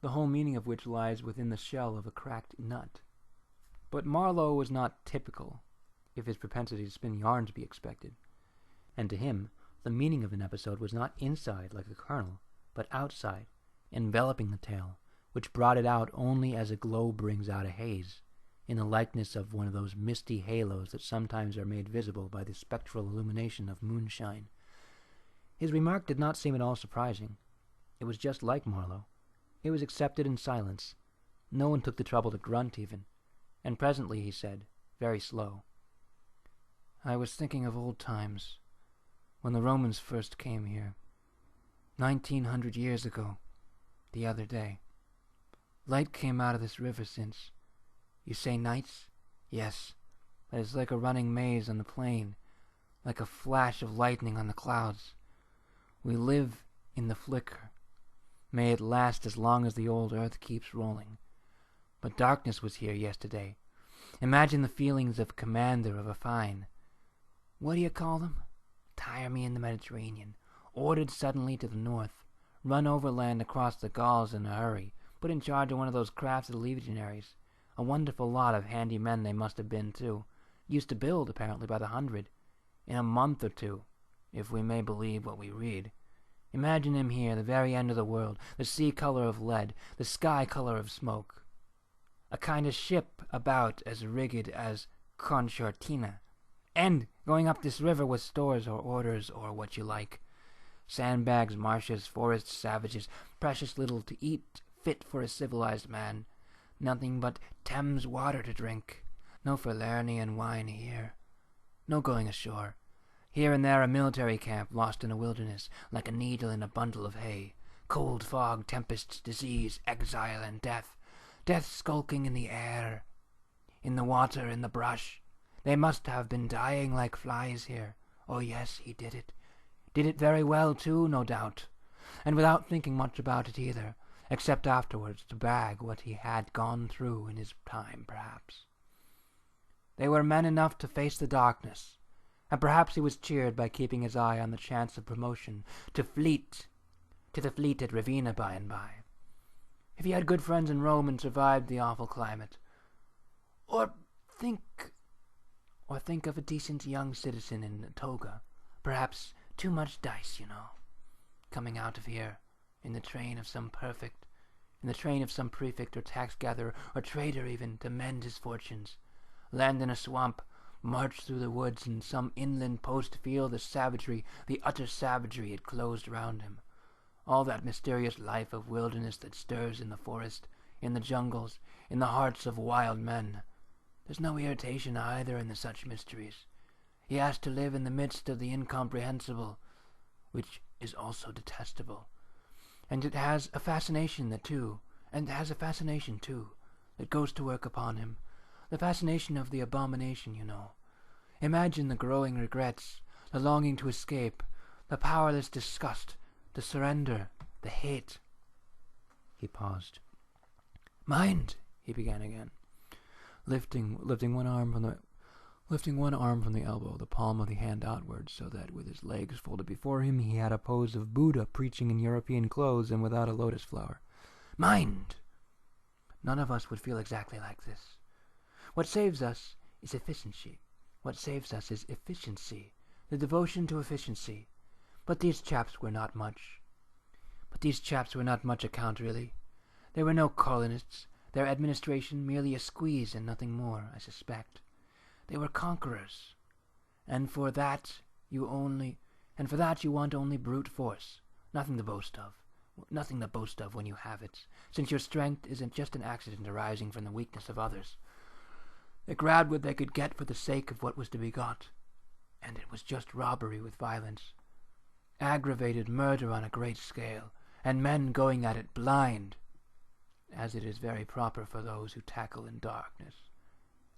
the whole meaning of which lies within the shell of a cracked nut. But Marlowe was not typical, if his propensity to spin yarns be expected, and to him the meaning of an episode was not inside like a kernel, but outside, enveloping the tale, which brought it out only as a glow brings out a haze, in the likeness of one of those misty halos that sometimes are made visible by the spectral illumination of moonshine. His remark did not seem at all surprising. It was just like Marlowe. It was accepted in silence. No one took the trouble to grunt even, and presently he said, very slow, "I was thinking of old times, when the Romans first came here, 1900 years ago, the other day. Light came out of this river since. You say nights? Yes, but it's like a running maze on the plain, like a flash of lightning on the clouds. We live in the flicker. May it last as long as the old earth keeps rolling. But darkness was here yesterday. Imagine the feelings of commander of a fine, what do you call them? Tire me in the Mediterranean, ordered suddenly to the north, run overland across the Gauls in a hurry, put in charge of one of those crafts of the legionaries. A wonderful lot of handy men they must have been, too. Used to build, apparently, by the hundred. In a month or two, if we may believe what we read. Imagine him here, the very end of the world, the sea color of lead, the sky color of smoke. A kind of ship about as rigged as concertina. And going up this river with stores or orders or what you like. Sandbags, marshes, forests, savages, precious little to eat, fit for a civilized man. Nothing but Thames water to drink. No Falernian wine here. No going ashore. Here and there a military camp lost in a wilderness, like a needle in a bundle of hay. Cold, fog, tempests, disease, exile, and death. Death skulking in the air, in the water, in the brush. They must have been dying like flies here. Oh yes, he did it. Did it very well, too, no doubt. And without thinking much about it either, except afterwards to brag what he had gone through in his time, perhaps. They were men enough to face the darkness, and perhaps he was cheered by keeping his eye on the chance of promotion to the fleet at Ravenna by and by. If he had good friends in Rome and survived the awful climate. Or think of a decent young citizen in a toga, perhaps too much dice, you know, coming out of here in the train of some prefect or tax gatherer or trader even, to mend his fortunes, land in a swamp, march through the woods, and some inland post feel the utter savagery had closed round him. All that mysterious life of wilderness that stirs in the forest, in the jungles, in the hearts of wild men. There's no irritation either in such mysteries. He has to live in the midst of the incomprehensible, which is also detestable. And it has a fascination that goes to work upon him. The fascination of the abomination, you know. Imagine the growing regrets, the longing to escape, the powerless disgust, the surrender, the hate. He paused. Mind, he began again, lifting one arm from the elbow, the palm of the hand outward, so that with his legs folded before him he had a pose of Buddha preaching in European clothes and without a lotus flower. Mind! None of us would feel exactly like this. What saves us is efficiency. The devotion to efficiency. But these chaps were not much account, really. They were no colonists, their administration merely a squeeze and nothing more, I suspect. They were conquerors, and for that you want only brute force, nothing to boast of when you have it, since your strength isn't just an accident arising from the weakness of others. They grabbed what they could get for the sake of what was to be got, and it was just robbery with violence, aggravated murder on a great scale, and men going at it blind, as is very proper for those who tackle in darkness,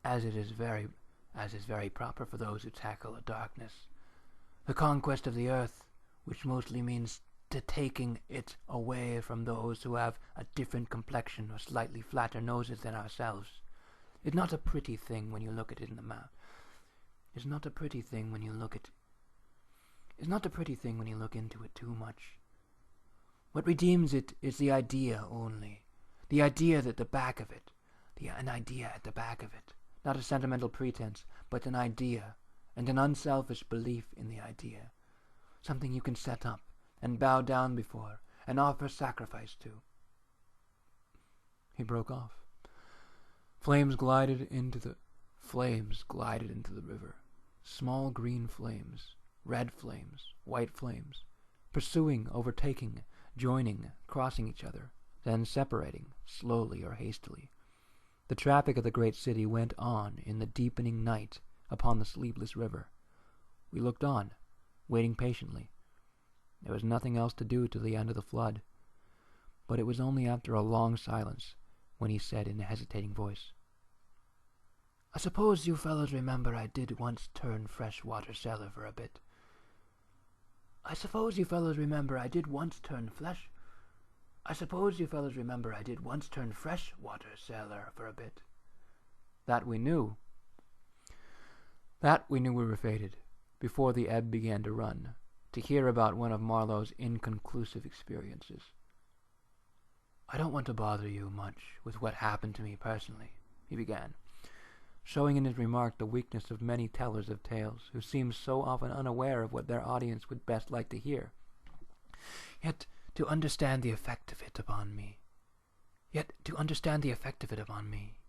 as is very proper for those who tackle a darkness. The conquest of the earth, which mostly means to taking it away from those who have a different complexion or slightly flatter noses than ourselves, is not a pretty thing when you look at it in the mouth. It's not a pretty thing when you look into it too much. What redeems it is the idea only, the idea at the back of it, not a sentimental pretense, but an idea, and an unselfish belief in the idea, something you can set up and bow down before and offer sacrifice to. He broke off. Flames glided into the river. Small green flames, red flames, white flames, pursuing, overtaking, joining, crossing each other, then separating, slowly or hastily. The traffic of the great city went on in the deepening night upon the sleepless river. We looked on, waiting patiently. There was nothing else to do till the end of the flood. But it was only after a long silence when he said in a hesitating voice, "I suppose you fellows remember I did once turn freshwater sailor for a bit. I suppose you fellows remember I did once turn freshwater sailor for a bit." That we knew. That we knew we were fated, before the ebb began to run, to hear about one of Marlowe's inconclusive experiences. "I don't want to bother you much with what happened to me personally," he began, showing in his remark the weakness of many tellers of tales who seem so often unaware of what their audience would best like to hear. "Yet to understand the effect of it upon me,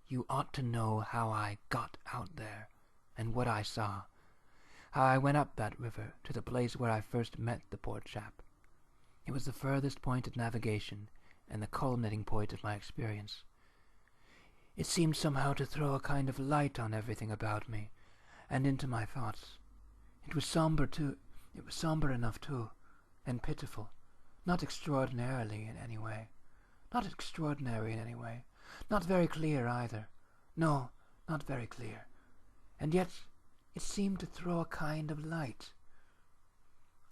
you ought to know how I got out there, and what I saw, how I went up that river to the place where I first met the poor chap. It was the furthest point of navigation, and the culminating point of my experience. It seemed somehow to throw a kind of light on everything about me, and into my thoughts. It was somber enough too, and pitiful, not extraordinary in any way. Not very clear either. No, not very clear. And yet it seemed to throw a kind of light.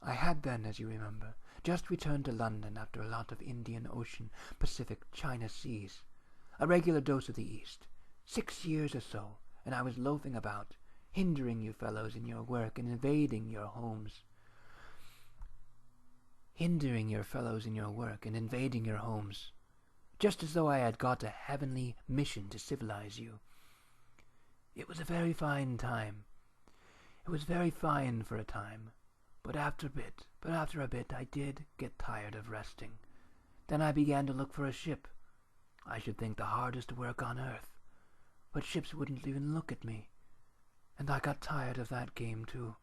I had then, as you remember, just returned to London after a lot of Indian Ocean, Pacific, China seas. A regular dose of the East. 6 years or so, and I was loafing about, hindering you fellows in your work and invading your homes. Just as though I had got a heavenly mission to civilize you. It was a very fine time. It was very fine for a time. But after a bit, I did get tired of resting. Then I began to look for a ship. I should think the hardest work on earth. But ships wouldn't even look at me. And I got tired of that game too.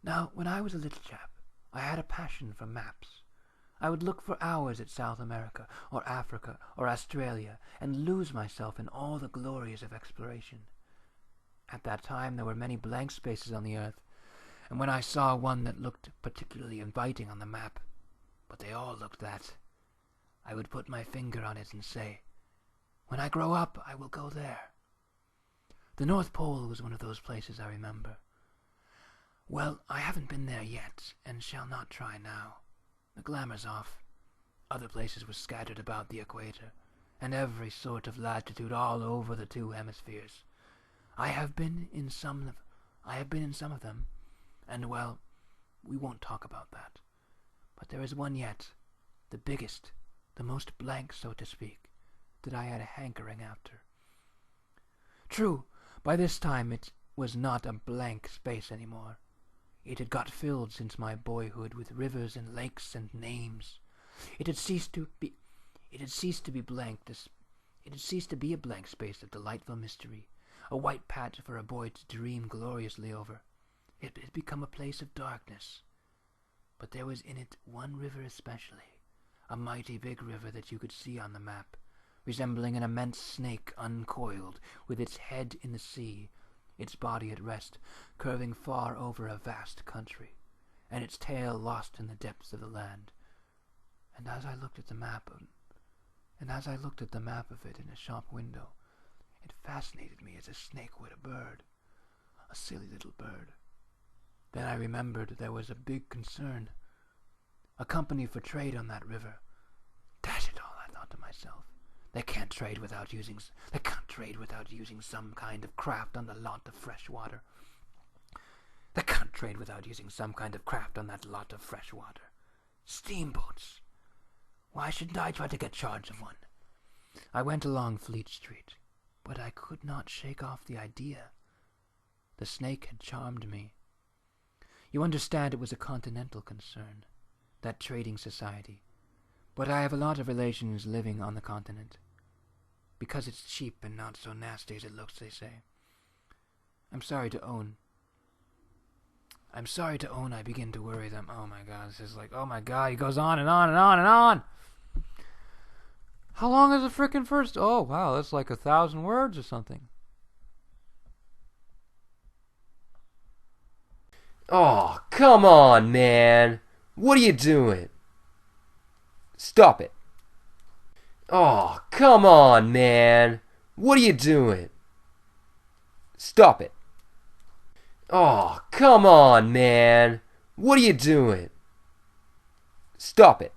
Now, when I was a little chap, I had a passion for maps. I would look for hours at South America, or Africa, or Australia, and lose myself in all the glories of exploration. At that time there were many blank spaces on the earth, and when I saw one that looked particularly inviting on the map, but they all looked that, I would put my finger on it and say, "When I grow up, I will go there." The North Pole was one of those places, I remember. Well, I haven't been there yet, and shall not try now. The glamour's off. Other places were scattered about the equator, and every sort of latitude all over the 2 hemispheres. I have been in some of them, and, well, we won't talk about that. But there is one yet, the biggest, the most blank, so to speak, that I had a hankering after. True, by this time it was not a blank space any more. It had got filled since my boyhood with rivers and lakes and names. It had ceased to be a blank space of delightful mystery, a white patch for a boy to dream gloriously over. It had become a place of darkness. But there was in it one river especially, a mighty big river that you could see on the map, resembling an immense snake uncoiled, with its head in the sea, its body at rest, curving far over a vast country, and its tail lost in the depths of the land. And as I looked at the map of it in a shop window, it fascinated me as a snake would a bird, a silly little bird. Then I remembered there was a big concern, a company for trade on that river. Dash it all, I thought to myself. They can't trade without using some kind of craft on the lot of fresh water. Steamboats. Why shouldn't I try to get charge of one? I went along Fleet Street, but I could not shake off the idea. The snake had charmed me. You understand, it was a continental concern, that trading society. But I have a lot of relations living on the continent, because it's cheap and not so nasty as it looks, they say. I'm sorry to own I begin to worry them. Oh my god, this is like, oh my god, he goes on and on and on and on! How long is the frickin' first? Oh, wow, that's like 1,000 words or something. Oh, come on, man. What are you doing? Stop it. Oh, come on, man. What are you doing? Stop it. Oh, come on, man. What are you doing? Stop it.